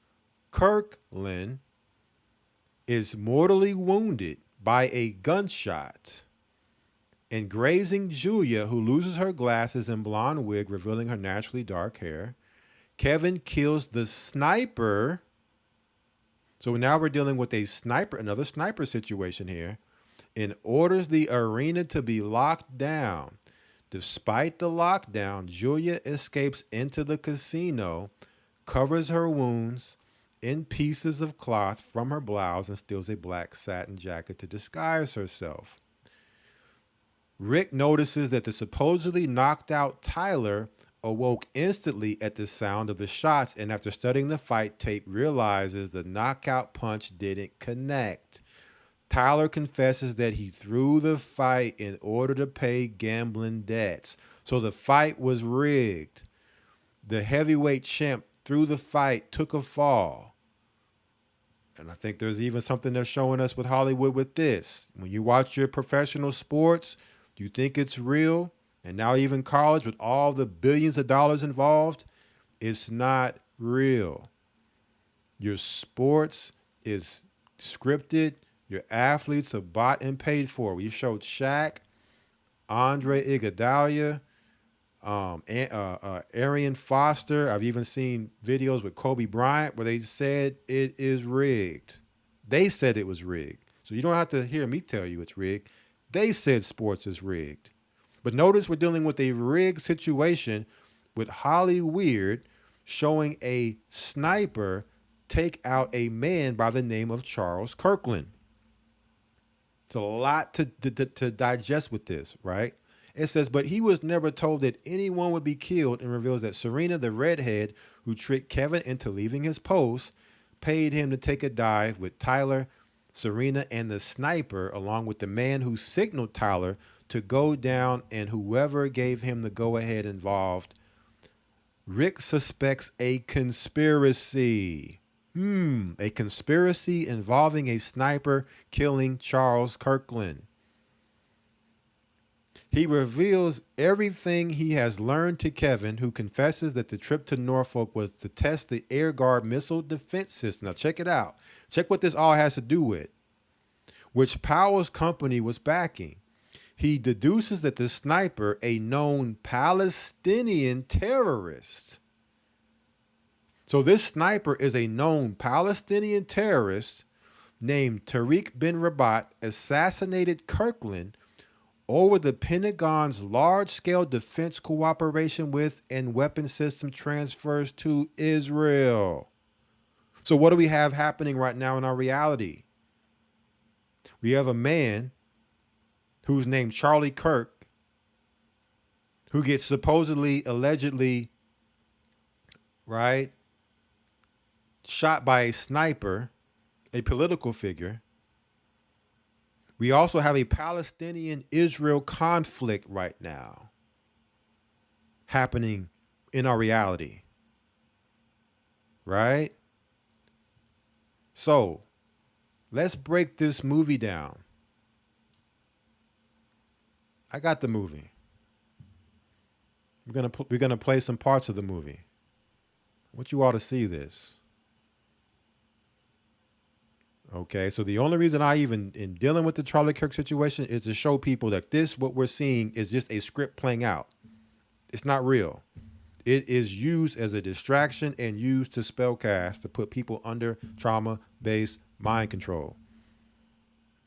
Kirkland is mortally wounded by a gunshot and grazing Julia, who loses her glasses and blonde wig, revealing her naturally dark hair. Kevin kills the sniper. So now we're dealing with another sniper situation here, and orders the arena to be locked down. Despite the lockdown, Julia escapes into the casino, covers her wounds in pieces of cloth from her blouse, and steals a black satin jacket to disguise herself. Rick notices that the supposedly knocked out Tyler awoke instantly at the sound of the shots, and after studying the fight tape, realizes the knockout punch didn't connect. Tyler confesses that he threw the fight in order to pay gambling debts. So the fight was rigged. The heavyweight champ through the fight took a fall. And I think there's even something they're showing us with Hollywood with this. When you watch your professional sports, you think it's real, and now even college with all the billions of dollars involved, it's not real. Your sports is scripted. Your athletes are bought and paid for. We showed Shaq, Andre Iguodala, Arian Foster. I've even seen videos with Kobe Bryant where they said it is rigged. They said it was rigged. So you don't have to hear me tell you it's rigged. They said sports is rigged. But notice we're dealing with a rigged situation with Hollywood showing a sniper take out a man by the name of Charles Kirkland. It's a lot to digest with this, right? It says, but he was never told that anyone would be killed, and reveals that Serena, the redhead who tricked Kevin into leaving his post, paid him to take a dive with Tyler, Serena, and the sniper, along with the man who signaled Tyler to go down, and whoever gave him the go-ahead involved. Rick suspects a conspiracy. A conspiracy involving a sniper killing Charles Kirkland. He reveals everything he has learned to Kevin, who confesses that the trip to Norfolk was to test the Air Guard missile defense system. Now check it out. Check what this all has to do with. Which Powell's company was backing. He deduces that the sniper, a known Palestinian terrorist. So this sniper is a known Palestinian terrorist named Tariq bin Rabat, assassinated Kirkland over the Pentagon's large-scale defense cooperation with and weapon system transfers to Israel. So what do we have happening right now in our reality? We have a man who's named Charlie Kirk, who gets supposedly, allegedly, right, shot by a sniper, a political figure. We also have a Palestinian-Israel conflict right now happening in our reality, right? So let's break this movie down. I got the movie. We're gonna play some parts of the movie. I want you all to see this. Okay, so the only reason I even in dealing with the Charlie Kirk situation is to show people that this, what we're seeing, is just a script playing out. It's not real. It is used as a distraction and used to spellcast to put people under trauma-based mind control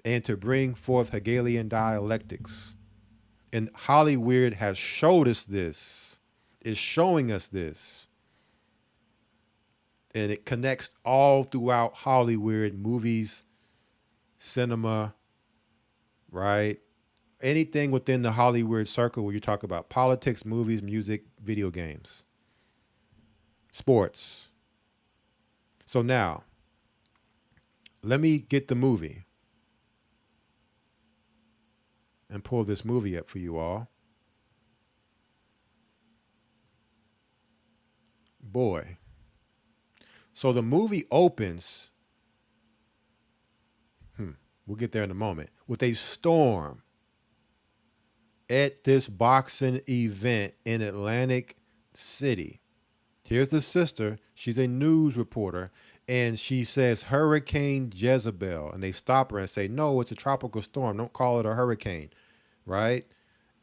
and to bring forth Hegelian dialectics. And Hollywood has showed us this, is showing us this. And it connects all throughout Hollywood, movies, cinema, right? Anything within the Hollywood circle where you talk about politics, movies, music, video games, sports. So now, let me get the movie and pull this movie up for you all. Boy. So the movie opens, we'll get there in a moment, with a storm at this boxing event in Atlantic City. Here's the sister. She's a news reporter, and she says Hurricane Jezebel. And they stop her and say, no, it's a tropical storm. Don't call it a hurricane, right?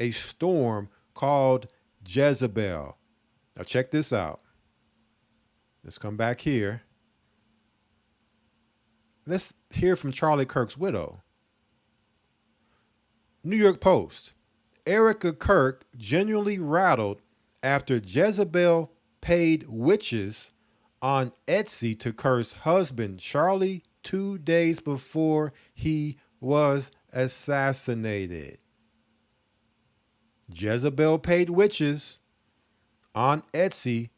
A storm called Jezebel. Now check this out. Let's come back here. Let's hear from Charlie Kirk's widow. New York Post. Erica Kirk genuinely rattled after Jezebel paid witches on Etsy to curse husband Charlie 2 days before he was assassinated. Jezebel paid witches on Etsy,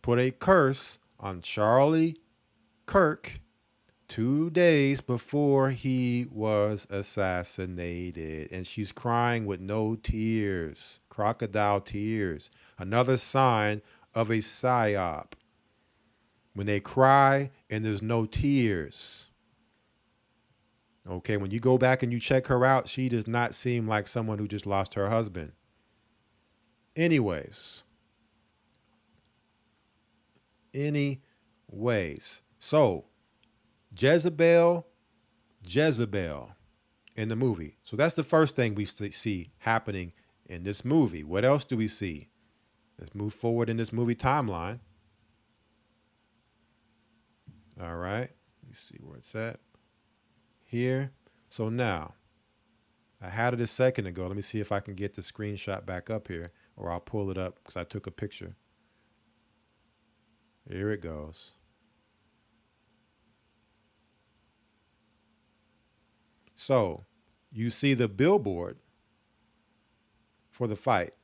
put a curse on Charlie Kirk 2 days before he was assassinated. And she's crying with no tears, crocodile tears. Another sign of a psyop. When they cry and there's no tears. Okay, when you go back and you check her out, she does not seem like someone who just lost her husband. Anyways, so Jezebel in the movie. So that's the first thing we see happening in this movie. What else do we see? Let's move forward in this movie timeline. All right, let me see where it's at. Here. So now, I had it a second ago. Let me see if I can get the screenshot back up here, or I'll pull it up because I took a picture. Here it goes. So you see the billboard for the fight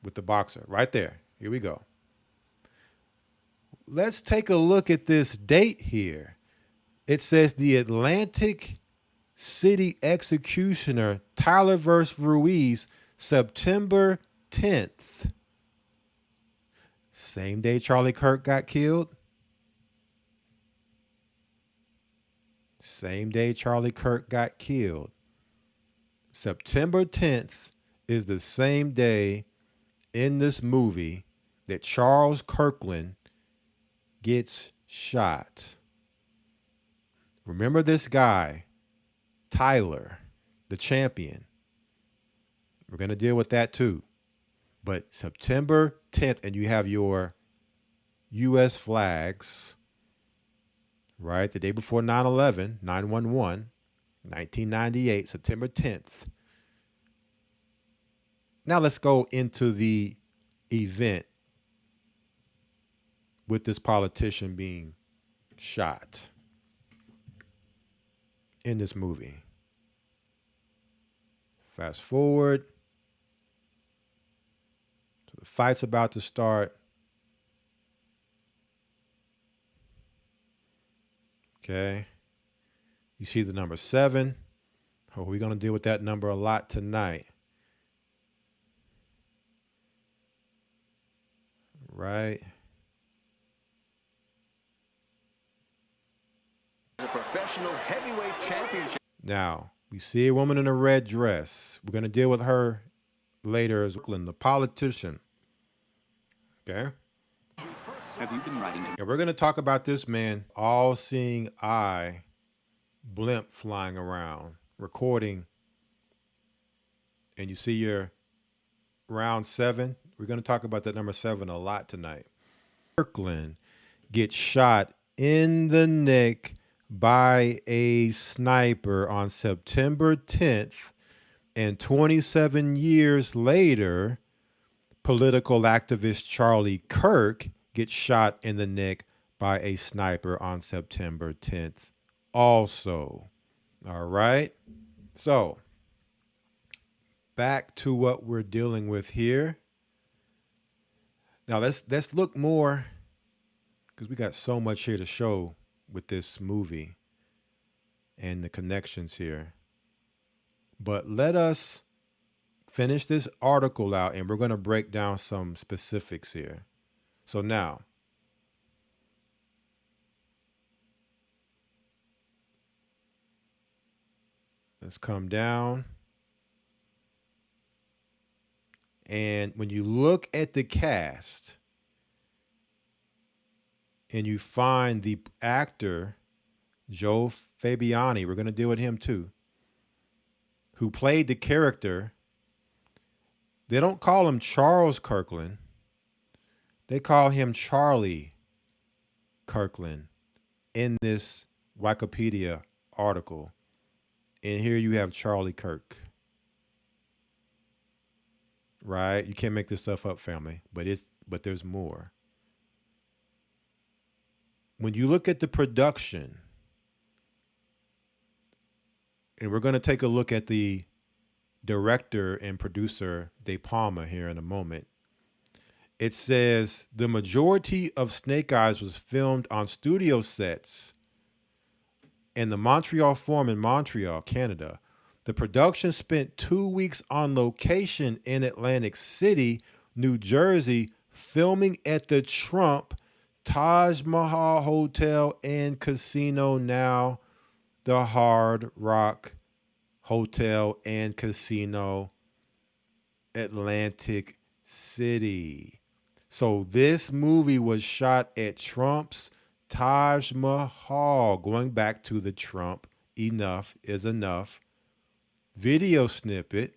with the boxer. Right there. Here we go. Let's take a look at this date here. It says the Atlantic City executioner Tyler vs. Ruiz, September 10th. Same day Charlie Kirk got killed. Same day Charlie Kirk got killed. September 10th is the same day in this movie that Charles Kirkland gets shot. Remember this guy, Tyler, the champion. We're going to deal with that too. But September 10th, and you have your U.S. flags, right? The day before 9/11, 9/11, 1998, September 10th. Now let's go into the event with this politician being shot in this movie. Fast forward. So the fight's about to start. Okay. You see the number 7. Oh, we're going to deal with that number a lot tonight. Right. The professional heavyweight championship. Now, we see a woman in a red dress. We're going to deal with her later as well, the politician. Okay? Have you been writing? And we're going to talk about this man, all-seeing eye, blimp flying around, recording. And you see your round 7. We're going to talk about that number 7 a lot tonight. Kirkland gets shot in the neck by a sniper on September 10th, and 27 years later, political activist Charlie Kirk gets shot in the neck by a sniper on September 10th also. All right. So back to what we're dealing with here. Now let's look more, because we got so much here to show with this movie and the connections here. But let us finish this article out, and we're going to break down some specifics here. So now, let's come down. And when you look at the cast and you find the actor, Joe Fabiani, we're going to deal with him too, who played the character. They don't call him Charles Kirkland. They call him Charlie Kirkland in this Wikipedia article. And here you have Charlie Kirk. Right? You can't make this stuff up, family, but there's more. When you look at the production, and we're going to take a look at the director and producer De Palma here in a moment. It says the majority of Snake Eyes was filmed on studio sets in the Montreal Forum in Montreal, Canada. The production spent 2 weeks on location in Atlantic City, New Jersey, filming at the Trump Taj Mahal Hotel and Casino, now the Hard Rock Hotel and Casino, Atlantic City. So this movie was shot at Trump's Taj Mahal, going back to the Trump Enough is Enough video snippet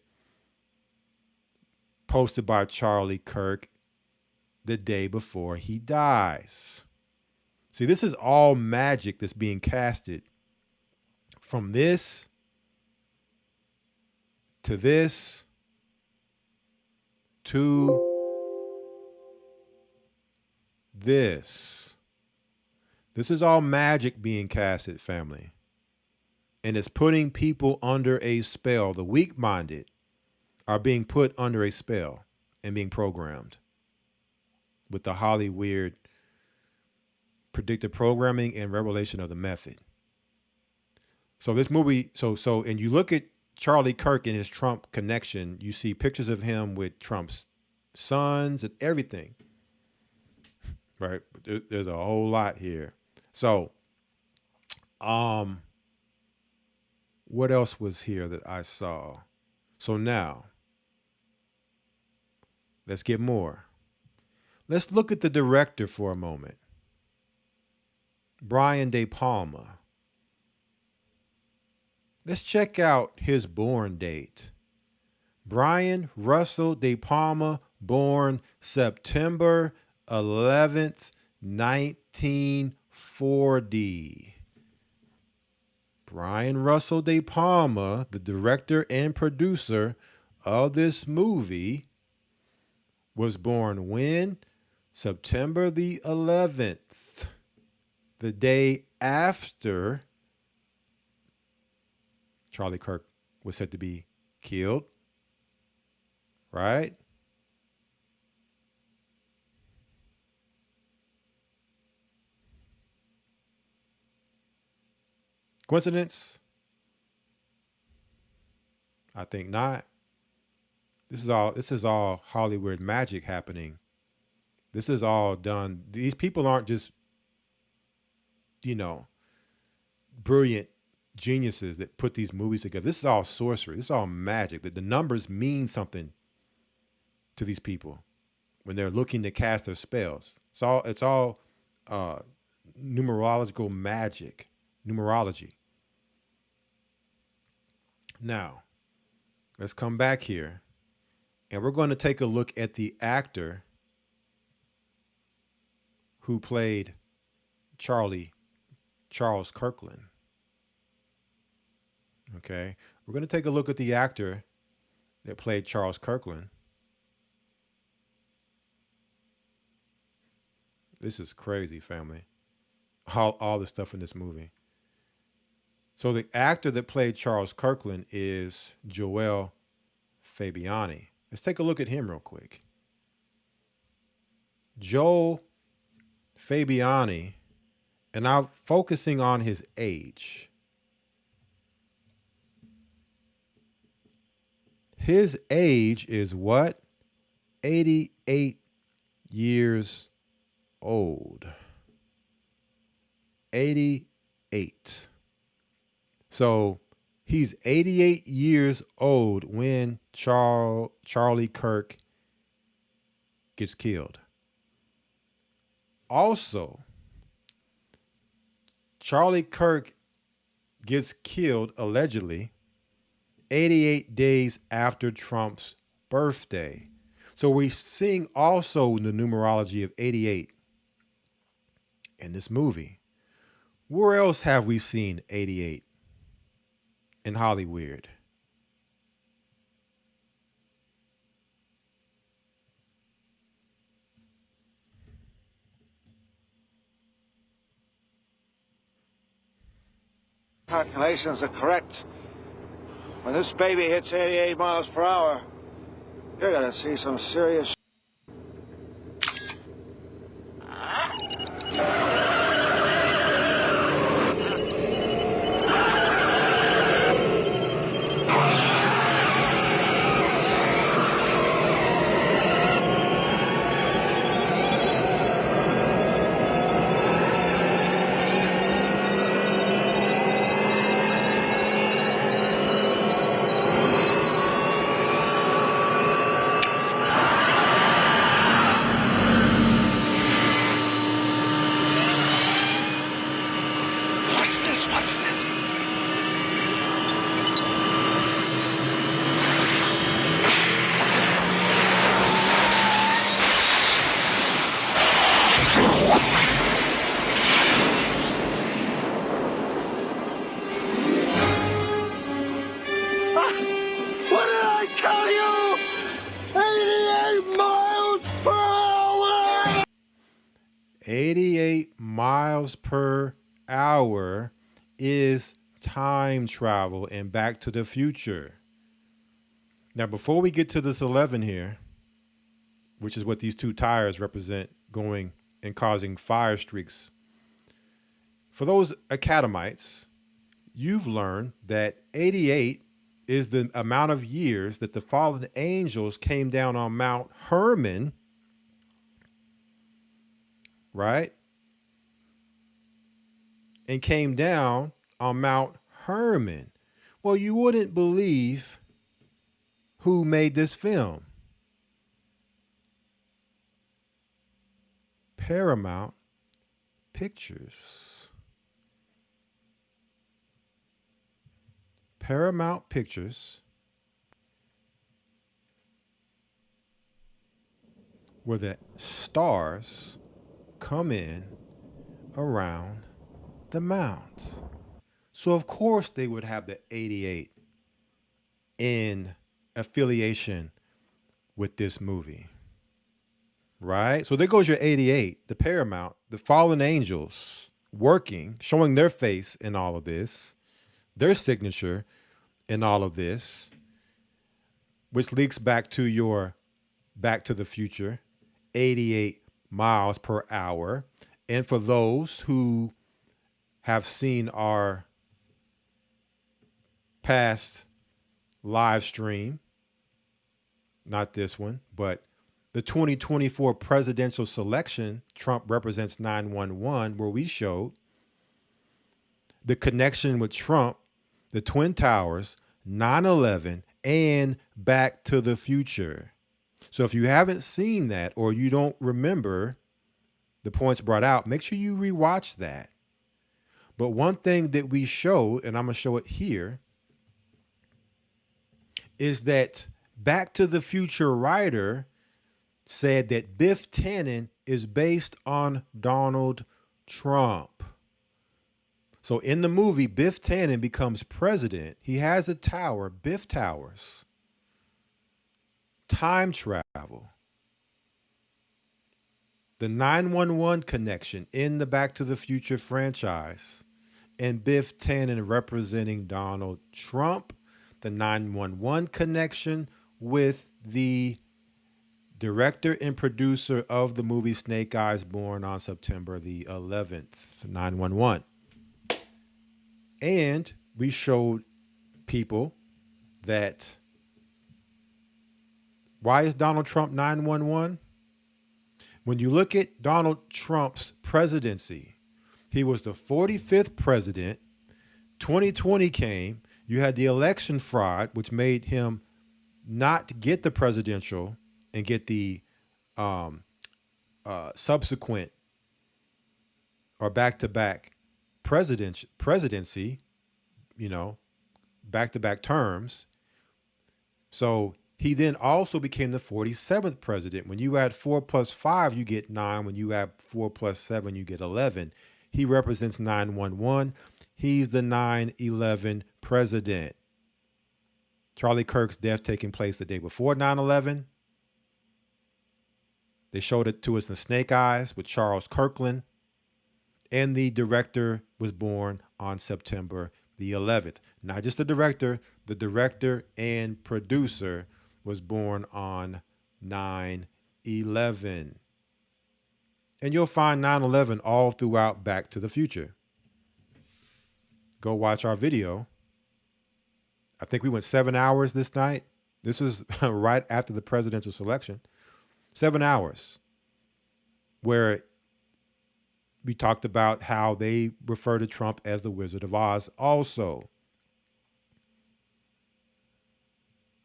posted by Charlie Kirk the day before he dies. See, this is all magic that's being casted from this to this to this. This is all magic being casted, family. And it's putting people under a spell. The weak-minded are being put under a spell and being programmed with the Holly weird predictive programming and revelation of the method. So this movie, and you look at Charlie Kirk and his Trump connection, you see pictures of him with Trump's sons and everything. Right? There's a whole lot here. So, what else was here that I saw? So now, let's get more. Let's look at the director for a moment. Brian De Palma. Let's check out his born date. Brian Russell De Palma, born September 11th, 1940. Brian Russell De Palma, the director and producer of this movie, was born when? September the 11th, the day after Charlie Kirk was said to be killed, right? Coincidence? I think not. This is all Hollywood magic happening. This is all done. These people aren't just, brilliant geniuses that put these movies together. This is all sorcery. This is all magic. That the numbers mean something to these people when they're looking to cast their spells. It's all numerological magic, numerology. Now, let's come back here, and we're going to take a look at the actor who played Charles Kirkland. Okay, we're going to take a look at the actor that played Charles Kirkland. This is crazy, family. All the stuff in this movie. So the actor that played Charles Kirkland is Joel Fabiani. Let's take a look at him real quick. Joel Fabiani, and I'm focusing on his age. His age is what? 88 years old. 88. So he's 88 years old when Charlie Kirk gets killed. Also, Charlie Kirk gets killed allegedly 88 days after Trump's birthday. So we're seeing also the numerology of 88 in this movie. Where else have we seen 88 in Hollywood? Calculations are correct. When this baby hits 88 miles per hour, you're gonna see some serious. What did I tell you? 88 miles per hour! 88 miles per hour is time travel and Back to the Future. Now, before we get to this 11 here, which is what these two tires represent, going and causing fire streaks, for those academites, you've learned that 88 is the amount of years that the fallen angels came down on Mount Hermon, right? And came down on Mount Hermon. Well, you wouldn't believe who made this film. Paramount Pictures. Paramount Pictures where the stars come in around the mount. So of course they would have the 88 in affiliation with this movie. Right? So there goes your 88, the Paramount, the fallen angels working, showing their face in all of this, their signature in all of this, which leaks back to your Back to the Future, 88 miles per hour. And for those who have seen our past live stream, not this one, but the 2024 presidential selection, Trump represents 911, where we showed the connection with Trump, the Twin Towers, 9/11, and Back to the Future. So if you haven't seen that or you don't remember the points brought out, make sure you rewatch that. But one thing that we showed, and I'm going to show it here, is that Back to the Future writer said that Biff Tannen is based on Donald Trump. So in the movie, Biff Tannen becomes president. He has a tower, Biff Towers. Time travel. The 911 connection in the Back to the Future franchise. And Biff Tannen representing Donald Trump. The 911 connection with the director and producer of the movie Snake Eyes, born on September the 11th, 911. And we showed people that why is Donald Trump 911? When you look at Donald Trump's presidency, he was the 45th president. 2020 came. You had the election fraud, which made him not get the presidential and get the subsequent or back-to-back presidency, you know, back-to-back terms. So he then also became the 47th president. When you add 4 plus 5, you get 9. When you add 4 plus 7, you get 11. He represents 911. He's the 9/11 president. Charlie Kirk's death taking place the day before 9/11. They showed it to us in Snake Eyes with Charles Kirkland. And the director was born on September the 11th. Not just the director and producer was born on 9/11. And you'll find 9/11 all throughout Back to the Future. Go watch our video. I think we went 7 hours this night. This was right after the presidential selection. 7 hours where we talked about how they refer to Trump as the Wizard of Oz also.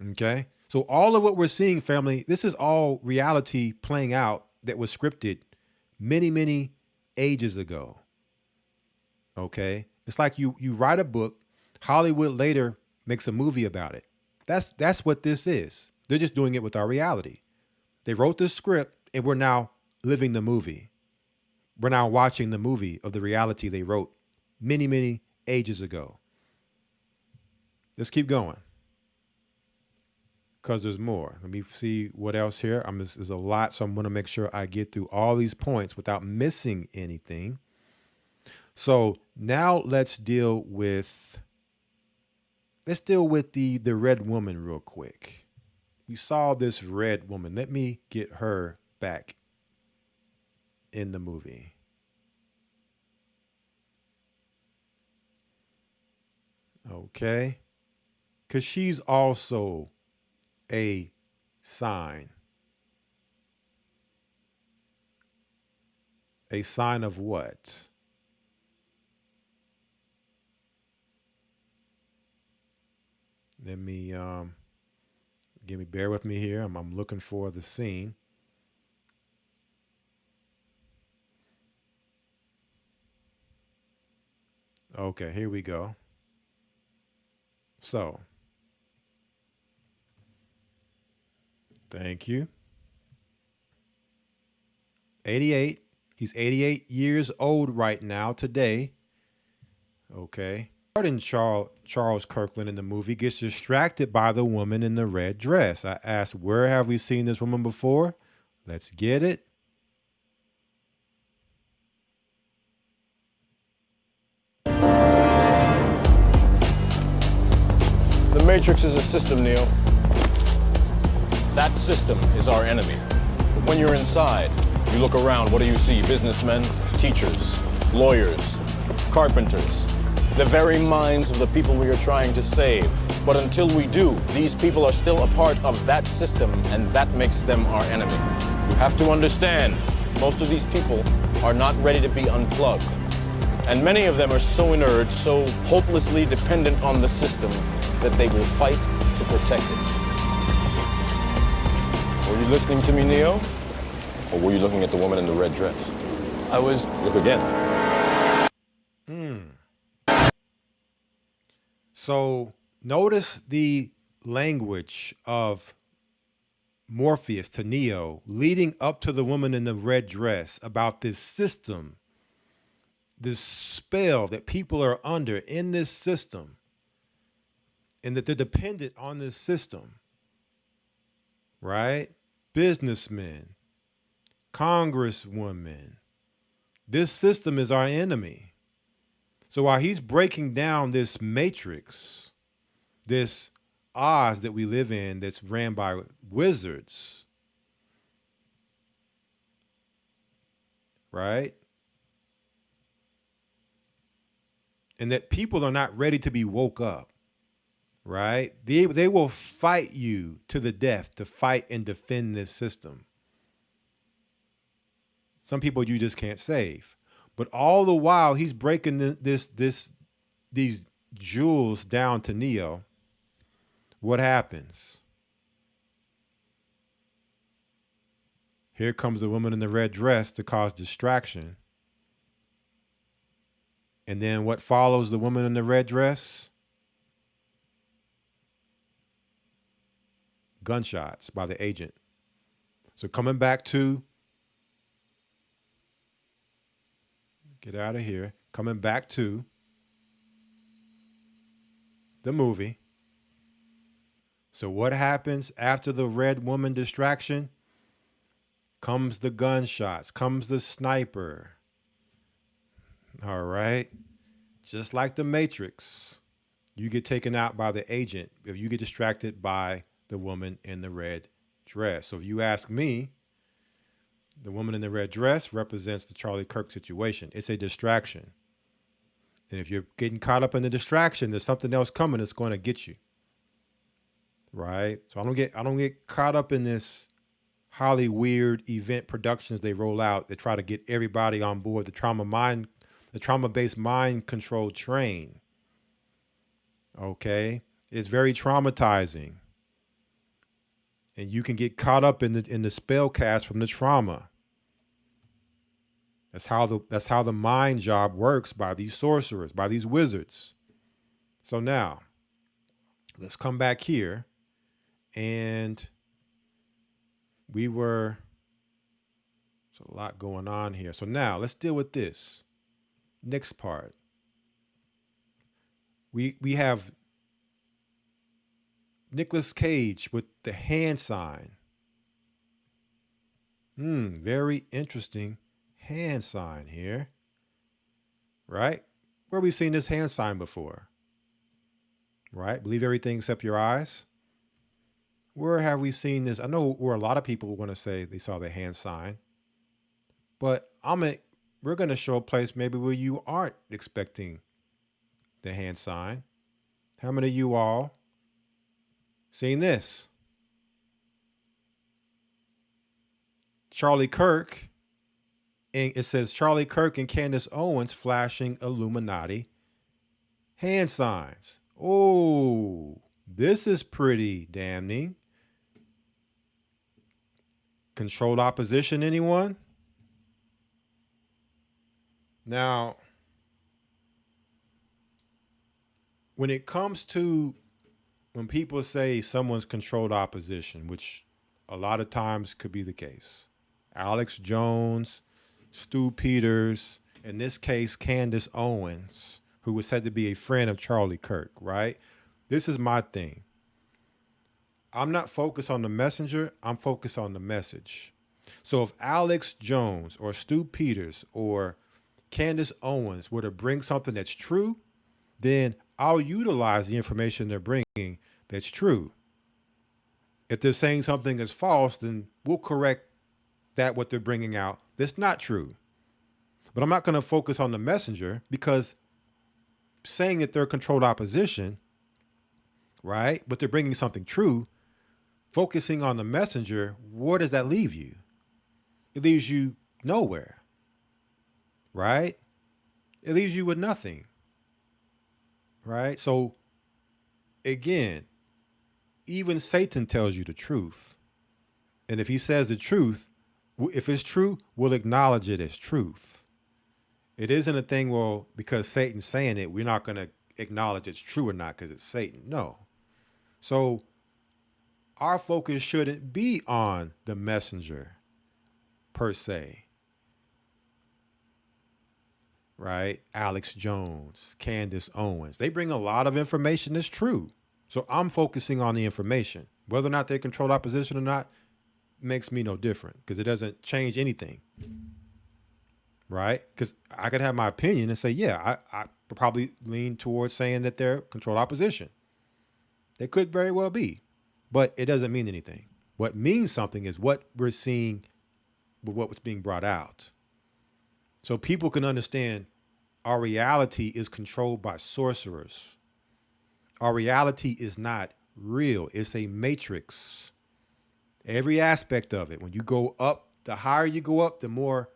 Okay? So all of what we're seeing, family, this is all reality playing out that was scripted many, many ages ago. Okay? It's like you write a book, Hollywood later makes a movie about it. That's what this is. They're just doing it with our reality. They wrote this script and we're now living the movie. We're now watching the movie of the reality they wrote many, many ages ago. Let's keep going, because there's more. Let me see what else here. There's a lot, so I'm going to make sure I get through all these points without missing anything. So now let's deal with let's deal with the red woman real quick. We saw this red woman. Let me get her back in the movie. Okay. Because she's also a sign. A sign of what? Let me bear with me here. I'm looking for the scene. Okay, here we go. So, thank you. 88. He's 88 years old right now today. Okay. Charles Kirkland in the movie gets distracted by the woman in the red dress. I asked, where have we seen this woman before? Let's get it. The Matrix is a system, Neo. That system is our enemy. But when you're inside, you look around, what do you see? Businessmen, teachers, lawyers, carpenters, the very minds of the people we are trying to save. But until we do, these people are still a part of that system, and that makes them our enemy. You have to understand, most of these people are not ready to be unplugged. And many of them are so inert, so hopelessly dependent on the system, that they will fight to protect it. Were you listening to me, Neo? Or were you looking at the woman in the red dress? I was. Look again. So notice the language of Morpheus to Neo leading up to the woman in the red dress about this system, this spell that people are under in this system, and that they're dependent on this system, right? Businessmen, congresswomen. This system is our enemy. So while he's breaking down this matrix, this Oz that we live in that's ran by wizards, right? And that people are not ready to be woke up, right? They will fight you to the death to fight and defend this system. Some people you just can't save. But all the while he's breaking these jewels down to Neo, what happens? Here comes the woman in the red dress to cause distraction. And then what follows the woman in the red dress? Gunshots by the agent. So coming back to, get out of here, coming back to the movie. So what happens after the red woman distraction? Comes the gunshots, comes the sniper. All right. Just like the Matrix, you get taken out by the agent if you get distracted by the woman in the red dress. So if you ask me, the woman in the red dress represents the Charlie Kirk situation. It's a distraction. And if you're getting caught up in the distraction, there's something else coming that's going to get you. Right? So I don't get caught up in this Holly weird event productions they roll out that try to get everybody on board the trauma-based mind control train. Okay? It's very traumatizing. And you can get caught up in the spell cast from the trauma. That's how the mind job works by these sorcerers, by these wizards. So now, let's come back here. And there's a lot going on here. So now let's deal with this. Next part. We have Nicolas Cage with the hand sign. Very interesting hand sign here. Right? Where have we seen this hand sign before? right? Believe everything except your eyes. Where have we seen this? I know where a lot of people want to say they saw the hand sign, but we're going to show a place maybe where you aren't expecting the hand sign. How many of you all seen this? Charlie Kirk, and it says Charlie Kirk and Candace Owens flashing Illuminati hand signs. Oh, this is pretty damning. Controlled opposition, anyone? Now, when it comes to when people say someone's controlled opposition, which a lot of times could be the case, Alex Jones, Stu Peters, in this case, Candace Owens, who was said to be a friend of Charlie Kirk, right? This is my thing. I'm not focused on the messenger, I'm focused on the message. So if Alex Jones or Stu Peters or Candace Owens were to bring something that's true, then I'll utilize the information they're bringing that's true. If they're saying something is false, then we'll correct that what they're bringing out that's not true. But I'm not going to focus on the messenger, because saying that they're controlled opposition, right, but they're bringing something true, focusing on the messenger, where does that leave you? It leaves you nowhere, right? It leaves you with nothing, right? So again, even Satan tells you the truth. And if he says the truth, if it's true, we'll acknowledge it as truth. It isn't a thing, well, because Satan's saying it, we're not going to acknowledge it's true or not because it's Satan. No. So our focus shouldn't be on the messenger per se, right? Alex Jones, Candace Owens, they bring a lot of information that's true. So I'm focusing on the information. Whether or not they control opposition or not makes me no different, because it doesn't change anything, right? Because I could have my opinion and say, yeah, I probably lean towards saying that they're controlled opposition. They could very well be, but it doesn't mean anything. What means something is what we're seeing with what was being brought out. So people can understand our reality is controlled by sorcerers. Our reality is not real. It's a matrix. Every aspect of it. When you go up, the higher you go up, the more,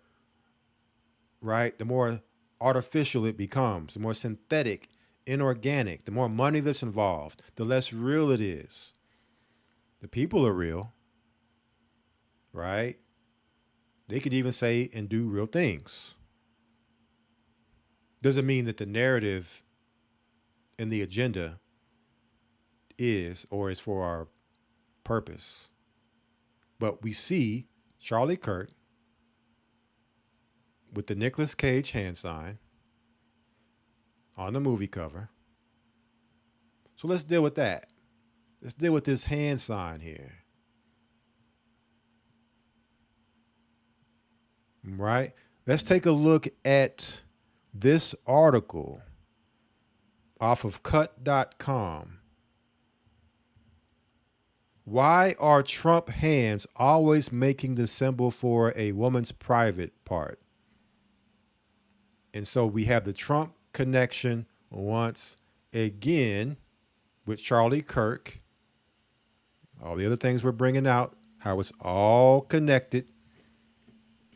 right, the more artificial it becomes, the more synthetic, inorganic, the more money that's involved, the less real it is. The people are real, right? They could even say and do real things. Doesn't mean that the narrative and the agenda is or is for our purpose. But we see Charlie Kirk with the Nicolas Cage hand sign on the movie cover. So let's deal with that. Let's deal with this hand sign here. Right? Let's take a look at this article off of cut.com. Why are Trump hands always making the symbol for a woman's private part? And so we have the Trump connection once again with Charlie Kirk. All the other things we're bringing out, how it's all connected.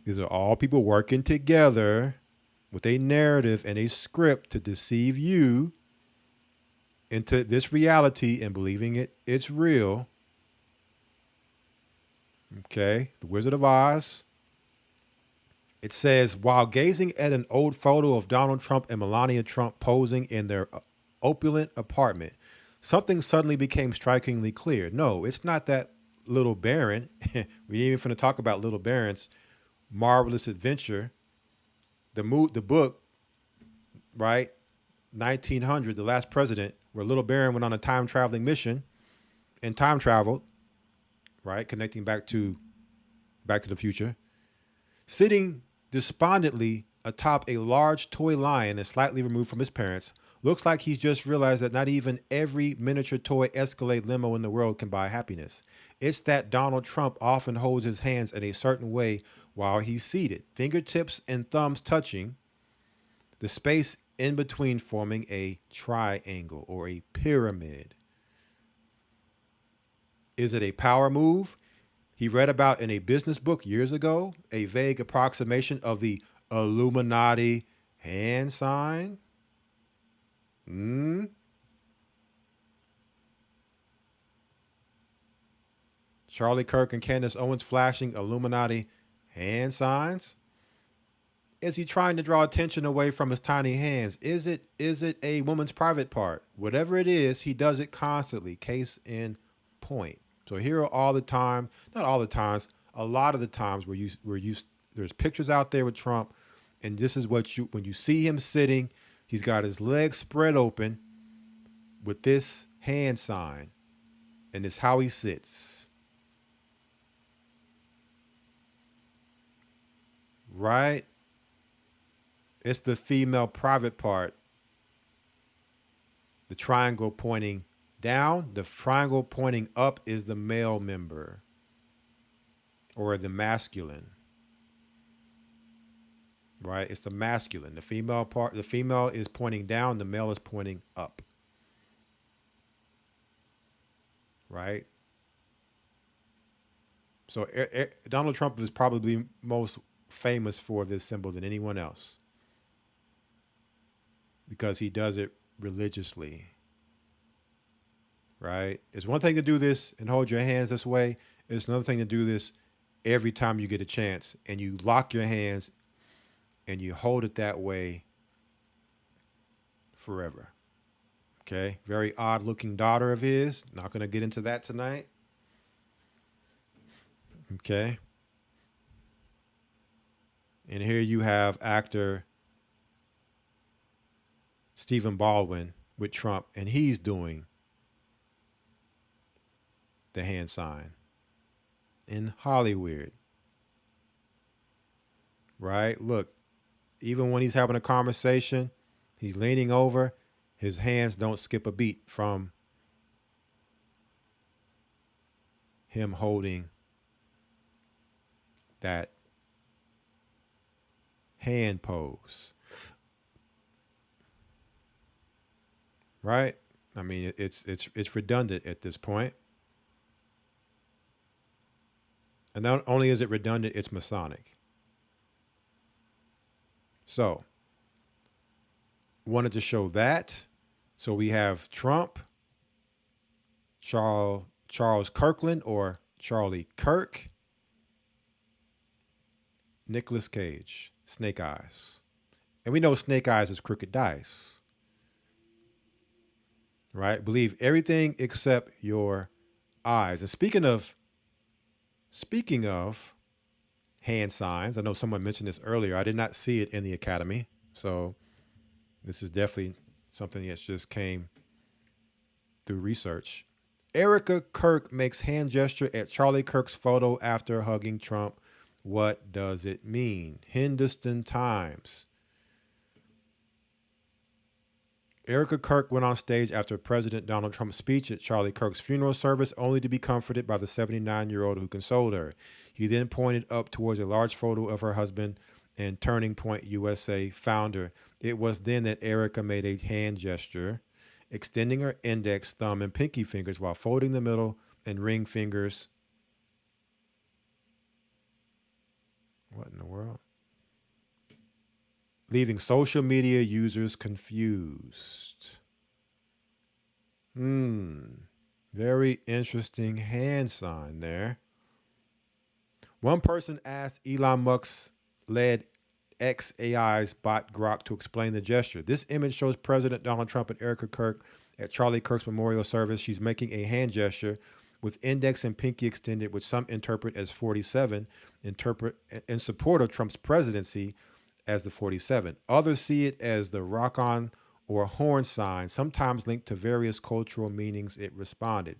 These are all people working together with a narrative and a script to deceive you into this reality and believing it's real. Okay, The Wizard of Oz. It says, while gazing at an old photo of Donald Trump and Melania Trump posing in their opulent apartment, something suddenly became strikingly clear. No, it's not that Little Baron. We ain't even finna talk about Little Baron's Marvelous Adventure. The book, right? 1900, The Last President, where Little Baron went on a time traveling mission and time traveled, right? Connecting back to the Future. Sitting despondently atop a large toy lion and slightly removed from his parents, Looks like he's just realized that not even every miniature toy Escalade limo in the world can buy happiness. It's that Donald Trump often holds his hands in a certain way while he's seated, fingertips and thumbs touching, the space in between forming a triangle or a pyramid. Is it a power move he read about in a business book years ago? A vague approximation of the Illuminati hand sign? Charlie Kirk and Candace Owens flashing Illuminati hand signs? Is he trying to draw attention away from his tiny hands? Is it a woman's private part? Whatever it is, he does it constantly. Case in point. So here are all the time, not all the times, a lot of the times where there's pictures out there with Trump, and this is what when you see him sitting, he's got his legs spread open with this hand sign, and it's how he sits. Right? It's the female private part. The triangle pointing down, the triangle pointing up is the male member or the masculine. Right? It's the masculine. The female part, the female is pointing down, the male is pointing up. Right? So Donald Trump is probably most famous for this symbol than anyone else because he does it religiously. Right? It's one thing to do this and hold your hands this way. It's another thing to do this every time you get a chance and you lock your hands and you hold it that way forever. Okay? Very odd looking daughter of his. Not going to get into that tonight. Okay? And here you have actor Stephen Baldwin with Trump, and he's doing the hand sign in Hollywood. Right? Look, even when he's having a conversation, he's leaning over, his hands don't skip a beat from him holding that hand pose. Right? I mean, it's redundant at this point. And not only is it redundant, it's Masonic. So, wanted to show that. So we have Trump, Charles Kirkland or Charlie Kirk, Nicolas Cage, Snake Eyes. And we know Snake Eyes is crooked dice. Right? Believe everything except your eyes. And speaking of hand signs, I know someone mentioned this earlier. I did not see it in the Academy. So this is definitely something that just came through research. Erica Kirk makes hand gesture at Charlie Kirk's photo after hugging Trump. What does it mean? Hindustan Times. Erica Kirk went on stage after President Donald Trump's speech at Charlie Kirk's funeral service, only to be comforted by the 79-year-old who consoled her. He then pointed up towards a large photo of her husband and Turning Point USA founder. It was then that Erica made a hand gesture, extending her index, thumb, and pinky fingers while folding the middle and ring fingers. What in the world? Leaving social media users confused. Very interesting hand sign there. One person asked Elon Musk's led XAI's bot Gocc to explain the gesture. This image shows President Donald Trump and Erica Kirk at Charlie Kirk's memorial service. She's making a hand gesture with index and pinky extended, which some interpret as 47, in support of Trump's presidency as the 47. Others see it as the rock on or horn sign, sometimes linked to various cultural meanings. It responded.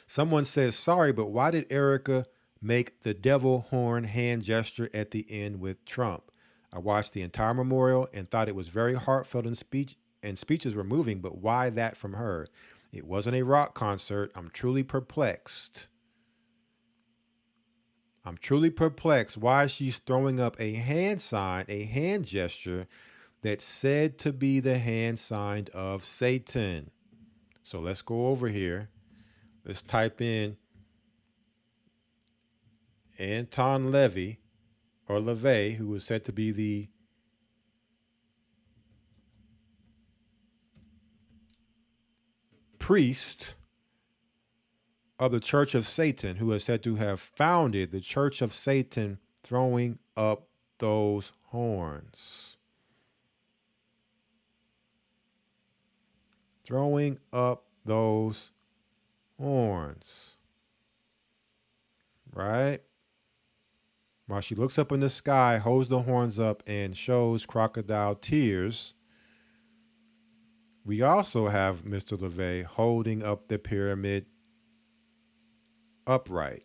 Someone says, sorry, but why did Erica make the devil horn hand gesture at the end with Trump? I watched the entire memorial and thought it was very heartfelt and speeches were moving, but why that from her? It wasn't a rock concert. I'm truly perplexed. I'm truly perplexed why she's throwing up a hand sign, a hand gesture that's said to be the hand sign of Satan. So let's go over here. Let's type in Anton Levy or LaVey, who was said to be the priest of the Church of Satan, who is said to have founded the Church of Satan, throwing up those horns. Throwing up those horns. Right? While she looks up in the sky, holds the horns up, and shows crocodile tears, we also have Mr. LaVey holding up the pyramid upright.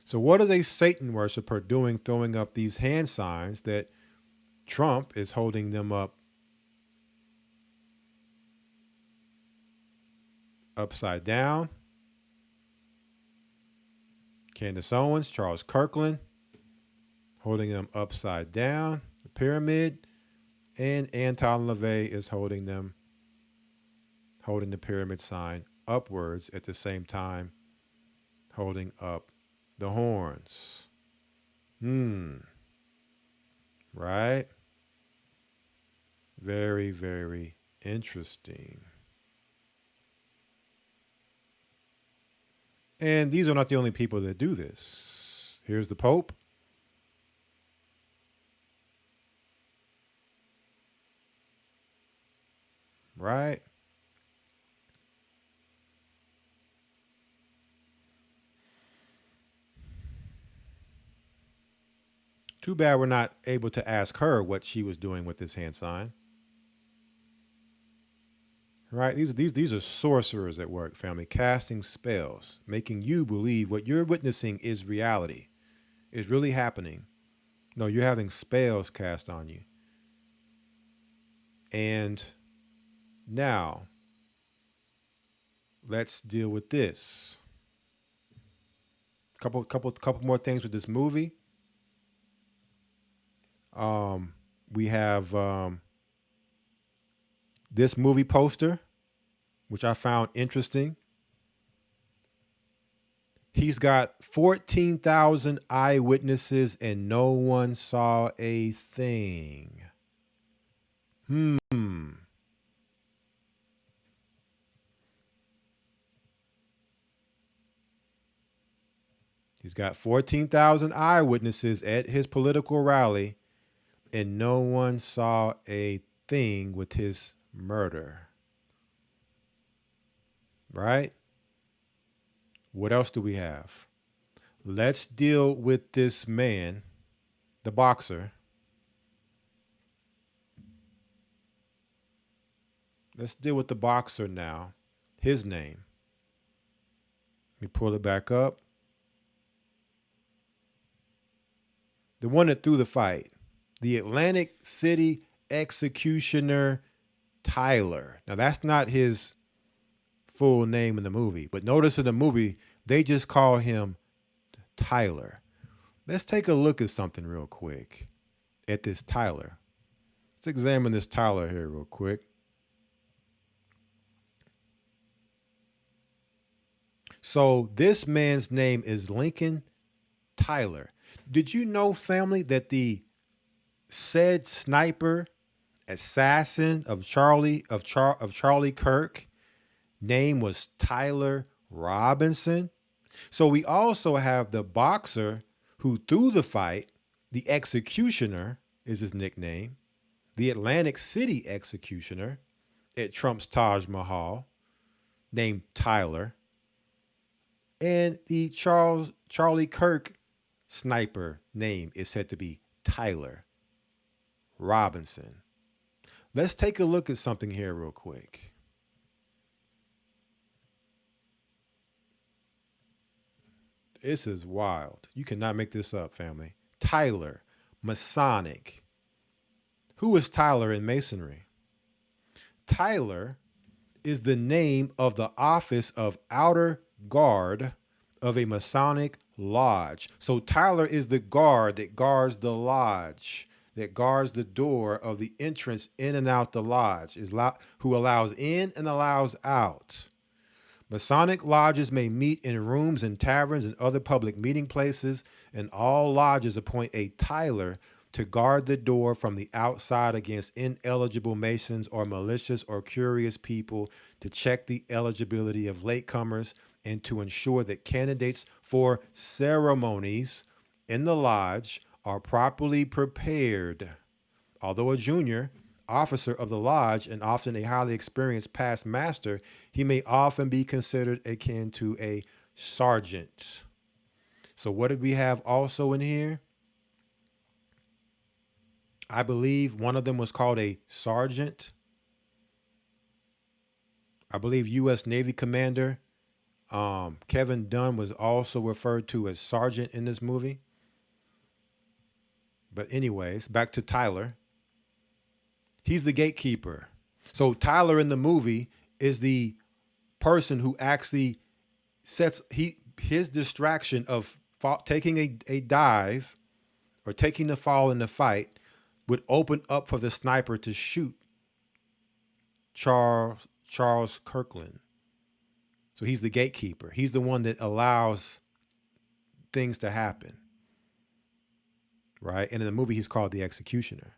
So what is a Satan worshiper doing throwing up these hand signs that Trump is holding them up upside down? Candace Owens, Charles Kirkland holding them upside down, the pyramid, and Anton LaVey is holding the pyramid sign upwards at the same time, holding up the horns. Right? Very, very interesting. And these are not the only people that do this. Here's the Pope. Right? Too bad we're not able to ask her what she was doing with this hand sign. Right? These are sorcerers at work, family, casting spells, making you believe what you're witnessing is reality, is really happening. No, you're having spells cast on you. And now, let's deal with this. Couple more things with this movie. We have this movie poster, which I found interesting. He's got 14,000 eyewitnesses and no one saw a thing. He's got 14,000 eyewitnesses at his political rally and no one saw a thing with his murder. Right? What else do we have? Let's deal with this man, the boxer. Let's deal with the boxer now. His name. Let me pull it back up. The one that threw the fight. The Atlantic City executioner Tyler. Now, that's not his full name in the movie, but notice in the movie, they just call him Tyler. Let's take a look at something real quick at this Tyler. Let's examine this Tyler here real quick. So this man's name is Lincoln Tyler. Did you know, family, that the said sniper assassin of Charlie Kirk name was Tyler Robinson? So we also have the boxer who threw the fight, the executioner is his nickname, the Atlantic City executioner at Trump's Taj Mahal, named Tyler, and the Charlie Kirk sniper name is said to be Tyler Robinson. Let's take a look at something here real quick. This is wild. You cannot make this up, family. Tyler, Masonic. Who is Tyler in Masonry? Tyler is the name of the office of outer guard of a Masonic lodge. So Tyler is the guard that guards the lodge, that guards the door of the entrance in and out the lodge, who allows in and allows out. Masonic lodges may meet in rooms in taverns and other public meeting places, and all lodges appoint a Tyler to guard the door from the outside against ineligible Masons or malicious or curious people, to check the eligibility of latecomers, and to ensure that candidates for ceremonies in the lodge are properly prepared. Although a junior officer of the lodge and often a highly experienced past master, he may often be considered akin to a sergeant. So what did we have also in here? I believe one of them was called a sergeant. I believe U.S. Navy Commander Kevin Dunn was also referred to as sergeant in this movie. But anyways, back to Tyler. He's the gatekeeper. So Tyler in the movie is the person who actually sets his distraction of taking a dive or taking the fall in the fight would open up for the sniper to shoot Charles Kirkland. So he's the gatekeeper. He's the one that allows things to happen. Right? And in the movie, he's called the executioner.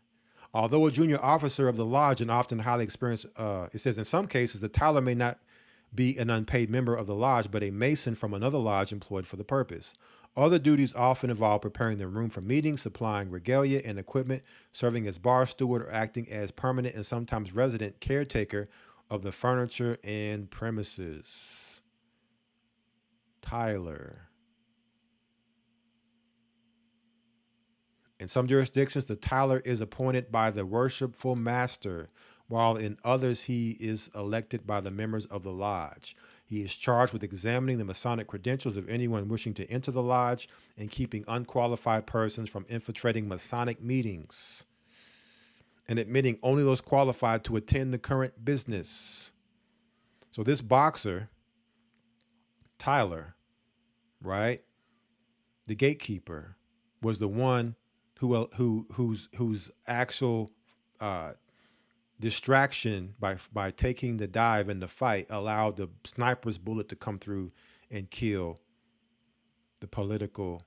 Although a junior officer of the lodge and often highly experienced, it says in some cases, the Tyler may not be an unpaid member of the lodge, but a Mason from another lodge employed for the purpose. Other duties often involve preparing the room for meetings, supplying regalia and equipment, serving as bar steward, or acting as permanent and sometimes resident caretaker of the furniture and premises. Tyler. In some jurisdictions, the Tyler is appointed by the worshipful master, while in others he is elected by the members of the lodge. He is charged with examining the Masonic credentials of anyone wishing to enter the lodge and keeping unqualified persons from infiltrating Masonic meetings, and admitting only those qualified to attend the current business. So this boxer, Tyler, right, the gatekeeper, was the one whose actual distraction by taking the dive in the fight allowed the sniper's bullet to come through and kill the politician.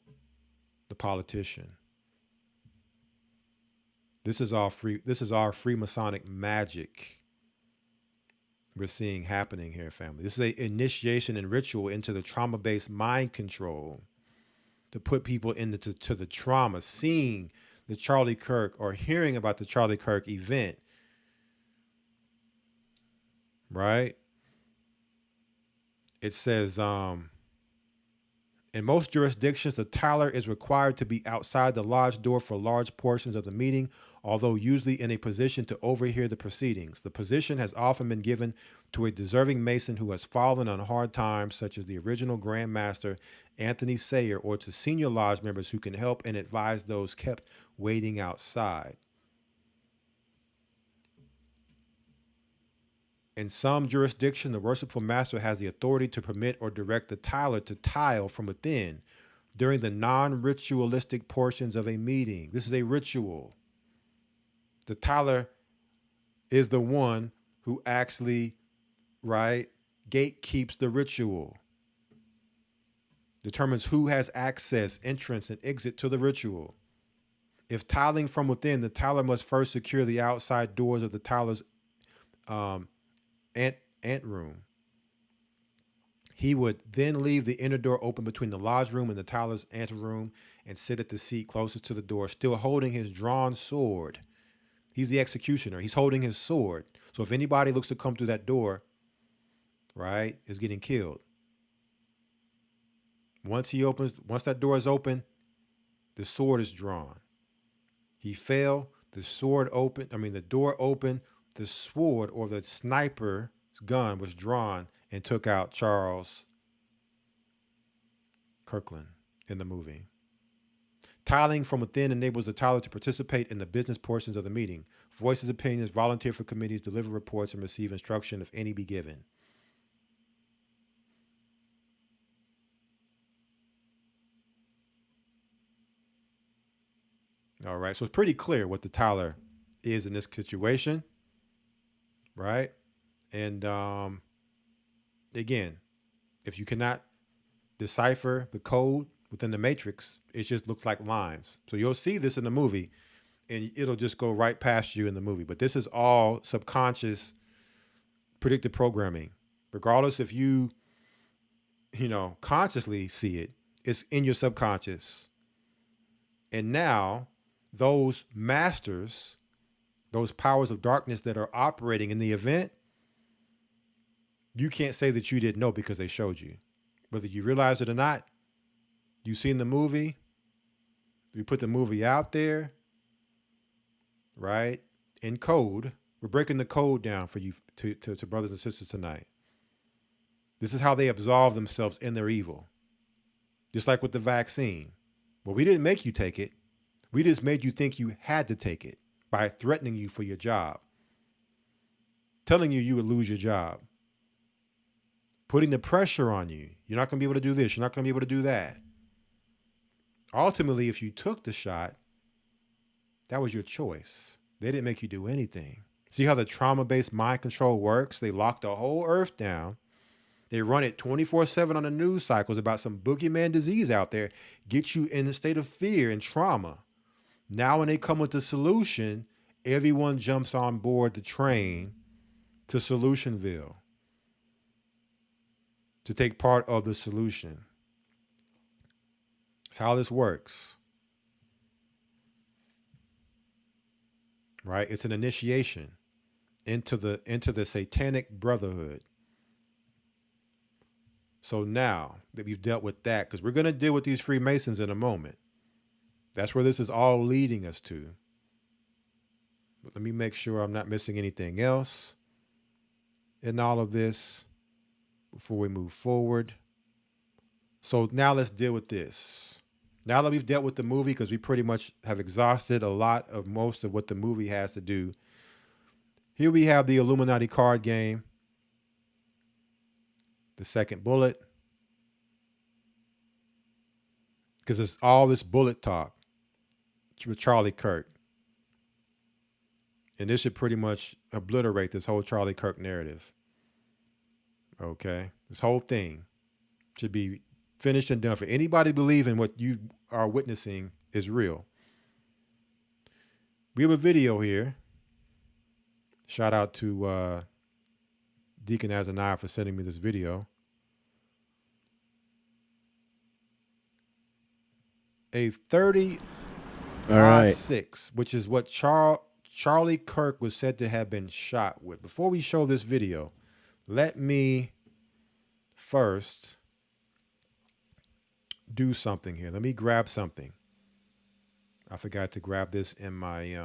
This is our free Masonic magic we're seeing happening here, family. This is an initiation and ritual into the trauma-based mind control to put people into the trauma, seeing the Charlie Kirk or hearing about the Charlie Kirk event, right? It says, in most jurisdictions, the Tyler is required to be outside the lodge door for large portions of the meeting, although usually in a position to overhear the proceedings. The position has often been given to a deserving Mason who has fallen on hard times, such as the original Grand Master Anthony Sayer, or to senior lodge members who can help and advise those kept waiting outside. In some jurisdiction, the worshipful master has the authority to permit or direct the Tyler to tile from within during the non-ritualistic portions of a meeting. This is a ritual. The Tyler is the one who actually, right, gatekeeps the ritual. Determines who has access, entrance, and exit to the ritual. If tiling from within, the Tyler must first secure the outside doors of the Tyler's ant room. He would then leave the inner door open between the lodge room and the Tyler's ante room and sit at the seat closest to the door, still holding his drawn sword. He's the executioner. He's holding his sword. So if anybody looks to come through that door, right, is getting killed. Once that door is open, the sword is drawn. He fell, the door opened, the sword or the sniper's gun was drawn and took out Charles Kirkland. in the movie. Tiling from within enables the tiler to participate in the business portions of the meeting, voice his opinions, volunteer for committees, deliver reports, and receive instruction if any be given. All right, so it's pretty clear what the tiler is in this situation, right? And again, if you cannot decipher the code within the matrix, it just looks like lines. So you'll see this in the movie and it'll just go right past you in the movie. But this is all subconscious predictive programming. Regardless if you consciously see it, it's in your subconscious. And now those masters, those powers of darkness that are operating in the event, you can't say that you didn't know because they showed you. Whether you realize it or not, you've seen the movie, we put the movie out there, right? In code. We're breaking the code down for you to brothers and sisters tonight. This is how they absolve themselves in their evil. Just like with the vaccine. Well, we didn't make you take it. We just made you think you had to take it by threatening you for your job. Telling you would lose your job. Putting the pressure on you. You're not going to be able to do this. You're not going to be able to do that. Ultimately, if you took the shot, that was your choice. They didn't make you do anything. See how the trauma-based mind control works? They lock the whole earth down. They run it 24/7 on the news cycles about some boogeyman disease out there, get you in a state of fear and trauma. Now when they come with the solution, everyone jumps on board the train to Solutionville to take part of the solution. That's how this works. Right? It's an initiation into the satanic brotherhood. So now that we've dealt with that, because we're going to deal with these Freemasons in a moment. That's where this is all leading us to. But let me make sure I'm not missing anything else in all of this before we move forward. So now let's deal with this. Now that we've dealt with the movie, because we pretty much have exhausted a lot of most of what the movie has to do. Here we have the Illuminati card game. The second bullet. Because it's all this bullet talk with Charlie Kirk. And this should pretty much obliterate this whole Charlie Kirk narrative. Okay? This whole thing should be finished and done. For anybody believing what you are witnessing is real. We have a video here. Shout out to Deacon Azaniah for sending me this video. A 30-6, which is what Charlie Kirk was said to have been shot with. Before we show this video, let me first do something here. Let me grab something. I forgot to grab this in my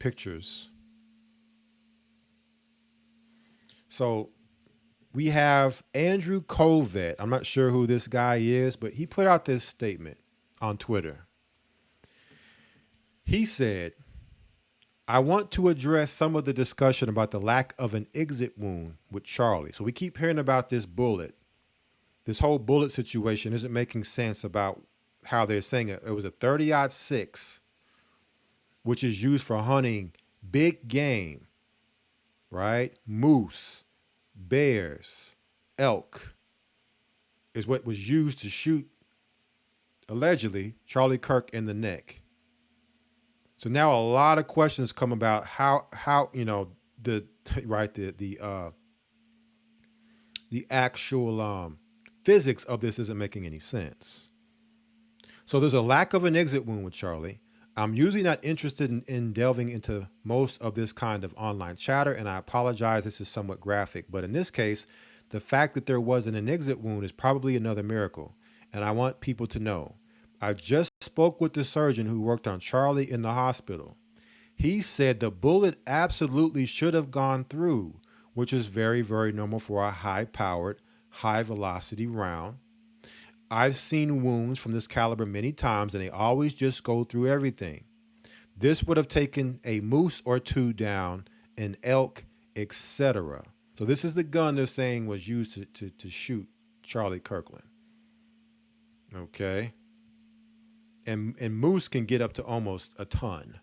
pictures. So we have Andrew Covet. I'm not sure who this guy is, but he put out this statement on Twitter. He said, I want to address some of the discussion about the lack of an exit wound with Charlie. So we keep hearing about this bullet. This whole bullet situation isn't making sense about how they're saying it. It was a 30-06, which is used for hunting big game, right? Moose, bears, elk is what was used to shoot, allegedly, Charlie Kirk in the neck. So now a lot of questions come about how the actual physics of this isn't making any sense. So there's a lack of an exit wound with Charlie. I'm usually not interested in delving into most of this kind of online chatter, and I apologize, this is somewhat graphic, but in this case, the fact that there wasn't an exit wound is probably another miracle, and I want people to know. I just spoke with the surgeon who worked on Charlie in the hospital. He said the bullet absolutely should have gone through which is very, very normal for a high-powered, high-velocity round. I've seen wounds from this caliber many times, and they always just go through everything. This would have taken a moose or two down, an elk, etc. So this is the gun they're saying was used to shoot Charlie Kirkland. Okay. And moose can get up to almost a ton,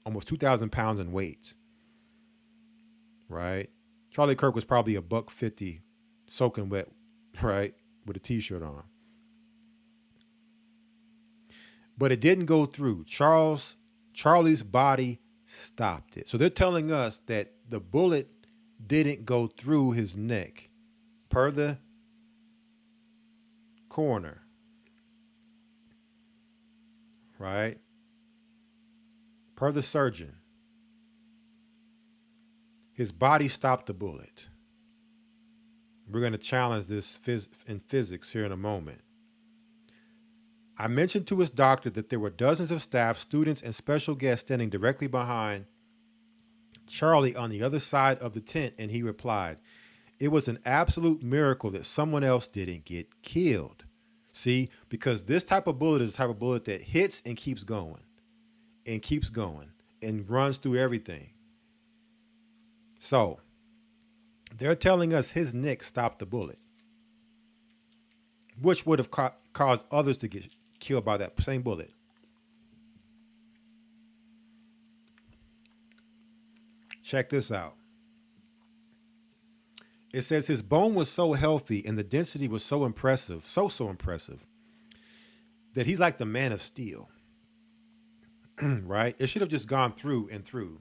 almost 2,000 pounds in weight. Right? Charlie Kirk was probably $150 soaking wet, right? With a t-shirt on. But it didn't go through. Charlie's body stopped it. So they're telling us that the bullet didn't go through his neck, per the coroner. Right? Per the surgeon. His body stopped the bullet. We're going to challenge this in physics here in a moment. I mentioned to his doctor that there were dozens of staff, students, and special guests standing directly behind Charlie on the other side of the tent, and he replied, "It was an absolute miracle that someone else didn't get killed." See, because this type of bullet is the type of bullet that hits and keeps going and runs through everything. So they're telling us his neck stopped the bullet, which would have caused others to get killed by that same bullet. Check this out. It says his bone was so healthy and the density was so impressive, so impressive, that he's like the man of steel. Right? It should have just gone through and through.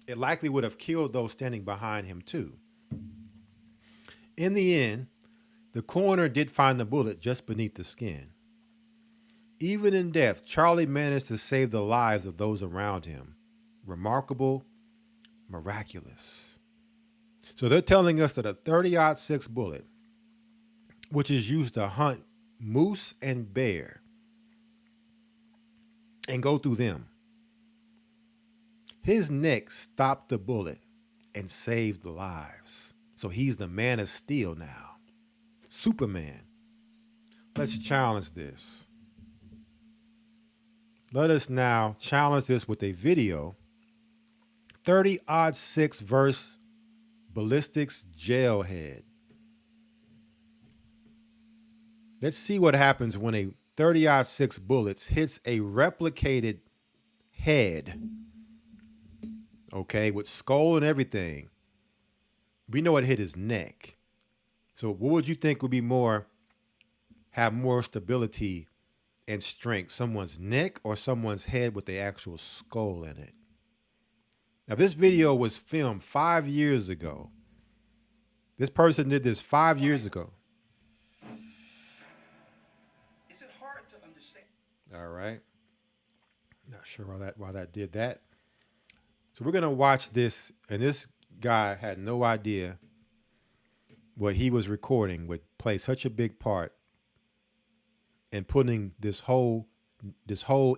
It likely would have killed those standing behind him too. In the end, the coroner did find the bullet just beneath the skin. Even in death, Charlie managed to save the lives of those around him. Remarkable, miraculous. So they're telling us that a .30-06 bullet, which is used to hunt moose and bear and go through them, his neck stopped the bullet and saved lives. So he's the man of steel now. Superman. Let's challenge this. Let us now challenge this with a video. 30-06 verse ballistics jailhead. Let's see what happens when a 30-06 bullets hits a replicated head. Okay, with skull and everything. We know it hit his neck. So what would you think would be have more stability and strength? Someone's neck or someone's head with the actual skull in it? Now, this video was filmed 5 years ago. This person did this 5 years ago. Is it hard to understand? All right. Not sure why that did that. So we're going to watch this, and this guy had no idea what he was recording would play such a big part in putting this whole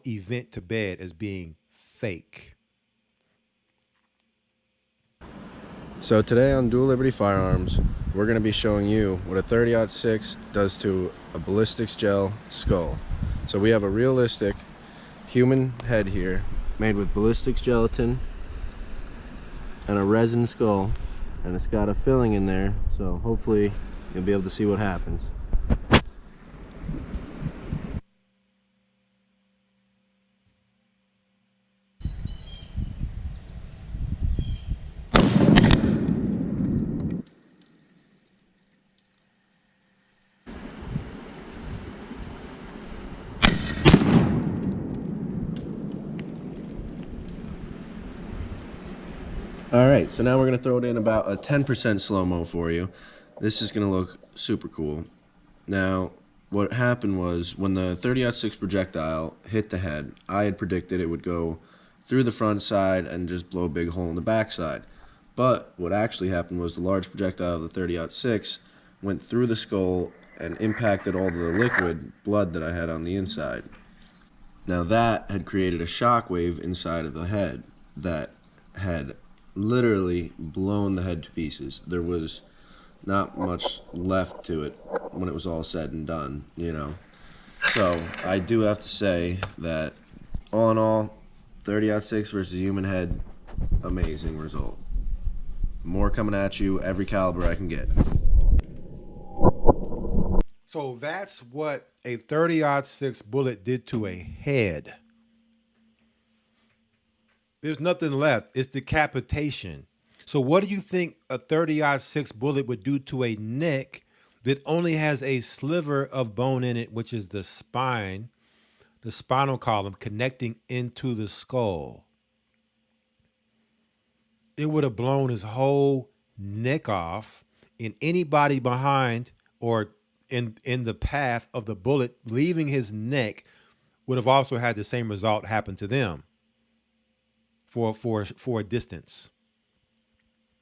event to bed as being fake. So today on Dual Liberty Firearms, we're going to be showing you what a 30-06 does to a ballistics gel skull. So we have a realistic human head here made with ballistics gelatin and a resin skull, and it's got a filling in there, so hopefully you'll be able to see what happens. Alright, so now we're going to throw it in about a 10% slow-mo for you. This is going to look super cool. Now, what happened was when the 30-06 projectile hit the head, I had predicted it would go through the front side and just blow a big hole in the back side. But what actually happened was the large projectile of the 30-06 went through the skull and impacted all the liquid blood that I had on the inside. Now that had created a shock wave inside of the head that had literally blown the head to pieces. There was not much left to it when it was all said and done, you know. So I do have to say that all in all, 30-06 versus a human head, amazing result. More coming at you, every caliber I can get. So that's what a 30-06 bullet did to a head. There's nothing left. It's decapitation. So what do you think a 30-06 bullet would do to a neck that only has a sliver of bone in it, which is the spine, the spinal column connecting into the skull? It would have blown his whole neck off, and anybody behind or in the path of the bullet leaving his neck would have also had the same result happen to them for a distance.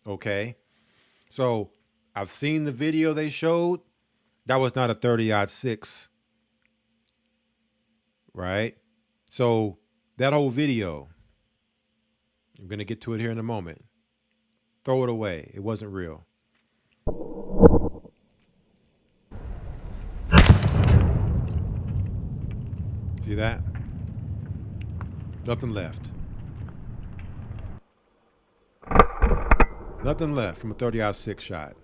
Okay? So I've seen the video they showed. That was not a 30-06. Right? So that whole video, I'm going to get to it here in a moment. Throw it away. It wasn't real. See that? Nothing left. Nothing left from a 30-06 shot.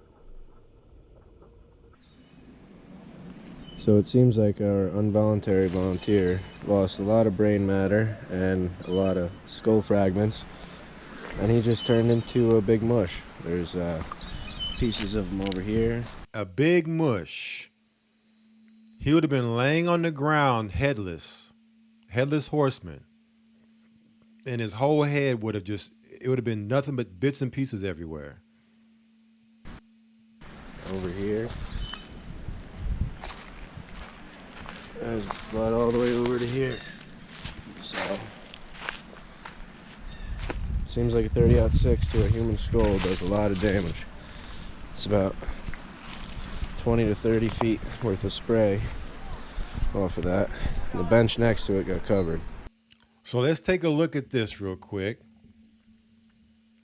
So it seems like our involuntary volunteer lost a lot of brain matter and a lot of skull fragments, and he just turned into a big mush. There's pieces of him over here. A big mush. He would have been laying on the ground headless horseman, and his whole head would have it would have been nothing but bits and pieces everywhere. Over here. There's blood all the way over to here. So, seems like a 30-06 to a human skull does a lot of damage. It's about 20 to 30 feet worth of spray off of that. The bench next to it got covered. So let's take a look at this real quick.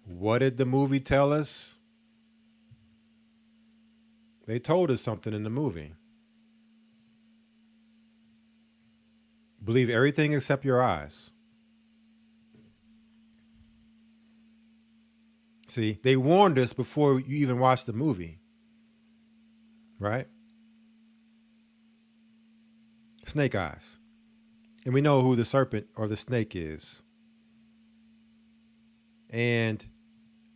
What did the movie tell us? They told us something in the movie. Believe everything except your eyes. See, they warned us before you even watched the movie. Right? Snake eyes. And we know who the serpent or the snake is. And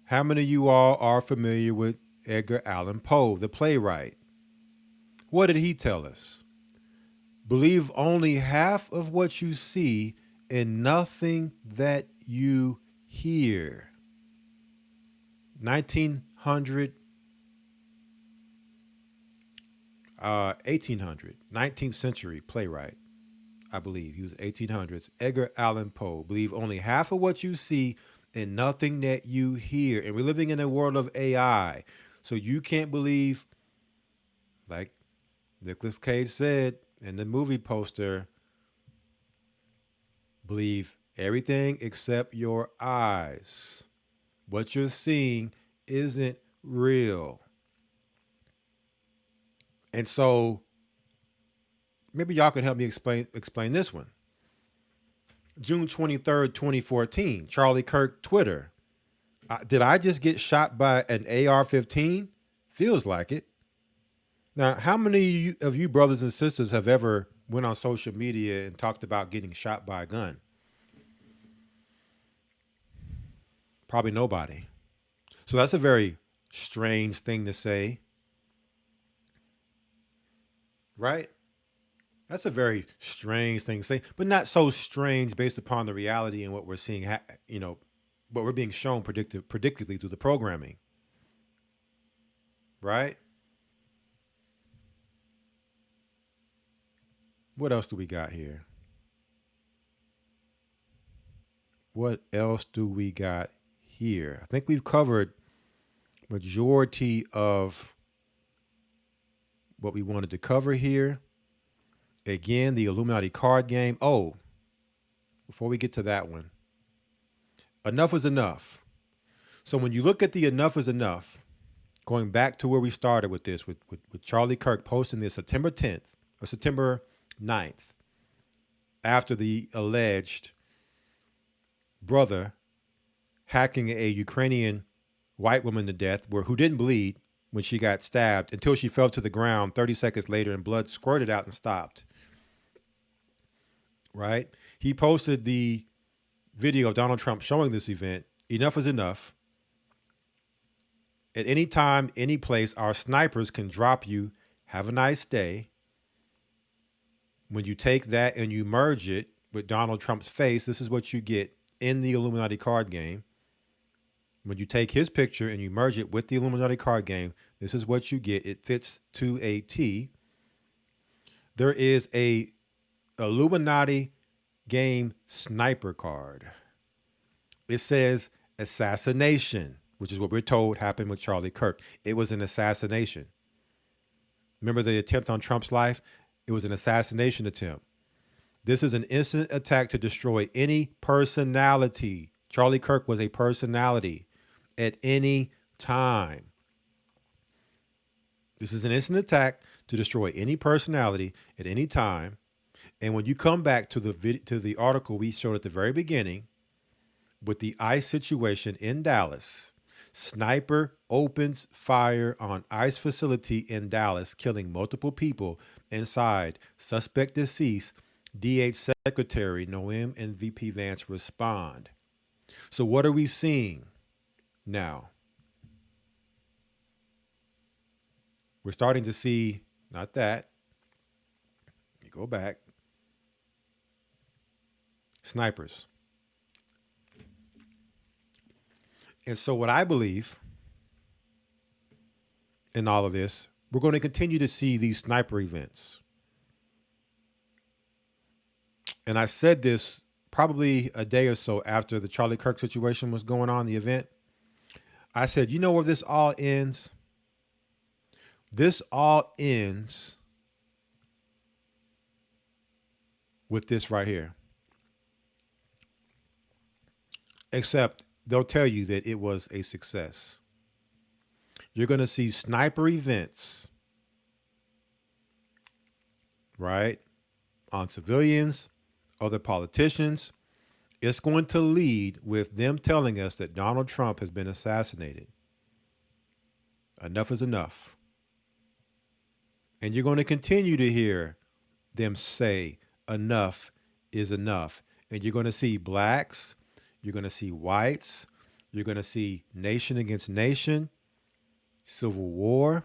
how many of you all are familiar with Edgar Allan Poe, the playwright? What did he tell us? Believe only half of what you see and nothing that you hear. 1800, 19th century playwright, I believe. He was 1800s. Edgar Allan Poe. Believe only half of what you see and nothing that you hear. And we're living in a world of AI. So you can't believe, like Nicolas Cage said in the movie poster, believe everything except your eyes. What you're seeing isn't real. And so maybe y'all can help me explain this one. June 23rd, 2014, Charlie Kirk, Twitter. Did I just get shot by an AR-15? Feels like it. Now, how many of you brothers and sisters have ever went on social media and talked about getting shot by a gun? Probably nobody. So that's a very strange thing to say. Right? That's a very strange thing to say, but not so strange based upon the reality and what we're seeing, what we're being shown predictably through the programming. Right? What else do we got here? What else do we got here? I think we've covered majority of what we wanted to cover here. Again, the Illuminati card game. Oh, before we get to that one, enough is enough. So when you look at the enough is enough, going back to where we started with this, with Charlie Kirk posting this September 10th or September 9th, after the alleged brother hacking a Ukrainian white woman to death, who didn't bleed when she got stabbed until she fell to the ground 30 seconds later and blood squirted out and stopped. Right? He posted the video of Donald Trump showing this event. Enough is enough. At any time, any place, our snipers can drop you. Have a nice day. When you take that and you merge it with Donald Trump's face, this is what you get in the Illuminati card game. When you take his picture and you merge it with the Illuminati card game, this is what you get. It fits to a T. There is a Illuminati game sniper card. It says assassination, which is what we're told happened with Charlie Kirk. It was an assassination. Remember the attempt on Trump's life? It was an assassination attempt. This is an instant attack to destroy any personality. Charlie Kirk was a personality at any time. This is an instant attack to destroy any personality at any time. And when you come back to the article we showed at the very beginning with the ICE situation in Dallas, sniper opens fire on ICE facility in Dallas, killing multiple people inside. Suspect deceased. DH Secretary Noem and VP Vance respond. So what are we seeing now? We're starting to see, not that. You go back. Snipers. And so what I believe in all of this, we're going to continue to see these sniper events. And I said this probably a day or so after the Charlie Kirk situation was going on, the event. I said, you know where this all ends? This all ends with this right here. Except they'll tell you that it was a success. You're going to see sniper events, right, on civilians, other politicians. It's going to lead with them telling us that Donald Trump has been assassinated. Enough is enough. And you're going to continue to hear them say enough is enough. And you're going to see blacks, you're going to see whites, you're going to see nation against nation, civil war.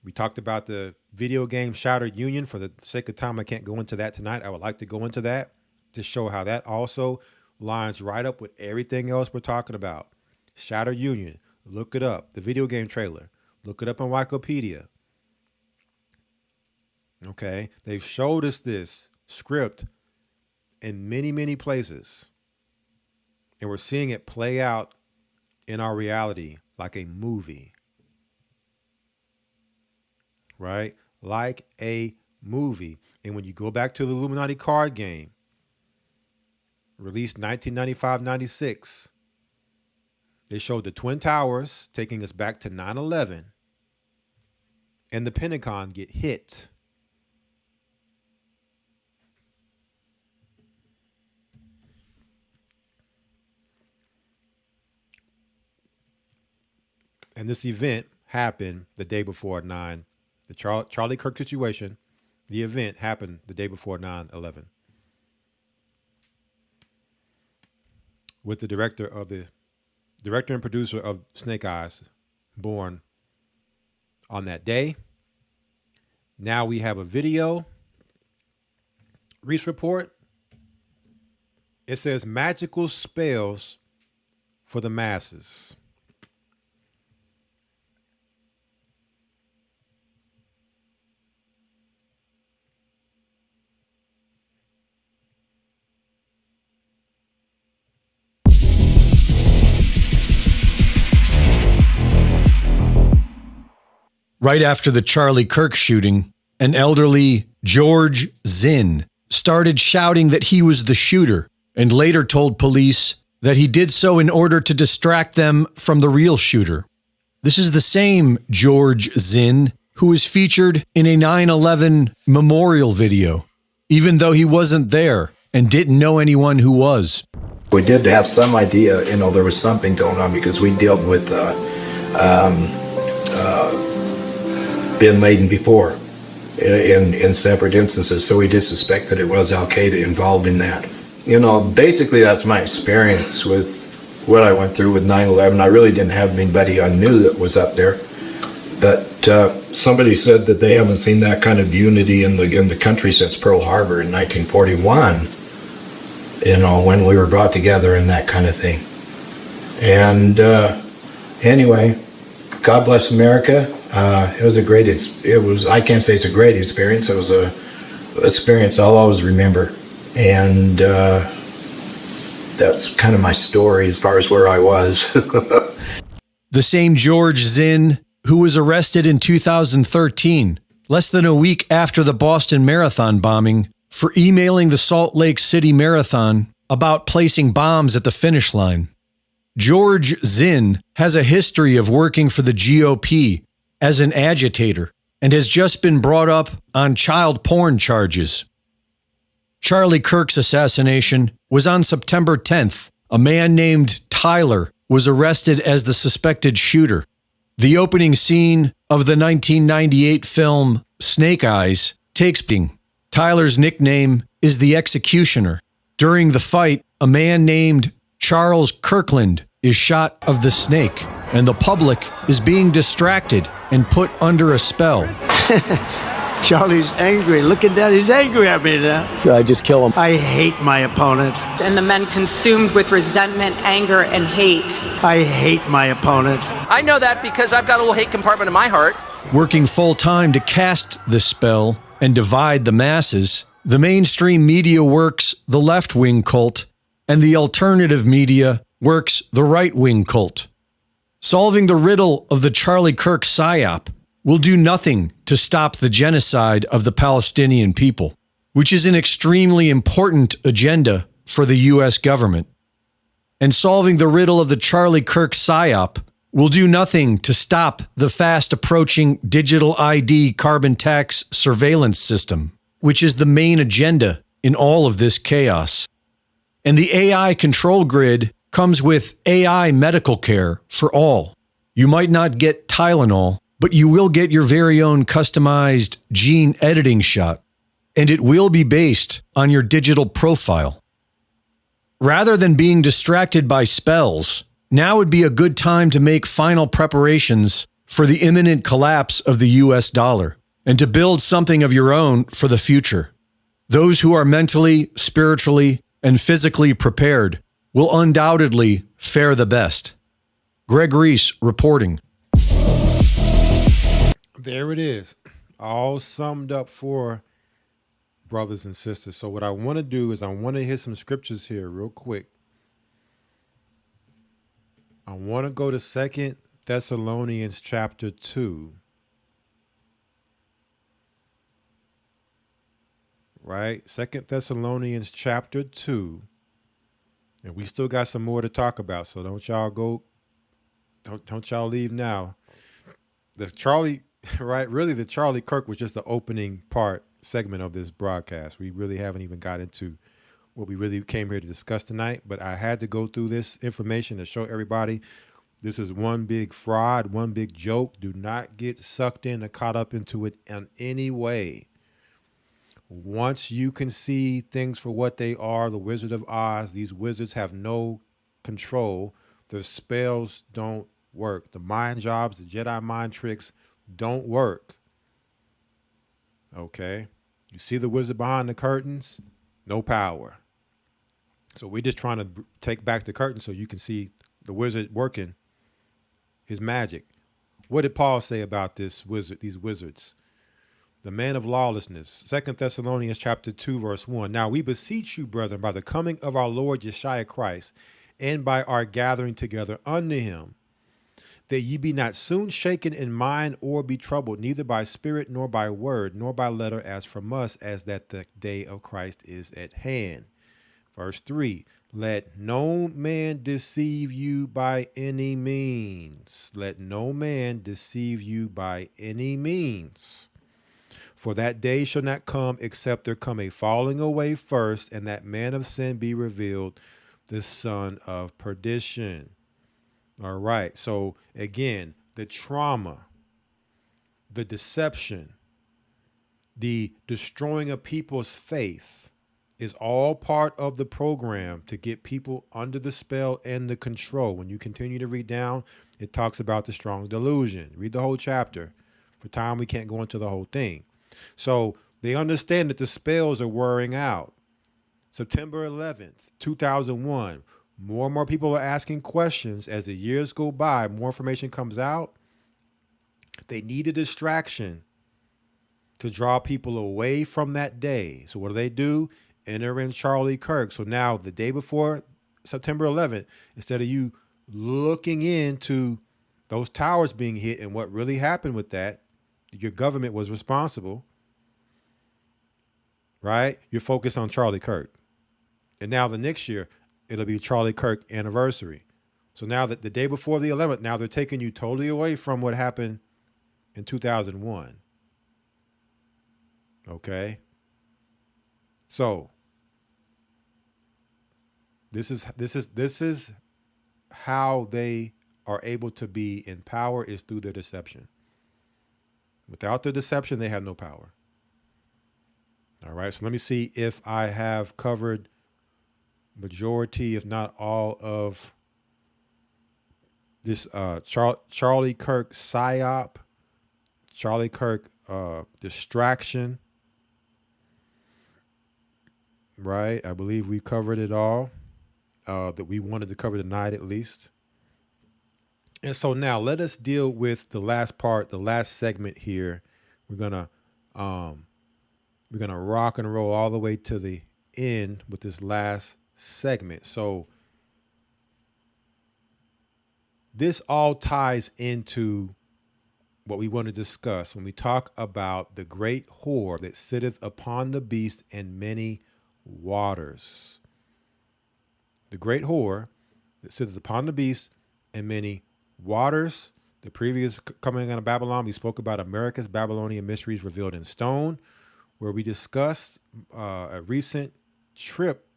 We talked about the video game Shattered Union. For the sake of time, I can't go into that tonight. I would like to go into that to show how that also lines right up with everything else we're talking about. Shattered Union, look it up. The video game trailer, look it up on Wikipedia. Okay, they've showed us this script in many, many places. And we're seeing it play out in our reality like a movie. Right? Like a movie. And when you go back to the Illuminati card game, released 1995-96, they showed the Twin Towers taking us back to 9/11 and the Pentagon get hit. And this event happened the day before 9. The Charlie Kirk situation, the event happened the day before 9/11. With the director and producer of Snake Eyes born on that day. Now we have a video. Reese report. It says magical spells for the masses. Right after the Charlie Kirk shooting, an elderly George Zinn started shouting that he was the shooter and later told police that he did so in order to distract them from the real shooter. This is the same George Zinn who was featured in a 9/11 memorial video, even though he wasn't there and didn't know anyone who was. We did have some idea, there was something going on because we dealt with bin Laden before in separate instances, so we did suspect that it was Al-Qaeda involved in that. Basically that's my experience with what I went through with 9/11. I really didn't have anybody I knew that was up there, but somebody said that they haven't seen that kind of unity in the country since Pearl Harbor in 1941. When we were brought together and that kind of thing. And anyway, God bless America. It was a great. I can't say it's a great experience. It was a experience I'll always remember, and that's kind of my story as far as where I was. The same George Zinn who was arrested in 2013, less than a week after the Boston Marathon bombing, for emailing the Salt Lake City Marathon about placing bombs at the finish line. George Zinn has a history of working for the GOP as an agitator and has just been brought up on child porn charges. Charlie Kirk's assassination was on September 10th. A man named Tyler was arrested as the suspected shooter. The opening scene of the 1998 film Snake Eyes takes place. Tyler's nickname is the Executioner. During the fight, a man named Charles Kirkland is shot of the snake, and the public is being distracted and put under a spell. Charlie's angry. Look at that. He's angry at me now. Should I just kill him? I hate my opponent. And the men consumed with resentment, anger, and hate. I hate my opponent. I know that because I've got a little hate compartment in my heart. Working full-time to cast the spell and divide the masses, the mainstream media works the left-wing cult, and the alternative media works the right-wing cult. Solving the riddle of the Charlie Kirk psyop will do nothing to stop the genocide of the Palestinian people, which is an extremely important agenda for the U.S. government. And solving the riddle of the Charlie Kirk psyop will do nothing to stop the fast-approaching digital ID carbon tax surveillance system, which is the main agenda in all of this chaos. And the AI control grid comes with AI medical care for all. You might not get Tylenol, but you will get your very own customized gene editing shot, and it will be based on your digital profile. Rather than being distracted by spells, now would be a good time to make final preparations for the imminent collapse of the US dollar and to build something of your own for the future. Those who are mentally, spiritually, and physically prepared will undoubtedly fare the best. Greg Reese reporting. There it is, all summed up for brothers and sisters. So what I want to do is I want to hit some scriptures here real quick. I want to go to 2 Thessalonians chapter 2. Right? 2 Thessalonians chapter 2. And we still got some more to talk about, so don't y'all leave now. The Charlie Kirk was just the opening segment of this broadcast. We really haven't even got into what we really came here to discuss tonight, but I had to go through this information to show everybody this is one big fraud, one big joke. Do not get sucked in or caught up into it in any way. Once you can see things for what they are, the Wizard of Oz, these wizards have no control. Their spells don't work. The mind jobs, the Jedi mind tricks don't work. Okay? You see the wizard behind the curtains? No power. So we're just trying to take back the curtain so you can see the wizard working his magic. What did Paul say about these wizards? The man of lawlessness. 2 Thessalonians chapter 2, verse 1. Now we beseech you, brethren, by the coming of our Lord Yeshua Christ, and by our gathering together unto him, that ye be not soon shaken in mind or be troubled, neither by spirit, nor by word, nor by letter, as from us, as that the day of Christ is at hand. Verse 3. Let no man deceive you by any means. Let no man deceive you by any means. For that day shall not come except there come a falling away first, and that man of sin be revealed, the son of perdition. All right. So again, the trauma, the deception, the destroying of people's faith is all part of the program to get people under the spell and the control. When you continue to read down, it talks about the strong delusion. Read the whole chapter. For time, we can't go into the whole thing. So they understand that the spells are wearing out. September 11th, 2001, more and more people are asking questions. As the years go by, more information comes out. They need a distraction to draw people away from that day. So what do? Enter in Charlie Kirk. So now the day before September 11th, instead of you looking into those towers being hit and what really happened with that, your government was responsible, right? You're focused on Charlie Kirk. And now the next year, it'll be Charlie Kirk anniversary. So now that the day before the 11th, now they're taking you totally away from what happened in 2001. Okay. So this is how they are able to be in power, is through their deception. Without their deception, they have no power. All right. So let me see if I have covered majority, if not all, of this Charlie Kirk psyop, Charlie Kirk distraction. Right. I believe we covered it all that we wanted to cover tonight, at least. And so now let us deal with the last part, the last segment here. We're gonna rock and roll all the way to the end with this last segment. So this all ties into what we want to discuss when we talk about the great whore that sitteth upon the beast and many waters. The great whore that sitteth upon the beast and many waters. The previous coming out of Babylon, we spoke about America's Babylonian mysteries revealed in stone, where we discussed a recent trip,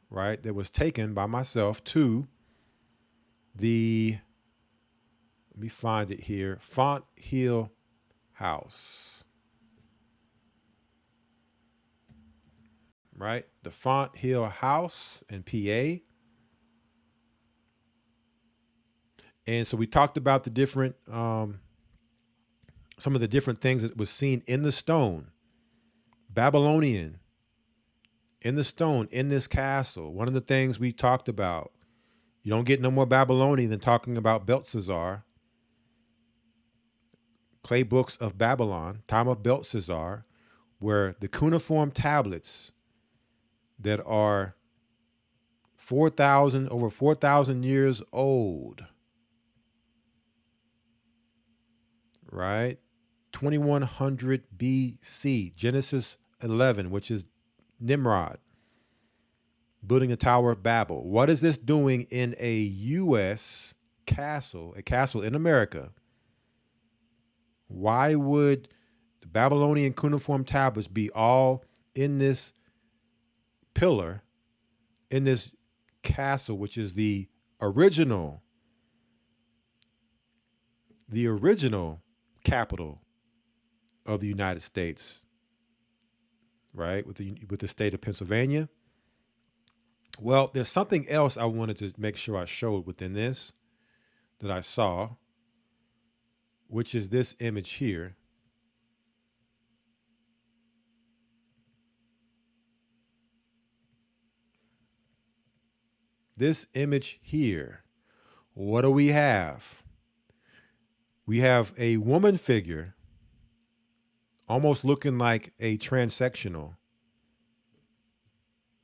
right, that was taken by myself to the, let me find it here, Font Hill House. Right? The Font Hill House in PA. And so we talked about the different, some of the different things that was seen in the stone. Babylonian, in the stone, in this castle. One of the things we talked about, you don't get no more Babylonian than talking about Belshazzar. Clay books of Babylon, time of Belshazzar, where the cuneiform tablets that are over 4,000 years old, right? 2100 BC, Genesis 11, which is Nimrod building the Tower of Babel. What is this doing in a U.S. castle, a castle in America? Why would the Babylonian cuneiform tablets be all in this pillar, in this castle, which is the original capital of the United States, right? With the state of Pennsylvania. Well, there's something else I wanted to make sure I showed within this that I saw, which is this image here. This image here. What do we have? We have a woman figure almost looking like a transsexual,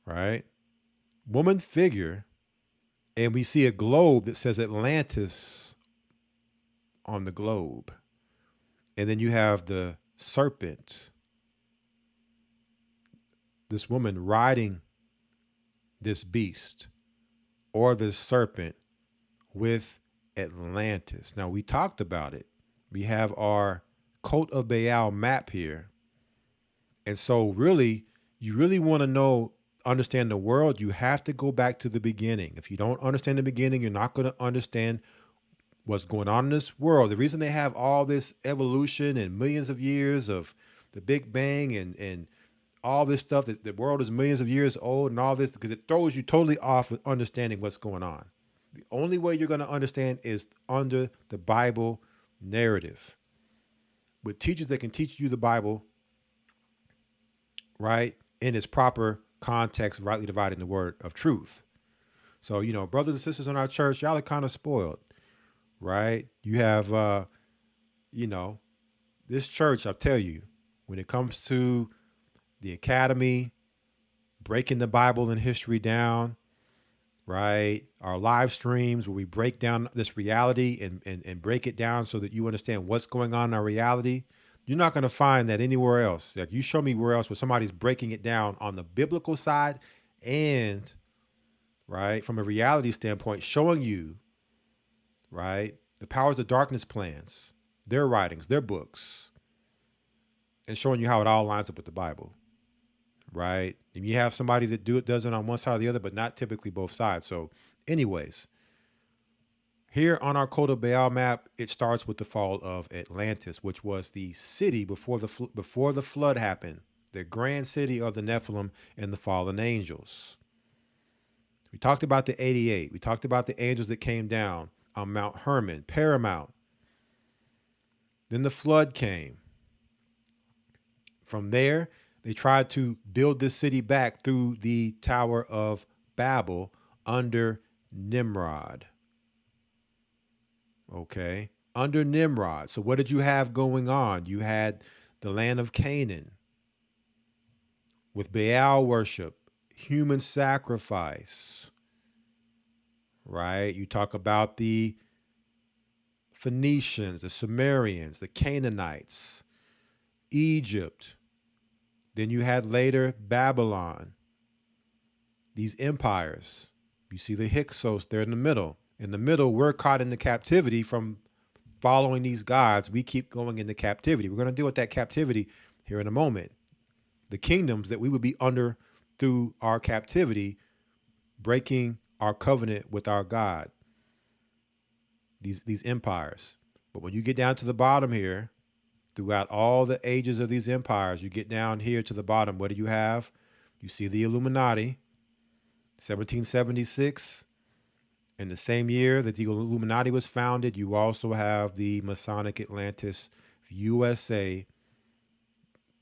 right? Woman figure, and we see a globe that says Atlantis on the globe. And then you have the serpent, this woman riding this beast or this serpent with Atlantis. Now, we talked about it. We have our Coat of Baal map here. And so really, you really want to understand the world, you have to go back to the beginning. If you don't understand the beginning, you're not going to understand what's going on in this world. The reason they have all this evolution and millions of years of the Big Bang and all this stuff, that the world is millions of years old and all this, because it throws you totally off with understanding what's going on. The only way you're going to understand is under the Bible narrative, with teachers that can teach you the Bible, right, in its proper context, rightly dividing the word of truth. So, brothers and sisters in our church, y'all are kind of spoiled, right? You have, this church, I'll tell you, when it comes to the academy, breaking the Bible and history down, right? Our live streams where we break down this reality and break it down so that you understand what's going on in our reality. You're not going to find that anywhere else. Like, you show me where else where somebody's breaking it down on the biblical side and, right, from a reality standpoint, showing you, right, the powers of darkness plans, their writings, their books, and showing you how it all lines up with the Bible, right? And you have somebody that does it on one side or the other, but not typically both sides. So anyways, here on our Coat of Baal map, it starts with the fall of Atlantis, which was the city before the flood happened, the grand city of the Nephilim and the fallen angels. We talked about the 88. We talked about the angels that came down on Mount Hermon, Paramount. Then the flood came. From there, they tried to build this city back through the Tower of Babel under Nimrod. Okay, under Nimrod. So what did you have going on? You had the land of Canaan with Baal worship, human sacrifice, right? You talk about the Phoenicians, the Sumerians, the Canaanites, Egypt. Then you had later Babylon, these empires. You see the Hyksos there in the middle. In the middle, we're caught in the captivity from following these gods. We keep going into captivity. We're going to deal with that captivity here in a moment. The kingdoms that we would be under through our captivity, breaking our covenant with our God. These empires. But when you get down to the bottom here, throughout all the ages of these empires, you get down here to the bottom. What do you have? You see the Illuminati, 1776. In the same year that the Illuminati was founded, you also have the Masonic Atlantis USA,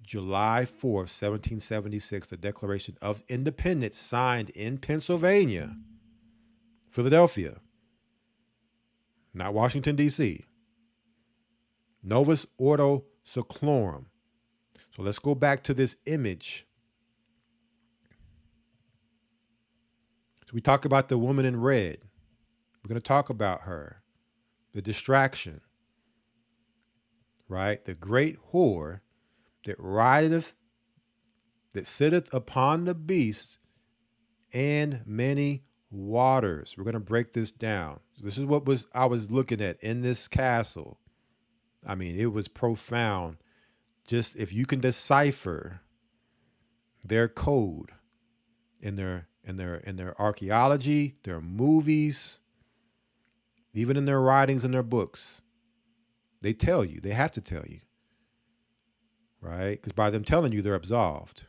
July 4th, 1776, the Declaration of Independence signed in Pennsylvania, Philadelphia, not Washington, D.C. Novus Ordo Seclorum. So let's go back to this image. So we talked about the woman in red. We're going to talk about her, the distraction, right? The great whore that rideth, that sitteth upon the beast and many waters. We're going to break this down. So this is what I was looking at in this castle. I mean, it was profound. Just if you can decipher their code in their archaeology, their movies, even in their writings and their books, they tell you, they have to tell you, right? Because by them telling you, they're absolved.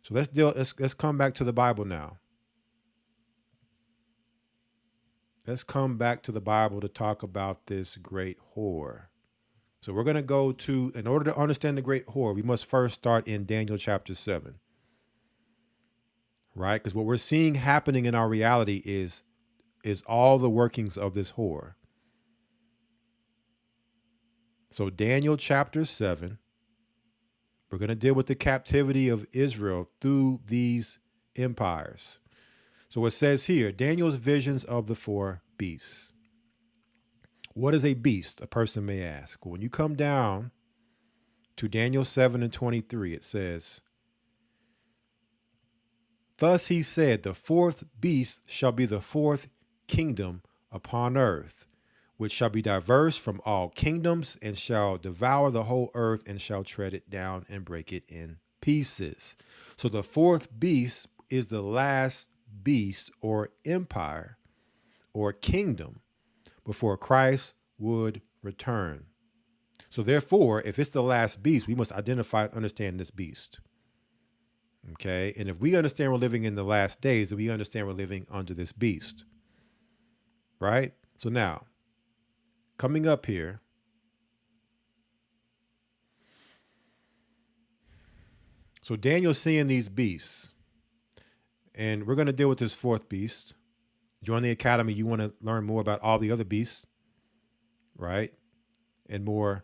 So let's come back to the Bible now. Let's come back to the Bible to talk about this great whore. So we're going to go to, in order to understand the great whore, we must first start in Daniel chapter 7, right? Because what we're seeing happening in our reality is all the workings of this whore. So Daniel chapter 7, we're going to deal with the captivity of Israel through these empires. So it says here, Daniel's visions of the four beasts. What is a beast? A person may ask. When you come down to Daniel 7 and 23, it says, Thus he said, the fourth beast shall be the fourth kingdom upon earth, which shall be diverse from all kingdoms, and shall devour the whole earth, and shall tread it down and break it in pieces. So the fourth beast is the last beast or empire or kingdom before Christ would return. So therefore, if it's the last beast, we must identify and understand this beast. Okay. And if we understand we're living in the last days, then we understand we're living under this beast. Right? So now, coming up here, so Daniel's seeing these beasts, and we're going to deal with this fourth beast. Join the academy. You want to learn more about all the other beasts, right? And more,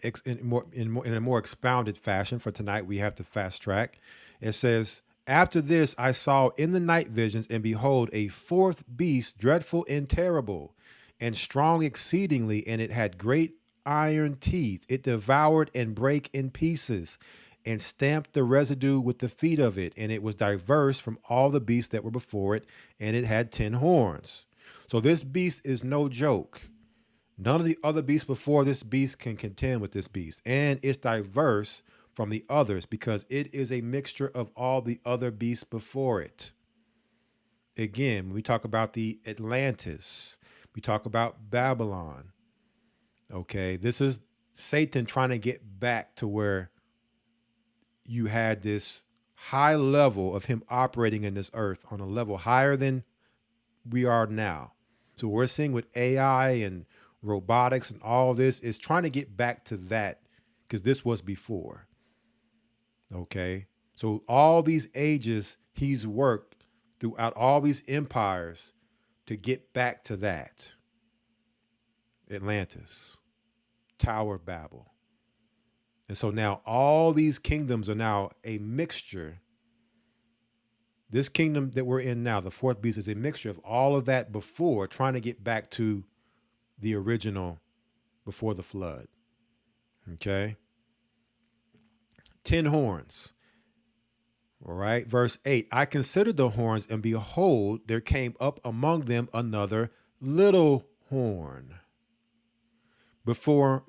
in a more expounded fashion. For tonight, we have to fast track. It says, after this, I saw in the night visions, and behold, a fourth beast, dreadful and terrible, and strong exceedingly, and it had great iron teeth. It devoured and brake in pieces, and stamped the residue with the feet of it. And it was diverse from all the beasts that were before it, and it had 10 horns. So this beast is no joke. None of the other beasts before this beast can contend with this beast. And it's diverse from the others because it is a mixture of all the other beasts before it. Again, when we talk about the Atlantis, we talk about Babylon. Okay, this is Satan trying to get back to where you had this high level of him operating in this earth on a level higher than we are now. So we're seeing with AI and robotics and all this is trying to get back to that because this was before. Okay. So all these ages he's worked throughout all these empires to get back to that. Atlantis, Tower of Babel. And so now all these kingdoms are now a mixture. This kingdom that we're in now, the fourth beast, is a mixture of all of that before, trying to get back to the original before the flood. Okay. 10 horns. All right. Verse 8, I considered the horns, and behold, there came up among them another little horn, before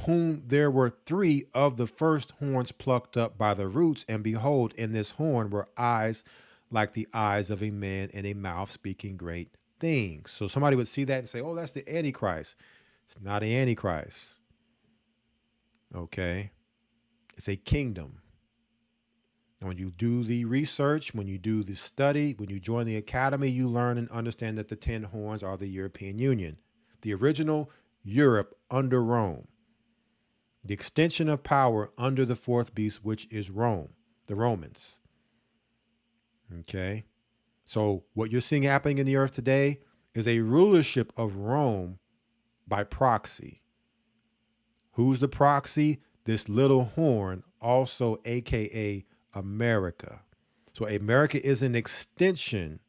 whom there were 3 of the first horns plucked up by the roots. And behold, in this horn were eyes like the eyes of a man, and a mouth speaking great things. So somebody would see that and say, oh, that's the Antichrist. It's not an Antichrist. Okay. It's a kingdom. And when you do the research, when you do the study, when you join the academy, you learn and understand that the 10 horns are the European Union, the original Europe under Rome, the extension of power under the fourth beast, which is Rome, the Romans. Okay. So what you're seeing happening in the earth today is a rulership of Rome by proxy. Who's the proxy? This little horn, also AKA America. So America is an extension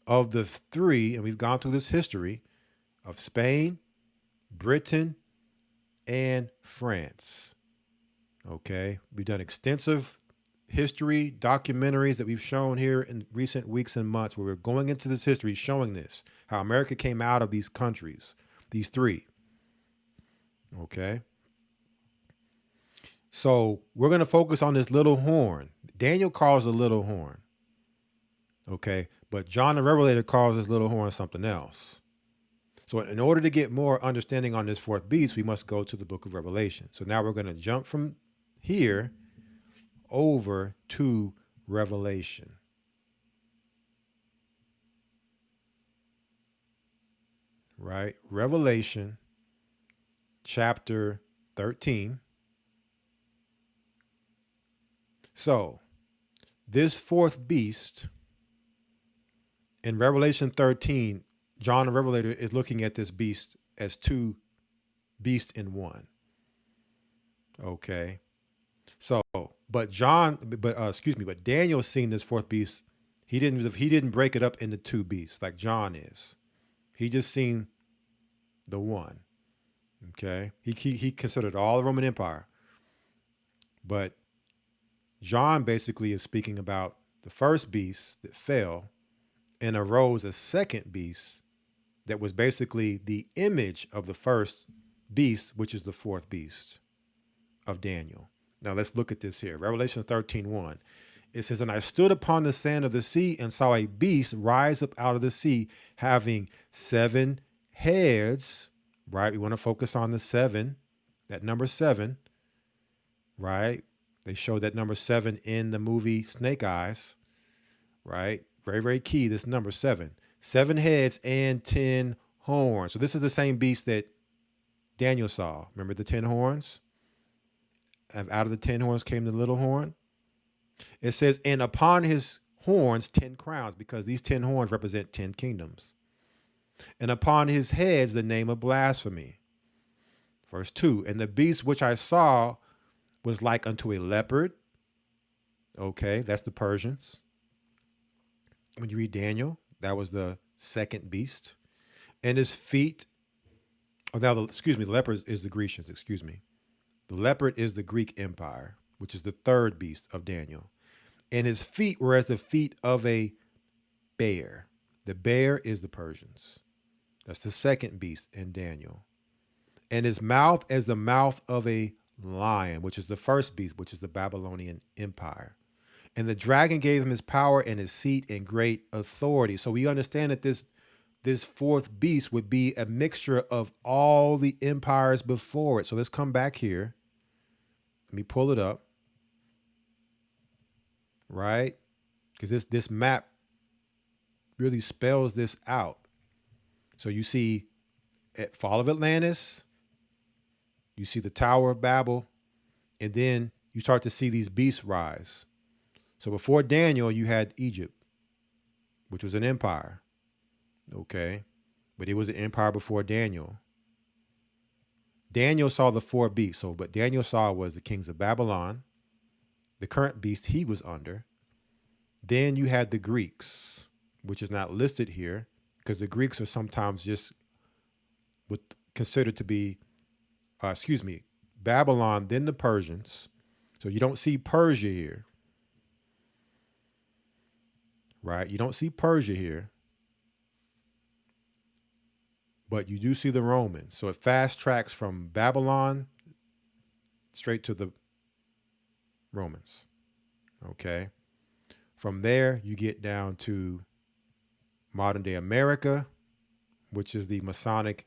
of the 3, and we've gone through this history of Spain, Britain, and France. Okay. We've done extensive history documentaries that we've shown here in recent weeks and months where we're going into this history showing this, how America came out of these countries, these 3. Okay. So we're going to focus on this little horn. Daniel calls the little horn. Okay. But John the Revelator calls this little horn something else. So in order to get more understanding on this fourth beast, we must go to the book of Revelation. So now we're going to jump from here over to Revelation. Right? Revelation chapter 13. So this fourth beast in Revelation 13, John the Revelator is looking at this beast as 2 beasts in one. Okay. So, but Daniel's seen this fourth beast. He didn't break it up into 2 beasts like John is. He just seen the one. Okay. He considered all the Roman Empire. But John basically is speaking about the first beast that fell and arose a second beast that was basically the image of the first beast, which is the fourth beast of Daniel. Now let's look at this here. Revelation 13:1. It says, "And I stood upon the sand of the sea and saw a beast rise up out of the sea, having 7 heads." Right? We want to focus on the 7, that number 7, right? They showed that number 7 in the movie Snake Eyes, right? Very, very key, this number 7. 7 heads and 10 horns. So this is the same beast that Daniel saw. Remember the 10 horns? And out of the 10 horns came the little horn. It says, "And upon his horns 10 crowns," because these 10 horns represent 10 kingdoms. "And upon his heads the name of blasphemy." Verse 2, "And the beast which I saw was like unto a leopard." Okay, that's the Persians. When you read Daniel, that was the second beast. "And his feet," the leopard is the Grecians, excuse me. The leopard is the Greek Empire, which is the third beast of Daniel. "And his feet were as the feet of a bear." The bear is the Persians. That's the second beast in Daniel. "And his mouth as the mouth of a lion," which is the first beast, which is the Babylonian Empire. "And the dragon gave him his power and his seat and great authority." So we understand that this fourth beast would be a mixture of all the empires before it. So let's come back here. Let me pull it up. Right? Because this map really spells this out. So you see at fall of Atlantis, you see the Tower of Babel, and then you start to see these beasts rise. So before Daniel, you had Egypt, which was an empire. Okay. But it was an empire before Daniel. Daniel saw the 4 beasts. So what Daniel saw was the kings of Babylon, the current beast he was under. Then you had the Greeks, which is not listed here because the Greeks are sometimes just considered to be, Babylon, then the Persians. So you don't see Persia here. Right? You don't see Persia here. But you do see the Romans. So it fast tracks from Babylon straight to the Romans. Okay. From there, you get down to modern day America, which is the Masonic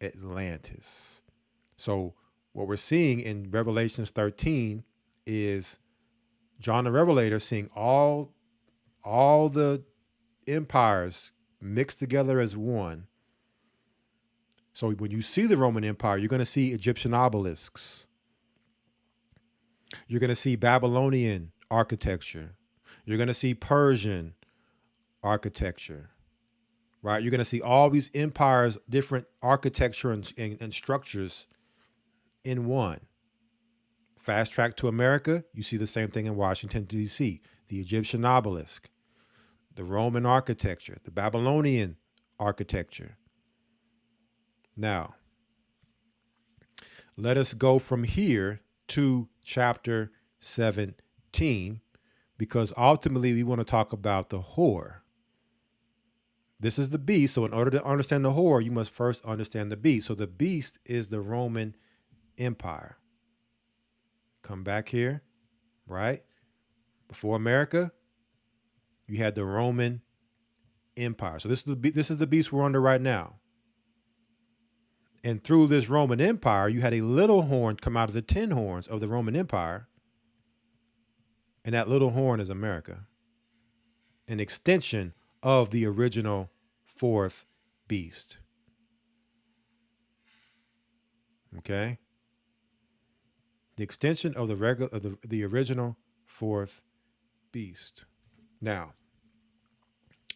Atlantis. So what we're seeing in Revelation 13 is John the Revelator seeing all the empires mixed together as one. So when you see the Roman Empire, you're going to see Egyptian obelisks. You're going to see Babylonian architecture. You're going to see Persian architecture, right? You're going to see all these empires, different architecture and structures in one. Fast track to America, you see the same thing in Washington, D.C. The Egyptian obelisk, the Roman architecture, the Babylonian architecture. Now, let us go from here to chapter 17, because ultimately we want to talk about the whore. This is the beast. So in order to understand the whore, you must first understand the beast. So the beast is the Roman Empire. Come back here, right? Before America, you had the Roman Empire. So this is the beast we're under right now. And through this Roman Empire, you had a little horn come out of the 10 horns of the Roman Empire. And that little horn is America, an extension of the original fourth beast. Okay? The extension of the original fourth beast. Now,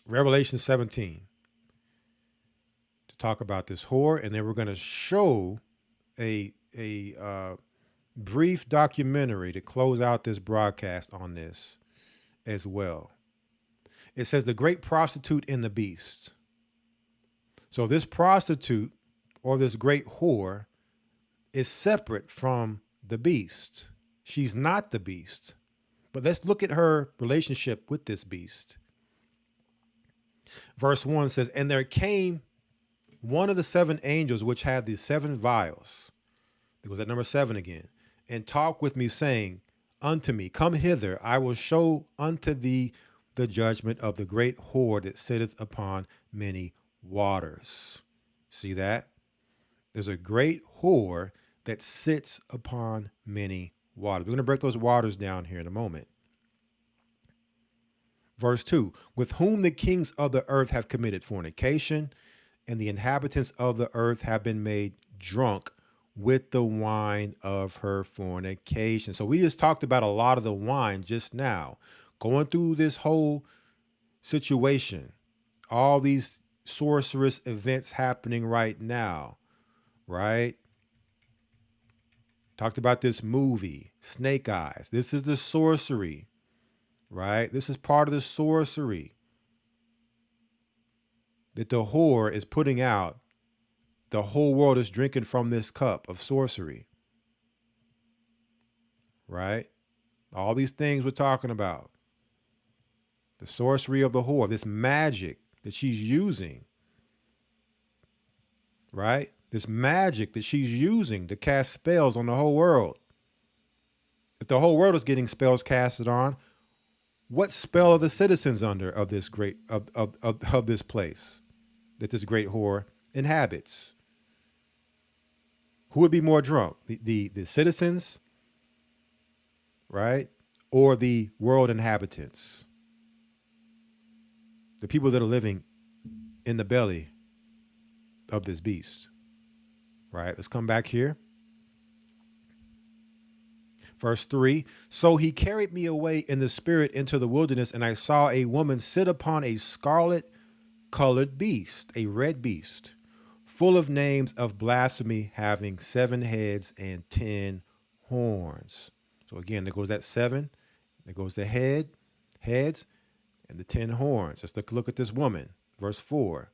Revelation 17. Talk about this whore, and then we're going to show a brief documentary to close out this broadcast on this as well. It says the great prostitute and the beast. So this prostitute or this great whore is separate from the beast. She's not the beast. But let's look at her relationship with this beast. Verse 1 says, and there came one of the 7 angels which had the 7 vials. There was that number 7 again. And talked with me, saying unto me, come hither, I will show unto thee the judgment of the great whore that sitteth upon many waters. See that? There's a great whore that sits upon many waters. We're going to break those waters down here in a moment. Verse 2, with whom the kings of the earth have committed fornication, and the inhabitants of the earth have been made drunk with the wine of her fornication. So we just talked about a lot of the wine just now, going through this whole situation, all these sorcerous events happening right now, right? Talked about this movie, Snake Eyes. This is the sorcery, right? This is part of the sorcery that the whore is putting out. The whole world is drinking from this cup of sorcery, right? All these things we're talking about. The sorcery of the whore, this magic that she's using, right? This magic that she's using to cast spells on the whole world. If the whole world is getting spells casted on, what spell are the citizens under of this great of this place that this great whore inhabits? Who would be more drunk? The citizens, right? Or the world inhabitants? The people that are living in the belly of this beast, right? Let's come back here. Verse 3, so he carried me away in the spirit into the wilderness, and I saw a woman sit upon a scarlet colored beast, a red beast, full of names of blasphemy, having 7 heads and 10 horns. So again, there goes that 7, there goes the heads, and the 10 horns. Let's look at this woman. Verse 4,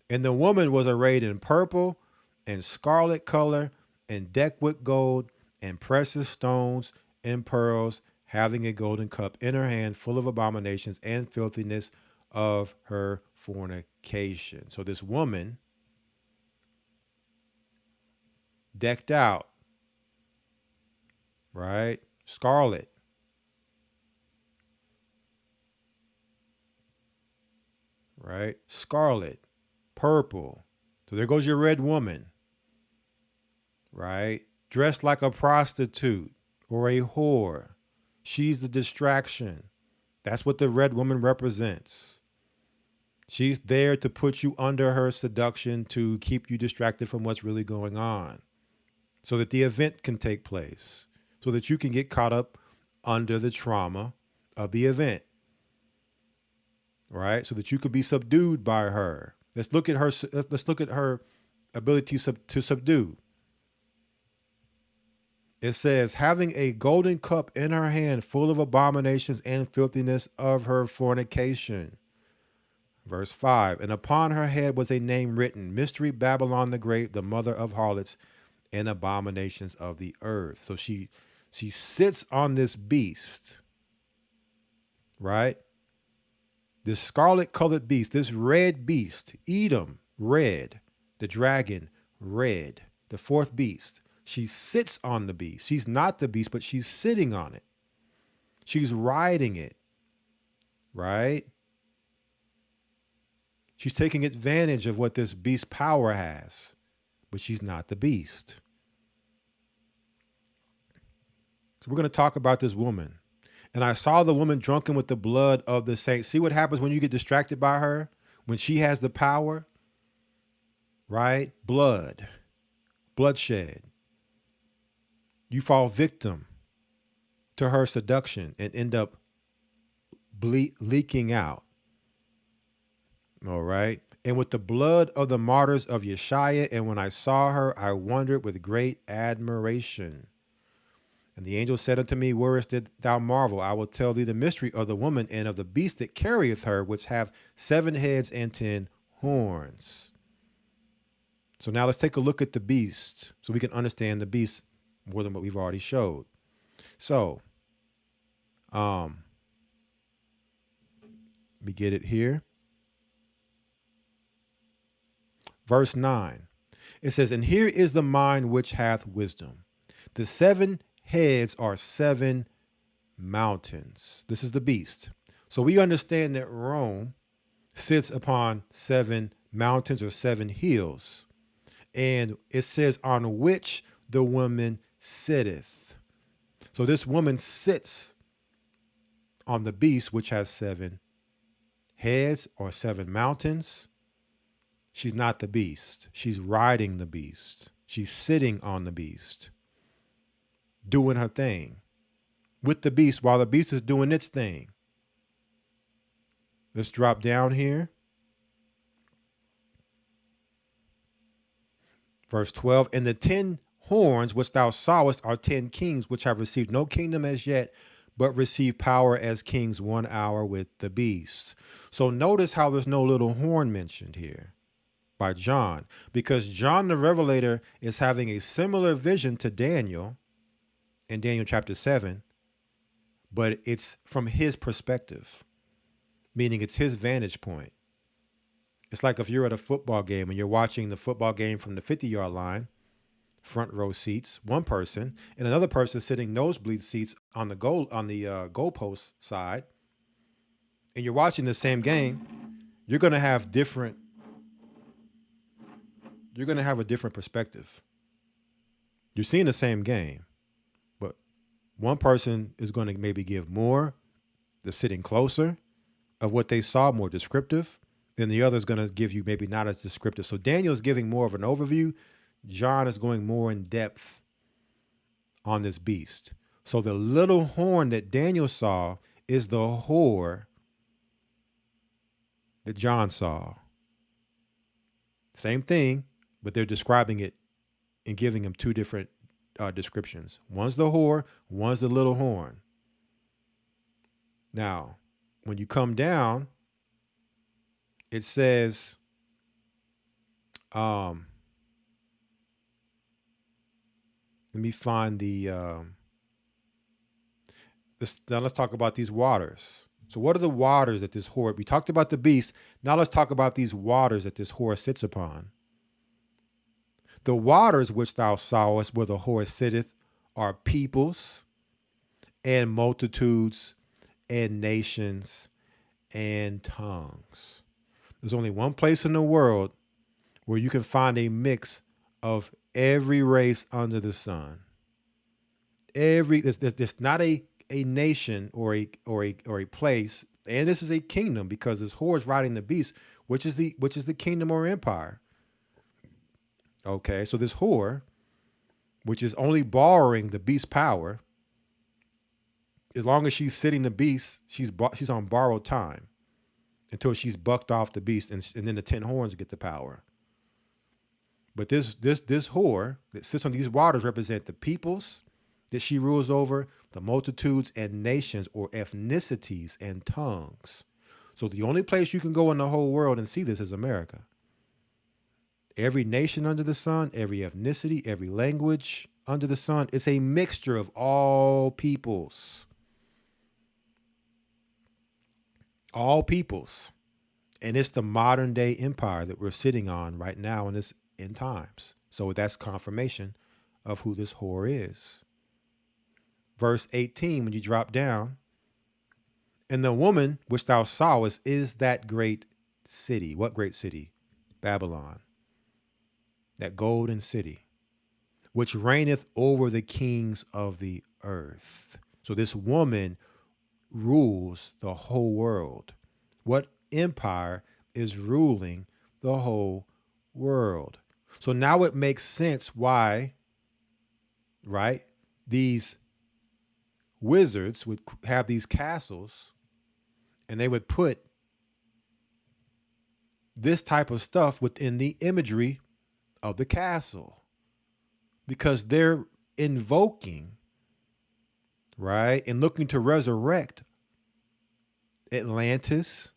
and the woman was arrayed in purple and scarlet color, and decked with gold and precious stones and pearls, having a golden cup in her hand, full of abominations and filthiness of her fornication. So this woman, decked out, right? Scarlet. Right? Scarlet, purple. So there goes your red woman, right? Dressed like a prostitute or a whore. She's the distraction. That's what the red woman represents. She's there to put you under her seduction, to keep you distracted from what's really going on, so that the event can take place, so that you can get caught up under the trauma of the event, right? So that you could be subdued by her. Let's look at her. Let's look at her ability to subdue. It says, having a golden cup in her hand, full of abominations and filthiness of her fornication. Verse 5, and upon her head was a name written, Mystery Babylon the Great, the mother of harlots and abominations of the earth. So she sits on this beast, right? This scarlet colored beast, this red beast, Edom, red, the dragon, red, the 4th beast. She sits on the beast. She's not the beast, but she's sitting on it. She's riding it, right? She's taking advantage of what this beast power has, but she's not the beast. So we're going to talk about this woman. And I saw the woman drunken with the blood of the saints. See what happens when you get distracted by her? When she has the power, right? Bloodshed. You fall victim to her seduction and end up leaking out. All right. And with the blood of the martyrs of Yeshua, and when I saw her, I wondered with great admiration. And the angel said unto me, whereas did thou marvel? I will tell thee the mystery of the woman and of the beast that carrieth her, which have 7 heads and 10 horns. So now let's take a look at the beast so we can understand the beast more than what we've already showed. So We get it here. Verse 9. It says, and here is the mind which hath wisdom. The 7 heads are 7 mountains. This is the beast. So we understand that Rome sits upon 7 mountains or 7 hills. And it says on which the woman sitteth. So this woman sits on the beast, which has 7 heads or 7 mountains. She's not the beast. She's riding the beast. She's sitting on the beast, doing her thing with the beast while the beast is doing its thing. Let's drop down here. Verse 12, and the 10 horns which thou sawest are 10 kings, which have received no kingdom as yet, but receive power as kings 1 hour with the beast. So notice how there's no little horn mentioned here by John, because John the Revelator is having a similar vision to Daniel in Daniel chapter 7, but it's from his perspective, meaning it's his vantage point. It's like if you're at a football game and you're watching the football game from the 50-yard line, front row seats, one person, and another person sitting nosebleed seats on the goalpost side, and you're watching the same game, you're going to have a different perspective. You're seeing the same game, but one person is going to maybe give more, they're sitting closer, of what they saw, more descriptive, then the other is going to give you maybe not as descriptive. So Daniel is giving more of an overview. John is going more in depth on this beast. So the little horn that Daniel saw is the whore that John saw. Same thing, but they're describing it and giving him 2 different descriptions. One's the whore, one's the little horn. Now, when you come down, it says, let me find the, now let's talk about these waters. So what are the waters that this whore, we talked about the beast. Now let's talk about these waters that this whore sits upon. The waters which thou sawest where the whore sitteth are peoples and multitudes and nations and tongues. There's only one place in the world where you can find a mix of every race under the sun. There's not a nation or a place, and this is a kingdom because this whore is riding the beast, which is the kingdom or empire. Okay, so this whore, which is only borrowing the beast's power, as long as she's sitting the beast, she's on borrowed time until she's bucked off the beast, and then the 10 horns get the power. But this whore that sits on these waters represent the peoples that she rules over, the multitudes and nations or ethnicities and tongues. So the only place you can go in the whole world and see this is America. Every nation under the sun, every ethnicity, every language under the sun, it's a mixture of all peoples. All peoples. And it's the modern day empire that we're sitting on right now in this end times. So that's confirmation of who this whore is. Verse 18, when you drop down, and the woman which thou sawest is that great city. What great city? Babylon. That golden city, which reigneth over the kings of the earth. So this woman rules the whole world. What empire is ruling the whole world? So now it makes sense why, right, these wizards would have these castles and they would put this type of stuff within the imagery of the castle, because they're invoking, right, and looking to resurrect Atlantis,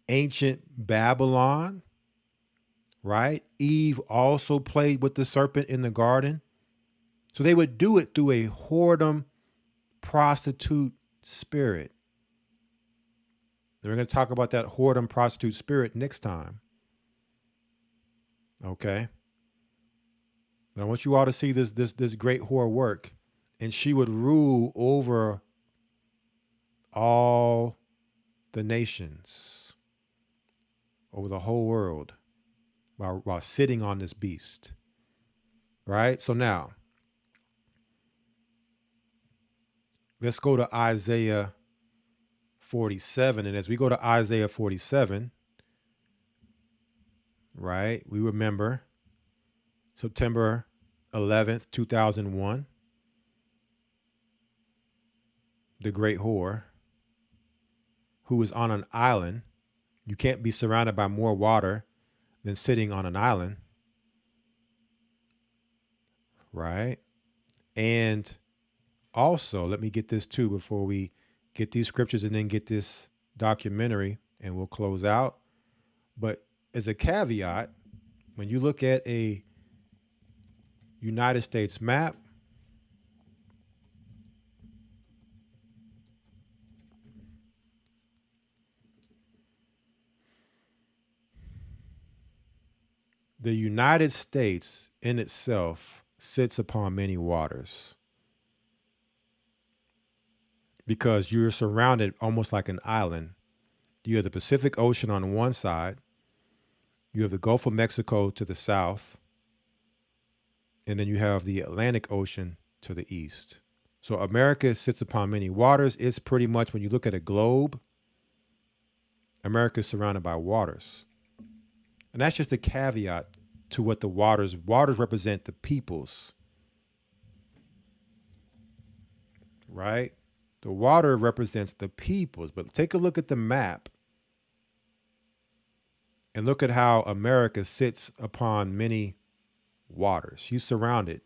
ancient Babylon, right? Eve also played with the serpent in the garden. So they would do it through a whoredom, prostitute spirit. And we're going to talk about that whoredom prostitute spirit next time. Okay. And I want you all to see this great whore work. And she would rule over all the nations, over the whole world, while sitting on this beast. Right? So now, let's go to Isaiah 47. And as we go to Isaiah 47, right, we remember September 11th, 2001, the great whore who is on an island. You can't be surrounded by more water than sitting on an island, right? And also, let me get this too before we get these scriptures and then get this documentary, and we'll close out. But as a caveat, when you look at a United States map, the United States in itself sits upon many waters because you're surrounded almost like an island. You have the Pacific Ocean on one side, you have the Gulf of Mexico to the south, and then you have the Atlantic Ocean to the east. So America sits upon many waters. It's pretty much, when you look at a globe, America is surrounded by waters. And that's just a caveat to what the waters represent, the peoples, right? The water represents the peoples. But take a look at the map and look at how America sits upon many waters. She's surrounded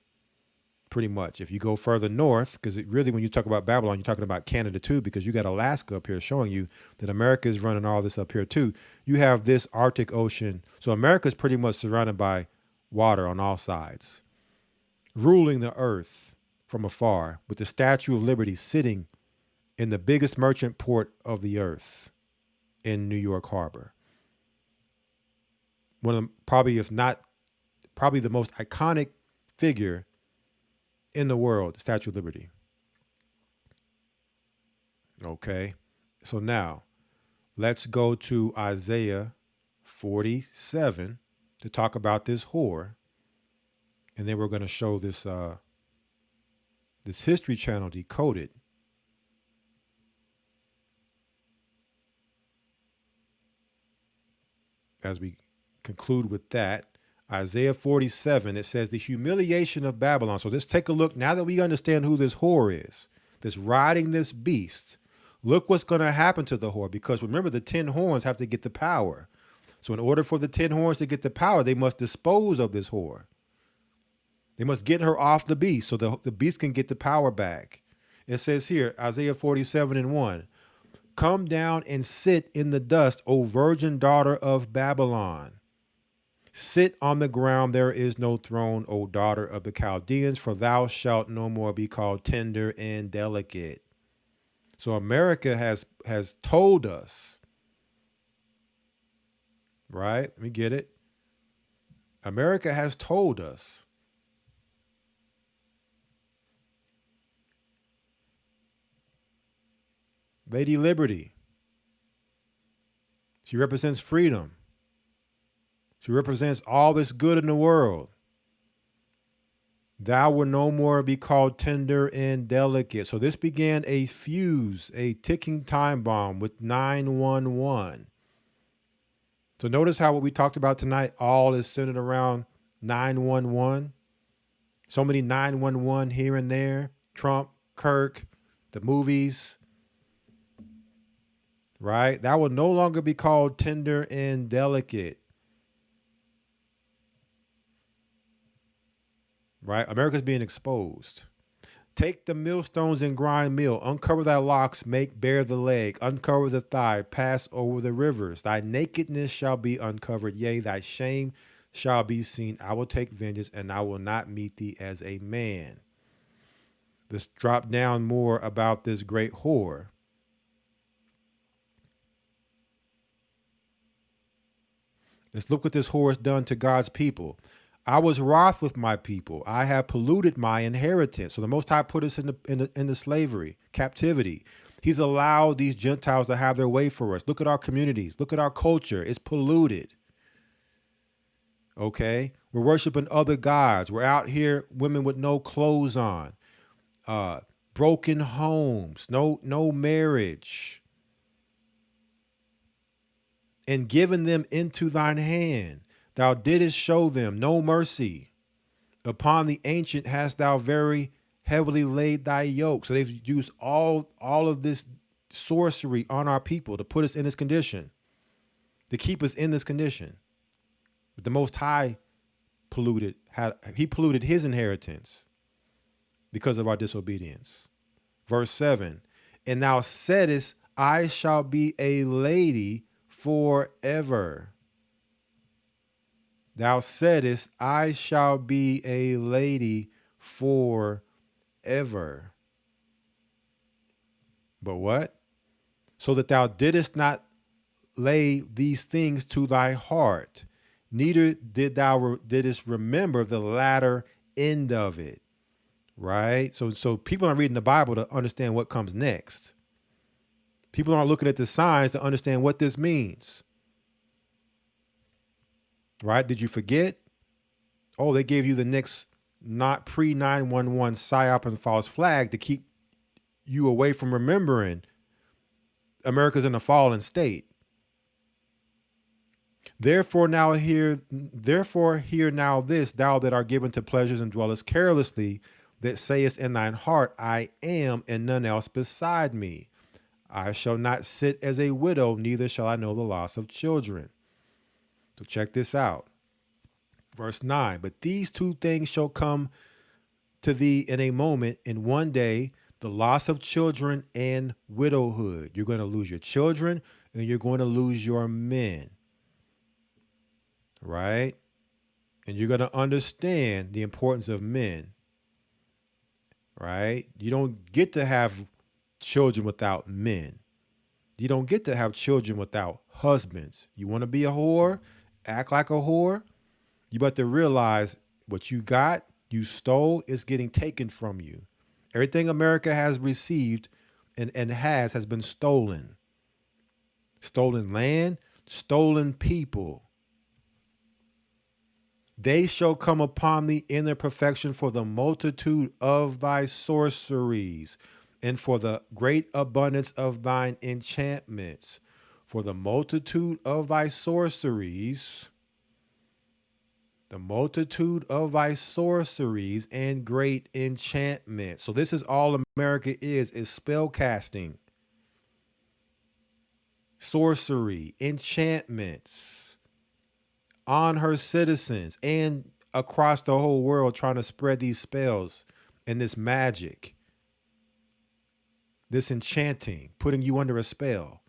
pretty much. If you go further north, because really when you talk about Babylon, you're talking about Canada too, because you got Alaska up here showing you that America is running all this up here too. You have this Arctic Ocean. So America is pretty much surrounded by water on all sides, ruling the earth from afar, with the Statue of Liberty sitting in the biggest merchant port of the earth in New York Harbor. One of them, probably, if not, probably the most iconic figure in the world, the Statue of Liberty. Okay, so now let's go to Isaiah 47 to talk about this whore, and then we're going to show this this History Channel Decoded. As we conclude with that, Isaiah 47, it says the humiliation of Babylon. So let's take a look. Now that we understand who this whore is, that's riding this beast, look what's going to happen to the whore. Because remember, the 10 horns have to get the power. So in order for the 10 horns to get the power, they must dispose of this whore. They must get her off the beast so the beast can get the power back. It says here, Isaiah 47:1, come down and sit in the dust, O virgin daughter of Babylon. Sit on the ground, there is no throne, O daughter of the Chaldeans, for thou shalt no more be called tender and delicate. So America has told us, right? Let me get it. America has told us Lady Liberty, she represents freedom. She represents all that's good in the world. Thou will no more be called tender and delicate. So this began a fuse, a ticking time bomb with 911. So notice how what we talked about tonight all is centered around 911. So many 911 here and there. Trump, Kirk, the movies. Right? That will no longer be called tender and delicate. Right? America's being exposed. Take the millstones and grind meal. Uncover thy locks, make bare the leg. Uncover the thigh, pass over the rivers. Thy nakedness shall be uncovered. Yea, thy shame shall be seen. I will take vengeance, and I will not meet thee as a man. Let's drop down more about this great whore. Let's look what this whore has done to God's people. I was wroth with my people. I have polluted my inheritance. So the Most High put us in the slavery, captivity. He's allowed these Gentiles to have their way for us. Look at our communities. Look at our culture. It's polluted. Okay? We're worshiping other gods. We're out here, women with no clothes on. Broken homes. No marriage. And given them into thine hand. Thou didst show them no mercy. Upon the ancient hast thou very heavily laid thy yoke. So they've used all of this sorcery on our people to put us in this condition, to keep us in this condition. But the Most High polluted his inheritance because of our disobedience. Verse 7, and thou saidest, I shall be a lady forever. Thou saidest, I shall be a lady forever. But what? So that thou didst not lay these things to thy heart, neither didst remember the latter end of it. Right? So people aren't reading the Bible to understand what comes next. People aren't looking at the signs to understand what this means. Right? Did you forget? Oh, they gave you the next not pre-911 PSYOP and false flag to keep you away from remembering America's in a fallen state. Therefore hear now this, thou that art given to pleasures and dwellest carelessly, that sayest in thine heart, I am, and none else beside me. I shall not sit as a widow, neither shall I know the loss of children. So check this out. Verse 9, but these two things shall come to thee in a moment, in one day, the loss of children and widowhood. You're going to lose your children and you're going to lose your men. Right? And you're going to understand the importance of men. Right? You don't get to have children without men. You don't get to have children without husbands. You want to be a whore? Act like a whore? You better realize what you got, you stole, is getting taken from you. Everything America has received and has been stolen. Stolen land, stolen people. They shall come upon thee in their perfection for the multitude of thy sorceries and for the great abundance of thine enchantments. For the multitude of thy sorceries, the multitude of thy sorceries and great enchantment. So this is all America is spell casting, sorcery, enchantments on her citizens and across the whole world, trying to spread these spells and this magic, this enchanting, putting you under a spell.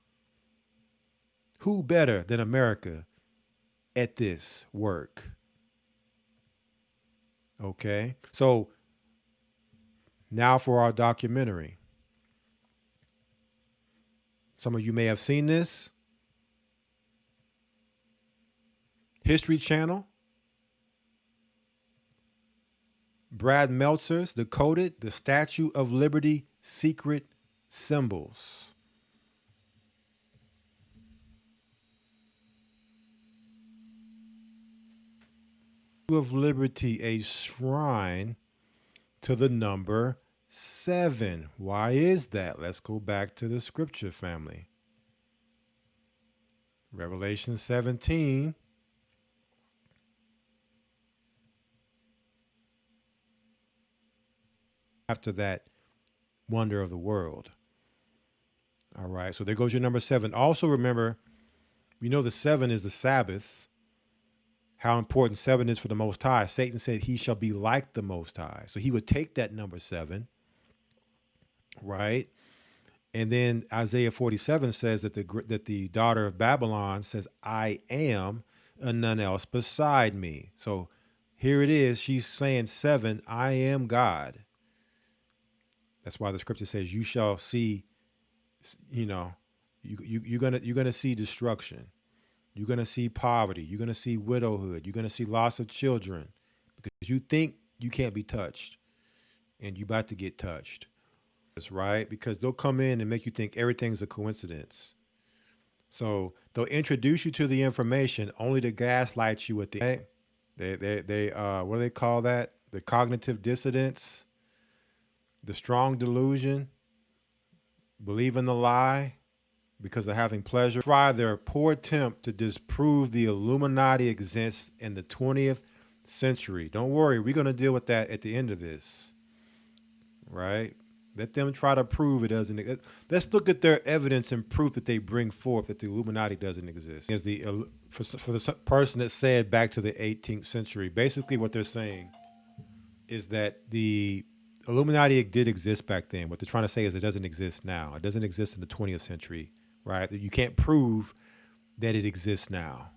Who better than America at this work? Okay, so now for our documentary. Some of you may have seen this. History Channel. Brad Meltzer's Decoded, the Statue of Liberty Secret Symbols. Of Liberty, a shrine to the number 7. Why is that? Let's go back to the scripture, family. Revelation 17. After that wonder of the world. All right, so there goes your number 7. Also remember, we know the 7 is the Sabbath. How important 7 is for the Most High. Satan said he shall be like the Most High. So he would take that number 7, right? And then Isaiah 47 says that the daughter of Babylon says, I am, and none else beside me. So here it is. She's saying 7, I am God. That's why the scripture says, "You shall see." You know, you're gonna see destruction. You're gonna see poverty. You're gonna see widowhood. You're gonna see loss of children because you think you can't be touched, and you about to get touched. That's right, because they'll come in and make you think everything's a coincidence. So they'll introduce you to the information only to gaslight you at the end. They what do they call that? The cognitive dissonance, the strong delusion, believe in the lie because of having pleasure. Try their poor attempt to disprove the Illuminati exists in the 20th century. Don't worry, we're going to deal with that at the end of this, right? Let them try to prove it doesn't exist. Let's look at their evidence and proof that they bring forth that the Illuminati doesn't exist. As for the person that said back to the 18th century, basically what they're saying is that the Illuminati did exist back then. What they're trying to say is it doesn't exist now. It doesn't exist in the 20th century, right? You can't prove that it exists now.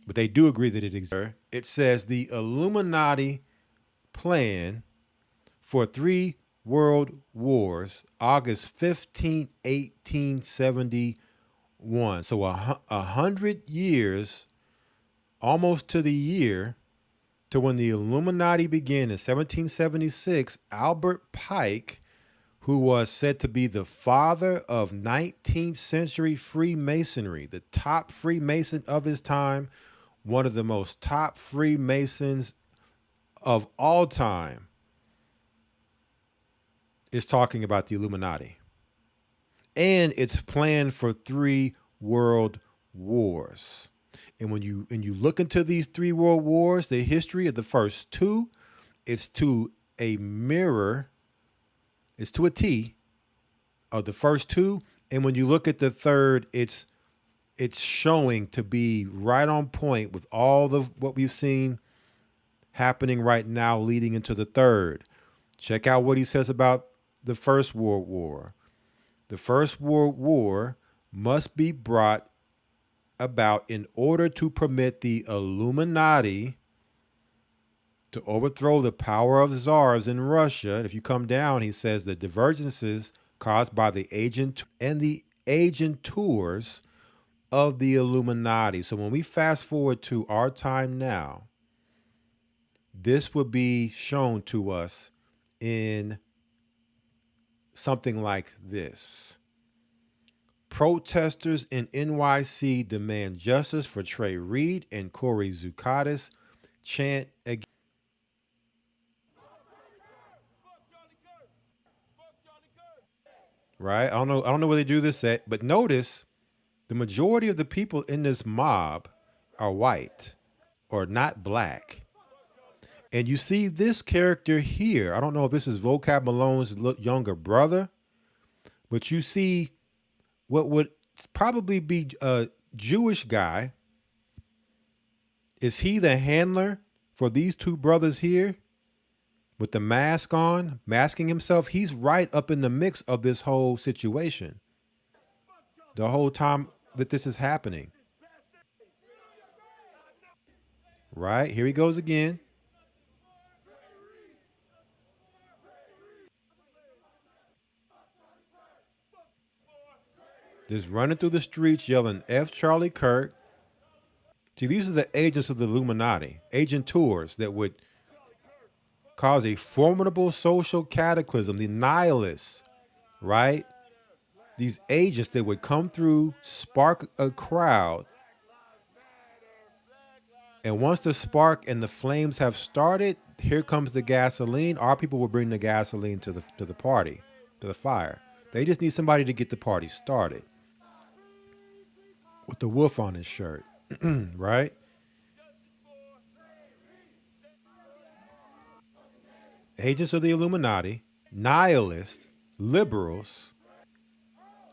But they do agree that it exists. It says the Illuminati plan for 3 world wars, August 15, 1871. So 100 years, almost to the year, to when the Illuminati began in 1776, Albert Pike, who was said to be the father of 19th century Freemasonry, the top Freemason of his time, one of the most top Freemasons of all time, is talking about the Illuminati. And it's planned for 3 world wars. And when you look into these 3 world wars, the history of the first 2, it's to a mirror, it's to a T of the first 2. And when you look at the third, it's showing to be right on point with all the what we've seen happening right now leading into the third. Check out what he says about the First World War. The First World War must be brought about in order to permit the Illuminati to overthrow the power of czars in Russia. If you come down, he says the divergences caused by the agent and the agentors of the Illuminati. So when we fast forward to our time now, this would be shown to us in something like this. Protesters in NYC demand justice for Trey Reed and Corey Zucadis. Chant again. Right? I don't know where they do this at, but notice the majority of the people in this mob are white or not black. And you see this character here. I don't know if this is Vocab Malone's younger brother, but you see what would probably be a Jewish guy. Is he the handler for these 2 brothers here with the mask on, masking himself? He's right up in the mix of this whole situation the whole time that this is happening. Right? Here he goes again. Just running through the streets yelling F Charlie Kirk. See, these are the agents of the Illuminati, agentors that would cause a formidable social cataclysm, the nihilists, right? These agents that would come through, spark a crowd. And once the spark and the flames have started, here comes the gasoline. Our people will bring the gasoline to the party, to the fire. They just need somebody to get the party started. With the wolf on his shirt, right? Agents of the Illuminati, nihilists, liberals,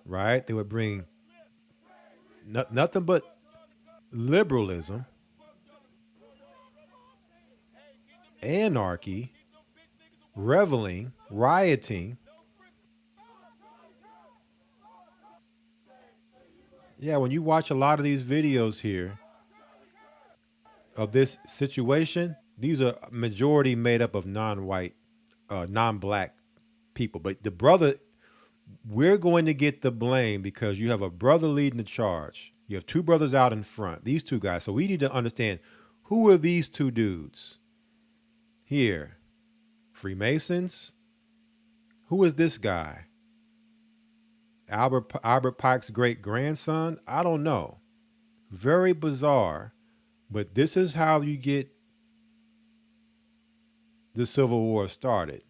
right? They would bring nothing but liberalism, anarchy, reveling, rioting. Yeah, when you watch a lot of these videos here of this situation, these are majority made up of non-white, non-black people. But the brother, we're going to get the blame because you have a brother leading the charge. You have two brothers out in front, these two guys. So we need to understand, who are these two dudes here? Freemasons? Who is this guy? Albert Pike's great grandson? I don't know. Very bizarre. But this is how you get the Civil War started.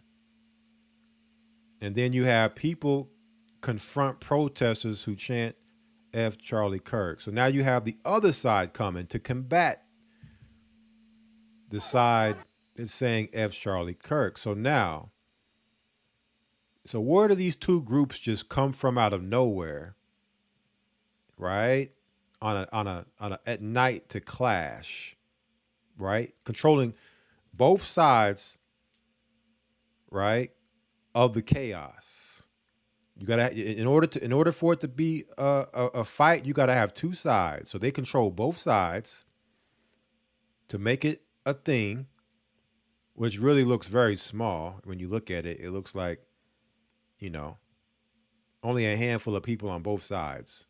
And then you have people confront protesters who chant F. Charlie Kirk. So now you have the other side coming to combat the side that's saying F. Charlie Kirk. So now, so where do these two groups just come from out of nowhere, right? At night to clash, right? Controlling both sides, right, of the chaos. You gotta, in order for it to be a fight, you gotta have two sides. So they control both sides to make it a thing, which really looks very small when you look at it. It looks like, only a handful of people on both sides.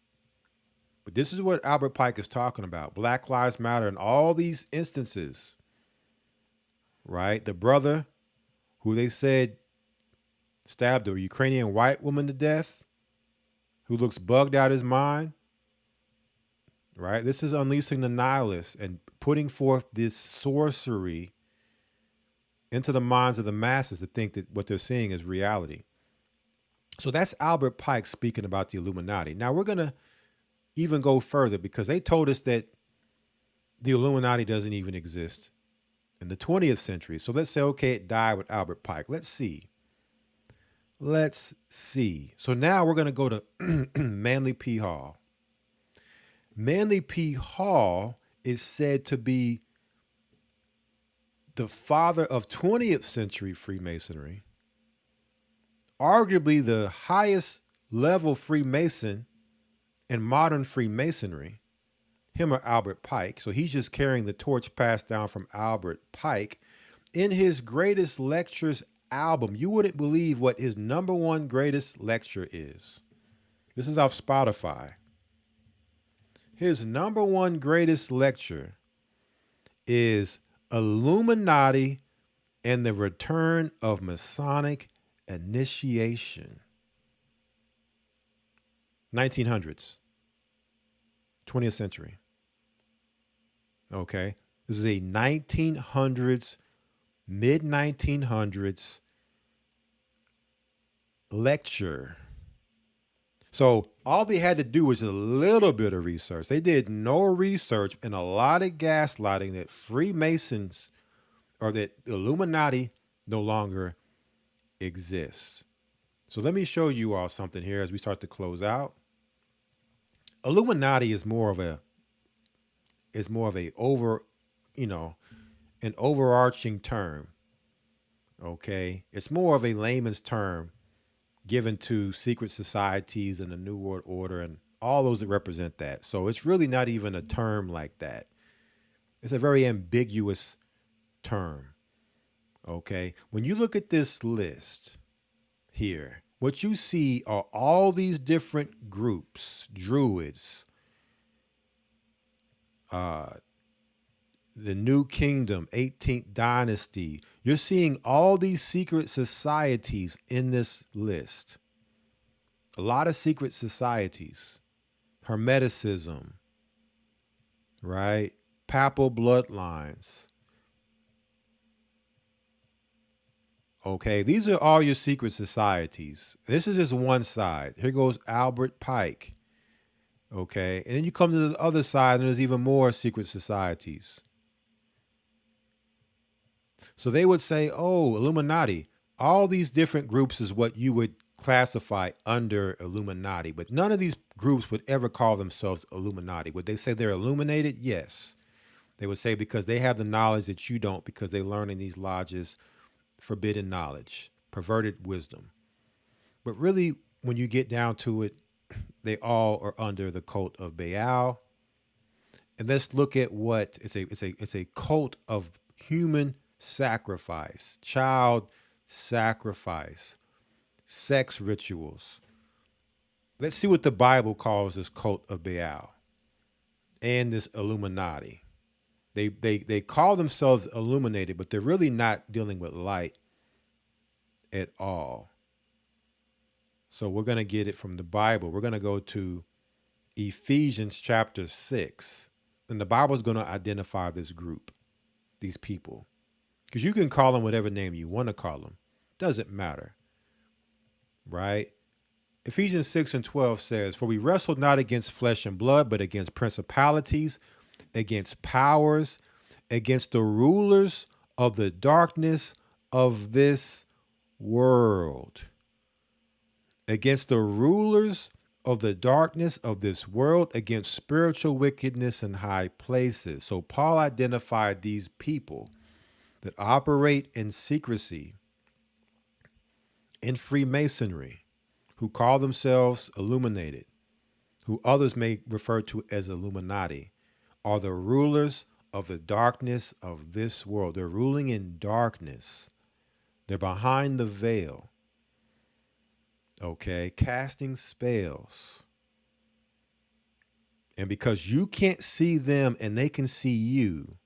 But this is what Albert Pike is talking about. Black Lives Matter in all these instances, right? The brother who they said stabbed a Ukrainian white woman to death, who looks bugged out his mind, right? This is unleashing the nihilists and putting forth this sorcery into the minds of the masses to think that what they're seeing is reality. So that's Albert Pike speaking about the Illuminati. Now we're going to even go further because they told us that the Illuminati doesn't even exist in the 20th century. So let's say, okay, it died with Albert Pike. Let's see. So now we're going to go to Manly P. Hall. Manly P. Hall is said to be the father of 20th century Freemasonry, arguably the highest level Freemason in modern Freemasonry, him or Albert Pike. So he's just carrying the torch passed down from Albert Pike. In his greatest lectures album, you wouldn't believe what his number one greatest lecture is. This is off Spotify. His number one greatest lecture is Illuminati and the Return of Masonic Initiation. 1900s. 20th century. Okay. This is a 1900s, mid 1900s lecture. So all they had to do was a little bit of research. They did no research and a lot of gaslighting that Freemasons or that Illuminati no longer exists. So let me show you all something here as we start to close out. Illuminati is more of a an overarching term. Okay. It's more of a layman's term given to secret societies and the New World Order and all those that represent that. So it's really not even a term like that. It's a very ambiguous term. Okay. When you look at this list here, what you see are all these different groups, Druids, the New Kingdom, 18th Dynasty. You're seeing all these secret societies in this list. A lot of secret societies. Hermeticism, right? Papal bloodlines. Okay, these are all your secret societies. This is just one side. Here goes Albert Pike. Okay, and then you come to the other side and there's even more secret societies. So they would say, oh, Illuminati, all these different groups is what you would classify under Illuminati, but none of these groups would ever call themselves Illuminati. Would they say they're illuminated? Yes. They would say because they have the knowledge that you don't, because they learn in these lodges forbidden knowledge, perverted wisdom. But really, when you get down to it, they all are under the cult of Baal. And let's look at what it's a cult of human sacrifice, child sacrifice. sex rituals. Let's see what the Bible calls this cult of Baal and this Illuminati. They call themselves illuminated, but they're really not dealing with light at all. So we're going to get it from the Bible. We're going to go to Ephesians chapter 6. And the Bible is going to identify this group, these people. Because you can call them whatever name you want to call them. Doesn't matter. Right? Ephesians 6:12 says, "For we wrestle not against flesh and blood, but against principalities, against powers, against the rulers of the darkness of this world." Against the rulers of the darkness of this world, against spiritual wickedness in high places. So Paul identified these people that operate in secrecy, in Freemasonry, who call themselves illuminated, who others may refer to as Illuminati, are the rulers of the darkness of this world. They're ruling in darkness. They're behind the veil. Okay, casting spells. And because you can't see them and they can see you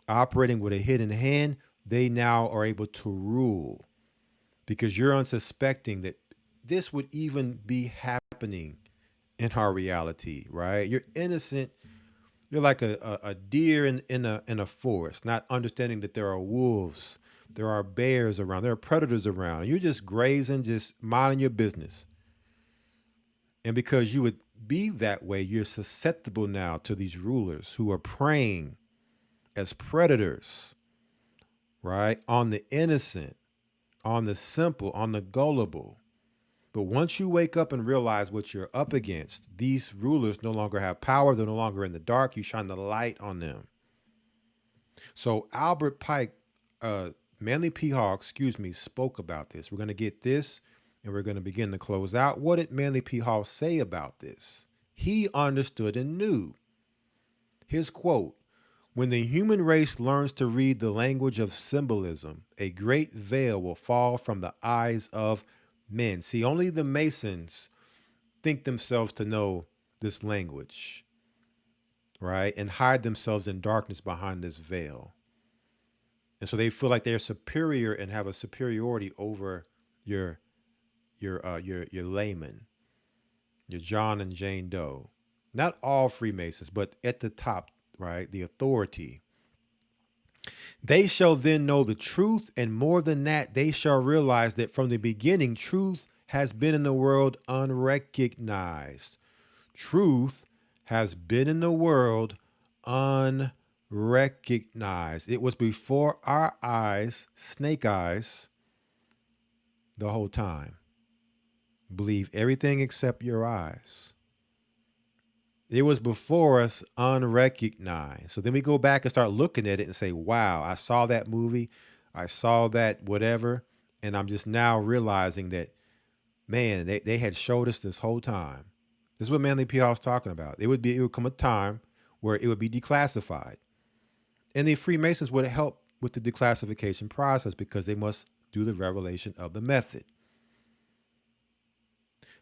operating with a hidden hand, they now are able to rule because you're unsuspecting that this would even be happening in our reality, right? You're innocent. You're like a deer in a forest, not understanding that there are wolves, there are bears around, there are predators around. You're just grazing, just minding your business. And because you would be that way, you're susceptible now to these rulers who are preying as predators, right? On the innocent, on the simple, on the gullible. But once you wake up and realize what you're up against, these rulers no longer have power. They're no longer in the dark. You shine the light on them. So Albert Pike, Manly P. Hall, spoke about this. We're going to get this and we're going to begin to close out. What did Manly P. Hall say about this? He understood and knew. His quote, "When the human race learns to read the language of symbolism, a great veil will fall from the eyes of men." See, only the Masons think themselves to know this language, right? And hide themselves in darkness behind this veil. And so they feel like they're superior and have a superiority over your layman, your John and Jane Doe. Not all Freemasons, but at the top, right? The authority. They shall then know the truth, and more than that, they shall realize that from the beginning, truth has been in the world unrecognized. Truth has been in the world unrecognized. It was before our eyes, snake eyes, the whole time. Believe everything except your eyes. It was before us unrecognized. So then we go back and start looking at it and say, wow, I saw that movie. I saw that whatever. And I'm just now realizing that, man, they had showed us this whole time. This is what Manly P. Hall was talking about. It would come a time where it would be declassified. And the Freemasons would help with the declassification process because they must do the revelation of the method.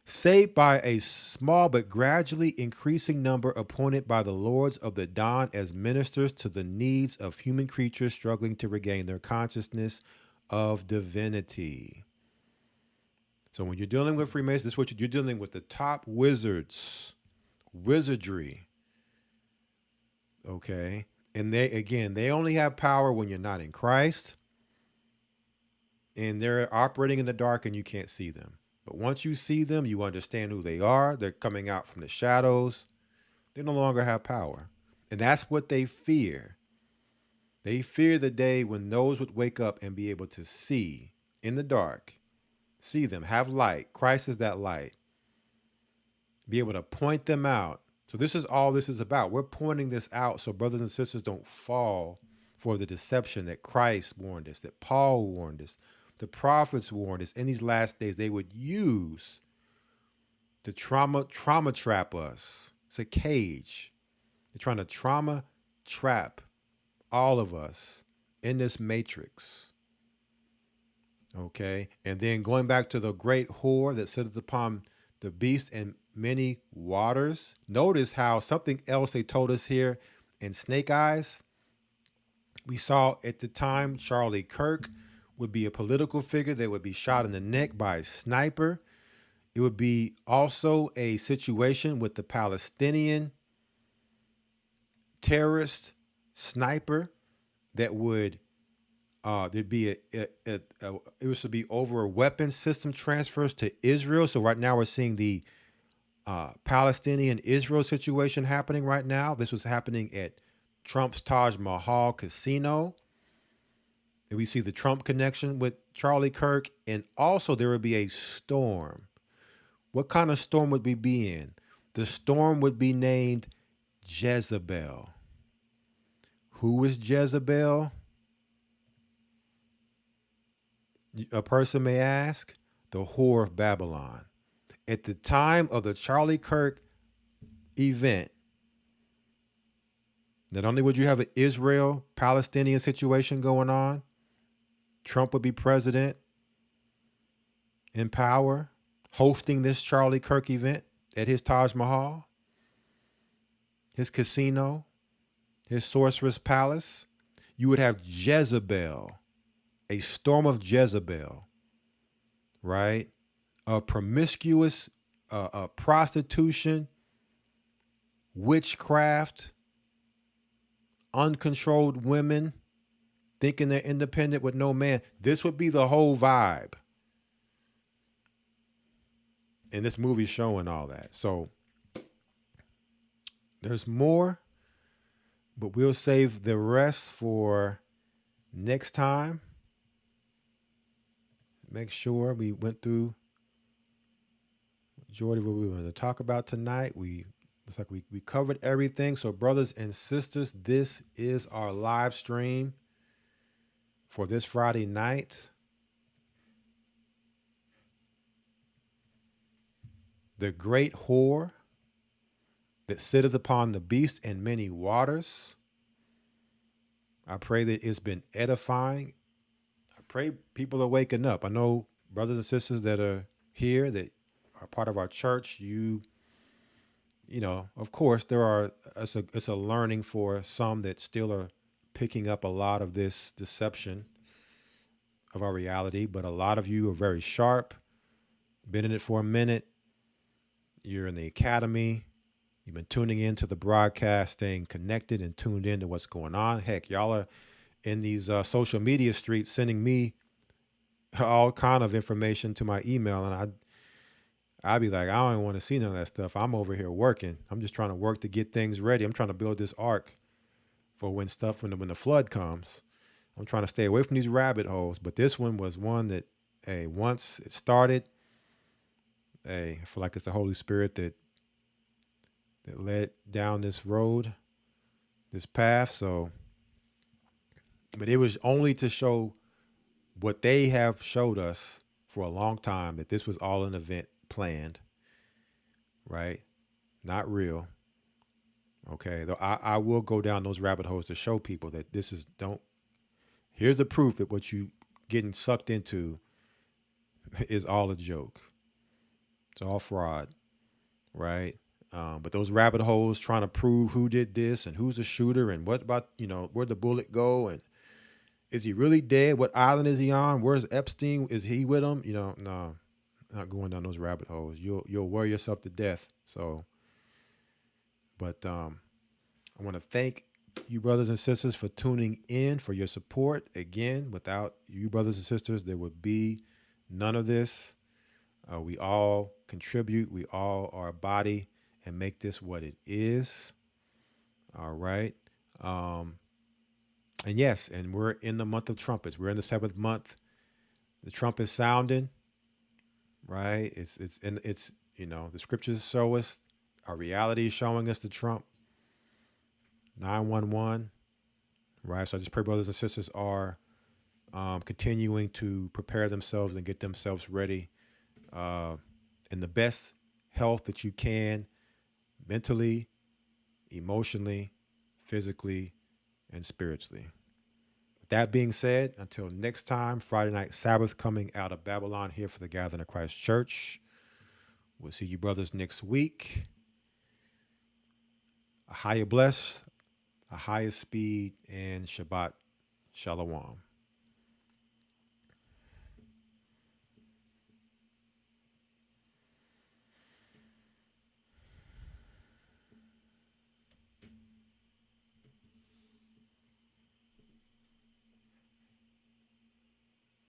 Saved by a small but gradually increasing number appointed by the lords of the dawn as ministers to the needs of human creatures struggling to regain their consciousness of divinity. So when you're dealing with Freemasons, this is what you're dealing with, the top wizards, wizardry. Okay. And they only have power when you're not in Christ. And they're operating in the dark and you can't see them. But once you see them, you understand who they are. They're coming out from the shadows. They no longer have power. And that's what they fear. They fear the day when those would wake up and be able to see in the dark, see them, have light. Christ is that light. Be able to point them out. So this is all this is about. We're pointing this out so brothers and sisters don't fall for the deception that Christ warned us, that Paul warned us, the prophets warned us in these last days they would use to trauma trap us. It's a cage. They're trying to trauma trap all of us in this matrix. Okay. And then going back to the great whore that sitteth upon the beast and many waters. Notice how something else they told us here in Snake Eyes. We saw at the time Charlie Kirk would be a political figure that would be shot in the neck by a sniper. It would be also a situation with the Palestinian terrorist sniper that would there'd be it was to be over weapon system transfers to Israel. So right now we're seeing the Palestinian Israel situation happening right now. This was happening at Trump's Taj Mahal casino. And we see the Trump connection with Charlie Kirk, and also there would be a storm. What kind of storm would we be in? The storm would be named Jezebel. Who is Jezebel? A person may ask. The whore of Babylon. At the time of the Charlie Kirk event, not only would you have an Israel-Palestinian situation going on, Trump would be president in power, hosting this Charlie Kirk event at his Taj Mahal, his casino, his sorceress palace. You would have Jezebel, a storm of Jezebel, right? A promiscuous prostitution, witchcraft, uncontrolled women thinking they're independent with no man. This would be the whole vibe. And this movie's showing all that. So there's more, but we'll save the rest for next time. Make sure we went through majority of what we were going to talk about tonight. It's like we covered everything. So brothers and sisters, this is our live stream for this Friday night. The great whore that sitteth upon the beast and many waters. I pray that it's been edifying. I pray people are waking up. I know brothers and sisters that are here that are part of our church. You know, of course, it's a learning for some that still are picking up a lot of this deception of our reality, but a lot of you are very sharp, been in it for a minute. You're in the academy. You've been tuning into the broadcast, staying connected and tuned into what's going on. Heck, y'all are in these social media streets sending me all kind of information to my email, and I'd be like, I don't even want to see none of that stuff. I'm over here working. I'm just trying to work to get things ready. I'm trying to build this ark for when the flood comes. I'm trying to stay away from these rabbit holes. But this one was one that, hey, once it started, hey, I feel like it's the Holy Spirit that led down this road, this path. So, but it was only to show what they have showed us for a long time, that this was all an event planned, right? Not real. Okay. Though I will go down those rabbit holes to show people that here's the proof that what you getting sucked into is all a joke. It's all fraud, right? But those rabbit holes trying to prove who did this and who's the shooter and what about, where'd the bullet go and is he really dead? What island is he on? Where's Epstein? Is he with him? No, not going down those rabbit holes. You'll worry yourself to death. So, but I want to thank you brothers and sisters for tuning in, for your support. Again, without you brothers and sisters, there would be none of this. We all contribute. We all are a body and make this what it is. All right. And yes, and we're in the month of trumpets. We're in the 7th month. The trumpet is sounding, right? It's the scriptures show us, our reality is showing us the trump. 911, right? So I just pray brothers and sisters are continuing to prepare themselves and get themselves ready in the best health that you can, mentally, emotionally, physically, and spiritually. That being said, until next time, Friday Night Sabbath coming out of Babylon here for the Gathering of Christ Church. We'll see you brothers next week. A higher bless, a higher speed, and Shabbat Shalom.